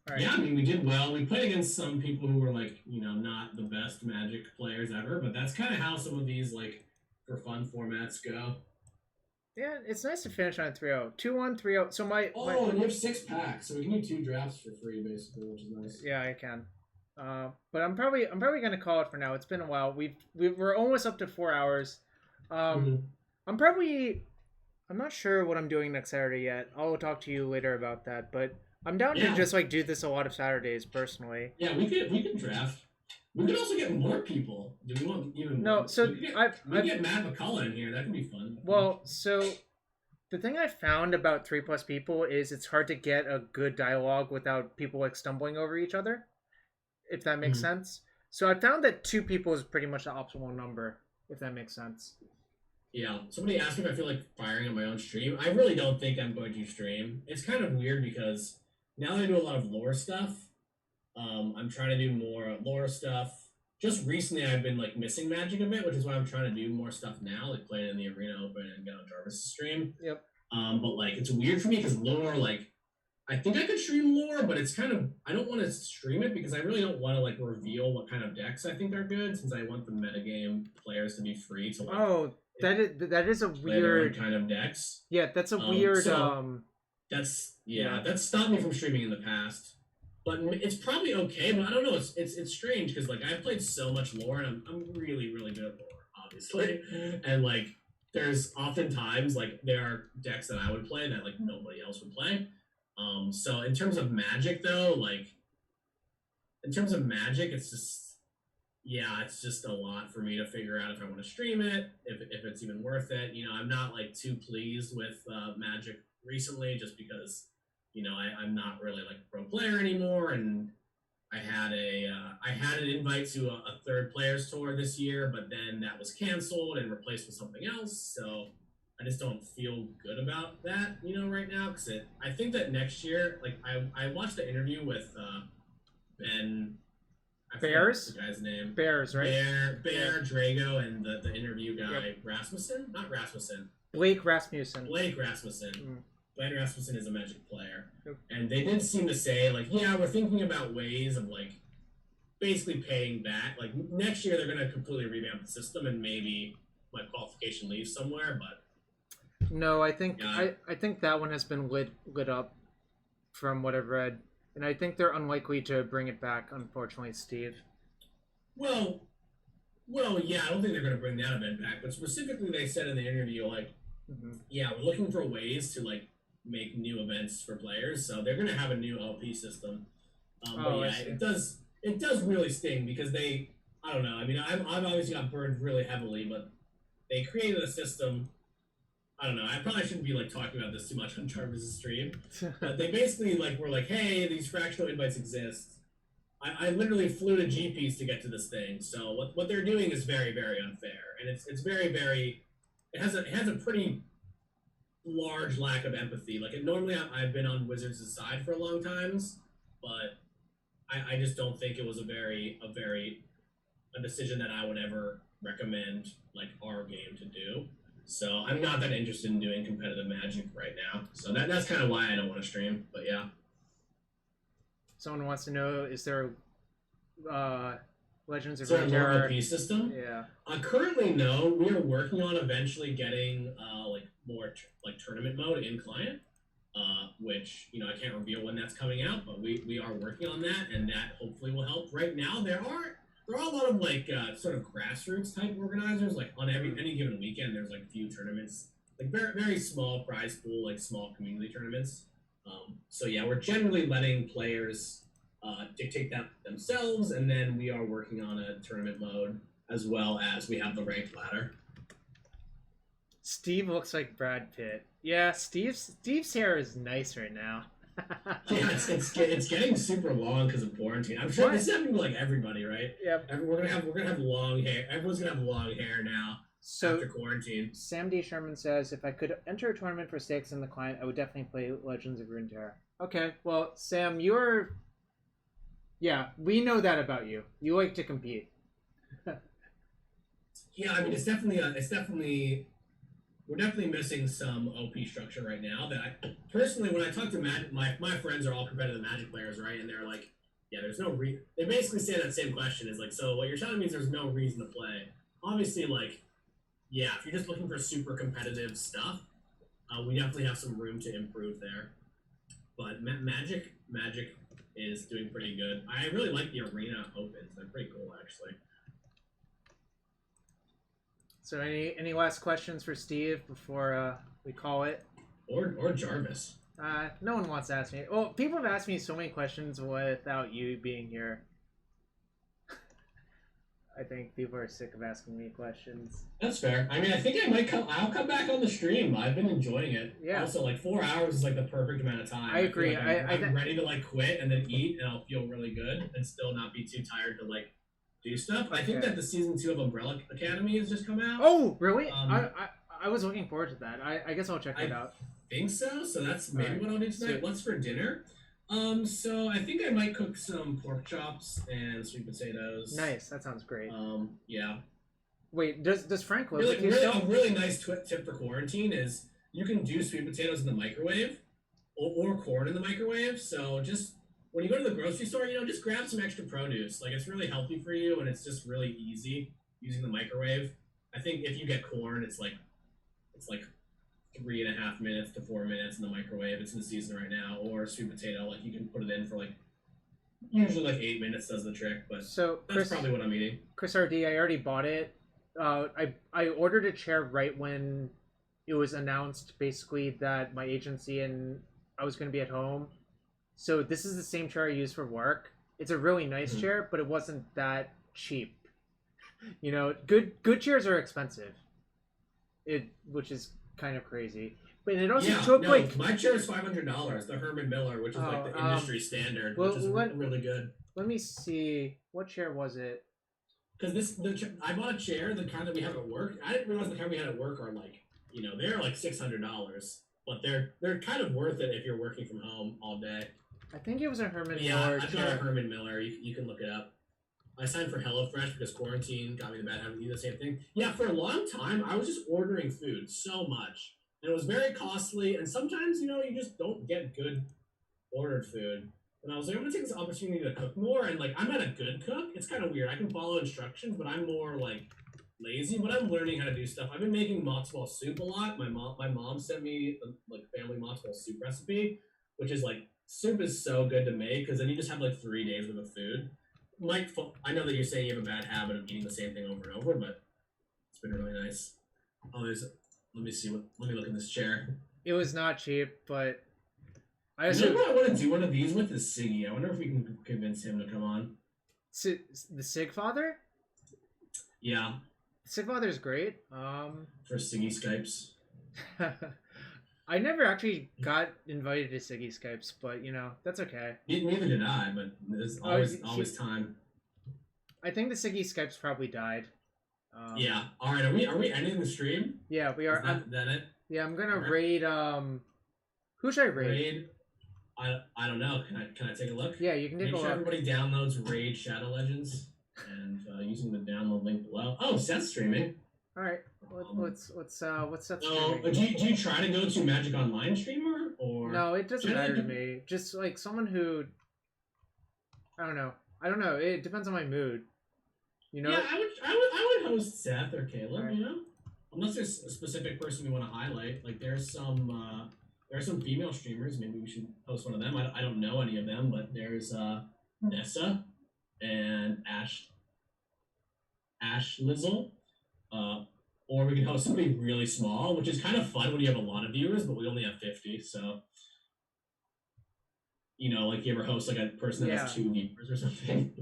Right. Yeah, I mean, we did well. We played against some people who were like, not the best Magic players ever, but that's kind of how some of these like for fun formats go. Yeah, it's nice to finish on a 3-0. 2-1, 3-0. So and you have 6 packs, so we can do 2 drafts for free, basically, which is nice. Yeah, I can. But I'm probably gonna call it for now. It's been a while. We're almost up to 4 hours. I'm not sure what I'm doing next Saturday yet. I'll talk to you later about that. But I'm down to just like do this a lot of Saturdays personally. Yeah, we could draft. We could also get more people. Do we want even more? No, so we get Matt McCullough in here. That could be fun. Well, so the thing I found about 3+ people is it's hard to get a good dialogue without people like stumbling over each other, if that makes sense. So I found that 2 people is pretty much the optimal number, if that makes sense. Yeah. Somebody asked me if I feel like firing on my own stream. I really don't think I'm going to stream. It's kind of weird because now that I do a lot of lore stuff, I'm trying to do more lore stuff. Just recently, I've been like missing Magic a bit, which is why I'm trying to do more stuff now, like playing in the Arena Open and get on Jarvis' stream. Yep. But like it's weird for me because lore, like I think I could stream lore, but it's kind of I don't want to stream it because I really don't want to like reveal what kind of decks I think are good, since I want the metagame players to be free to like. Oh, that is a weird kind of decks. Yeah, that's a weird. That's stopped me from streaming in the past. But it's probably okay, but I don't know. It's strange because like I've played so much lore and I'm really really good at lore, obviously, and like there's oftentimes like there are decks that I would play that like nobody else would play. So in terms of Magic though, like in terms of Magic, it's just a lot for me to figure out if I want to stream it, if it's even worth it. I'm not like too pleased with Magic recently, just because. I'm not really like a pro player anymore, and I had an invite to a third players tour this year, but then that was canceled and replaced with something else. So I just don't feel good about that, right now. Because I think that next year, like I watched the interview with Ben. Bears? The guy's name. Bears, right? Bear, Drago, and the interview guy, Rasmussen? Not Rasmussen. Blake Rasmussen. Blaine Rasmussen is a Magic player. And they did seem to say, like, yeah, we're thinking about ways of, like, basically paying back. Like, next year they're going to completely revamp the system and maybe my qualification leaves somewhere, but... No, I think I think that one has been lit up from what I've read. And I think they're unlikely to bring it back, unfortunately, Steve. Well, yeah, I don't think they're going to bring that event back. But specifically, they said in the interview, like, yeah, we're looking for ways to, like, make new events for players, so they're gonna have a new LP system. But yeah, it does really sting because I don't know. I mean, I've obviously got burned really heavily, but they created a system. I don't know. I probably shouldn't be like talking about this too much on Jarvis's stream. But they basically like were like, hey, these fractional invites exist. I literally flew to GPs to get to this thing. So what they're doing is very, very unfair. And it's very, very it has a pretty large lack of empathy. Like normally I've been on Wizards' side for a long times, but I just don't think it was a decision that I would ever recommend like our game to do. So I'm not that interested in doing competitive Magic right now. So that's kind of why I don't want to stream. But yeah. Someone wants to know: is there Legends of Is there a Runeterra? normal P system? Yeah. Currently, no. We are working on eventually getting like more like tournament mode in client, which I can't reveal when that's coming out, but we are working on that, and that hopefully will help. Right now, there are a lot of like sort of grassroots type organizers. Like on any given weekend, there's like a few tournaments, like very very small prize pool, like small community tournaments. So yeah, we're generally letting players dictate that themselves, and then we are working on a tournament mode as well as we have the ranked ladder. Steve looks like Brad Pitt. Yeah, Steve's hair is nice right now. Yeah, it's getting super long because of quarantine. I'm sure this is happening to like everybody, right? Yep. We're gonna have long hair. Everyone's gonna have long hair now after quarantine. Sam D. Sherman says, if I could enter a tournament for stakes in the client, I would definitely play Legends of Runeterra. Okay, well, Sam, yeah, we know that about you. You like to compete. Yeah, I mean, we're definitely missing some OP structure right now. That I personally, when I talk to my friends are all competitive Magic players, right? And they're like, yeah, there's no they basically say that same question is like, so what you're telling me is there's no reason to play. Obviously, like, yeah, if you're just looking for super competitive stuff, we definitely have some room to improve there. But Magic is doing pretty good. I really like the arena opens. They're pretty cool, actually. So any last questions for Steve before we call it? Or Jarvis. No one wants to ask me. Well, people have asked me so many questions without you being here. I think people are sick of asking me questions. That's fair. I mean, I think I'll come back on the stream. I've been enjoying it. Yeah. Also, like 4 hours is like the perfect amount of time. I agree. I'm ready to like quit and then eat, and I'll feel really good and still not be too tired to like do stuff. Okay. I think that the season 2 of Umbrella Academy has just come out. Oh, really? I was looking forward to that. I guess I'll check that out. I think so. So that's maybe what I'll do tonight. What's for dinner? So I think I might cook some pork chops and sweet potatoes. Nice. That sounds great. Yeah. Wait, does Frank live with you really, still? A really nice tip for quarantine is you can do sweet potatoes in the microwave or corn in the microwave. So just when you go to the grocery store, just grab some extra produce. Like, it's really healthy for you, and it's just really easy using the microwave. I think if you get corn, it's like 3.5 minutes to 4 minutes in the microwave. It's in the season right now. Or sweet potato, like you can put it in for like usually like 8 minutes does the trick. But so that's probably what I'm eating. Chris RD, I already bought it. I ordered a chair right when it was announced, basically, that my agency and I was going to be at home. So this is the same chair I use for work. It's a really nice chair, but it wasn't that cheap. Good chairs are expensive. Which is kind of crazy. But it also took my chair is $500. The Herman Miller, which is like the industry standard, which is really good. Let me see. What chair was it? Because I bought a chair, the kind that we have at work. I didn't realize the kind we had at work are like, they're like $600, but they're kind of worth it if you're working from home all day. I think it was a Herman Miller. Yeah, I got a Herman Miller. You can look it up. I signed for HelloFresh because quarantine got me the bad habit of eating the same thing. Yeah, for a long time, I was just ordering food so much. And it was very costly. And sometimes, you just don't get good ordered food. And I was like, I'm going to take this opportunity to cook more. And, like, I'm not a good cook. It's kind of weird. I can follow instructions, but I'm more, like, lazy. But I'm learning how to do stuff. I've been making matzo ball soup a lot. My mom sent me, family matzo ball soup recipe, which is, like, soup is so good to make because then you just have, 3 days worth of food. Mike, I know that you're saying you have a bad habit of eating the same thing over and over, but it's been really nice. Oh, let me look at this chair. It was not cheap, but I want to do one of these with is Siggy. I wonder if we can convince him to come on. The Sig Father? Yeah. Sig Father's great. For Siggy Skypes. I never actually got invited to Siggy Skypes, but that's okay. Neither did I, but there's always time. I think the Siggy Skypes probably died. Yeah. All right. Are we ending the stream? Yeah, we are. Is that it? Yeah, I'm gonna raid. Who should I raid? Raid. I don't know. Can I take a look? Yeah, you can take a Make look. sure everybody downloads Raid Shadow Legends and using the download link below. Oh, Seth's streaming. All right. What's Seth's Oh, streaming? do you try to go to Magic Online streamer or? No, it doesn't matter to me. Just like someone who. I don't know. It depends on my mood. Yeah, I would host Seth or Caleb. Right. Unless there's a specific person we want to highlight. Like there are some female streamers. Maybe we should host one of them. I don't know any of them, but there's Nessa and Ash Lizzle. Or we can host somebody really small, which is kind of fun when you have a lot of viewers, but we only have 50. So, like you ever host like a person that has 2 viewers or something.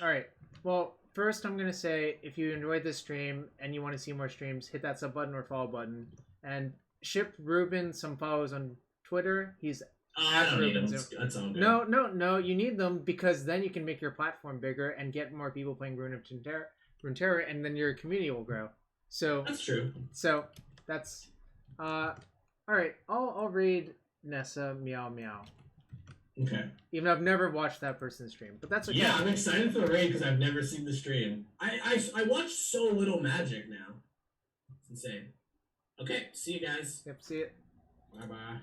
All right. Well, first I'm gonna say if you enjoyed this stream and you want to see more streams, hit that sub button or follow button, and ship Rubin some follows on Twitter. He's I don't need them. That's all good. No. You need them because then you can make your platform bigger and get more people playing Runeterra, and then your community will grow. So that's true. So that's all right. I'll raid Nessa Meow Meow. Okay. Even though I've never watched that person's stream, but that's okay. Yeah, I'm excited for the raid because I've never seen the stream. I watch so little Magic now. It's insane. Okay, see you guys. Yep, see it. Bye bye.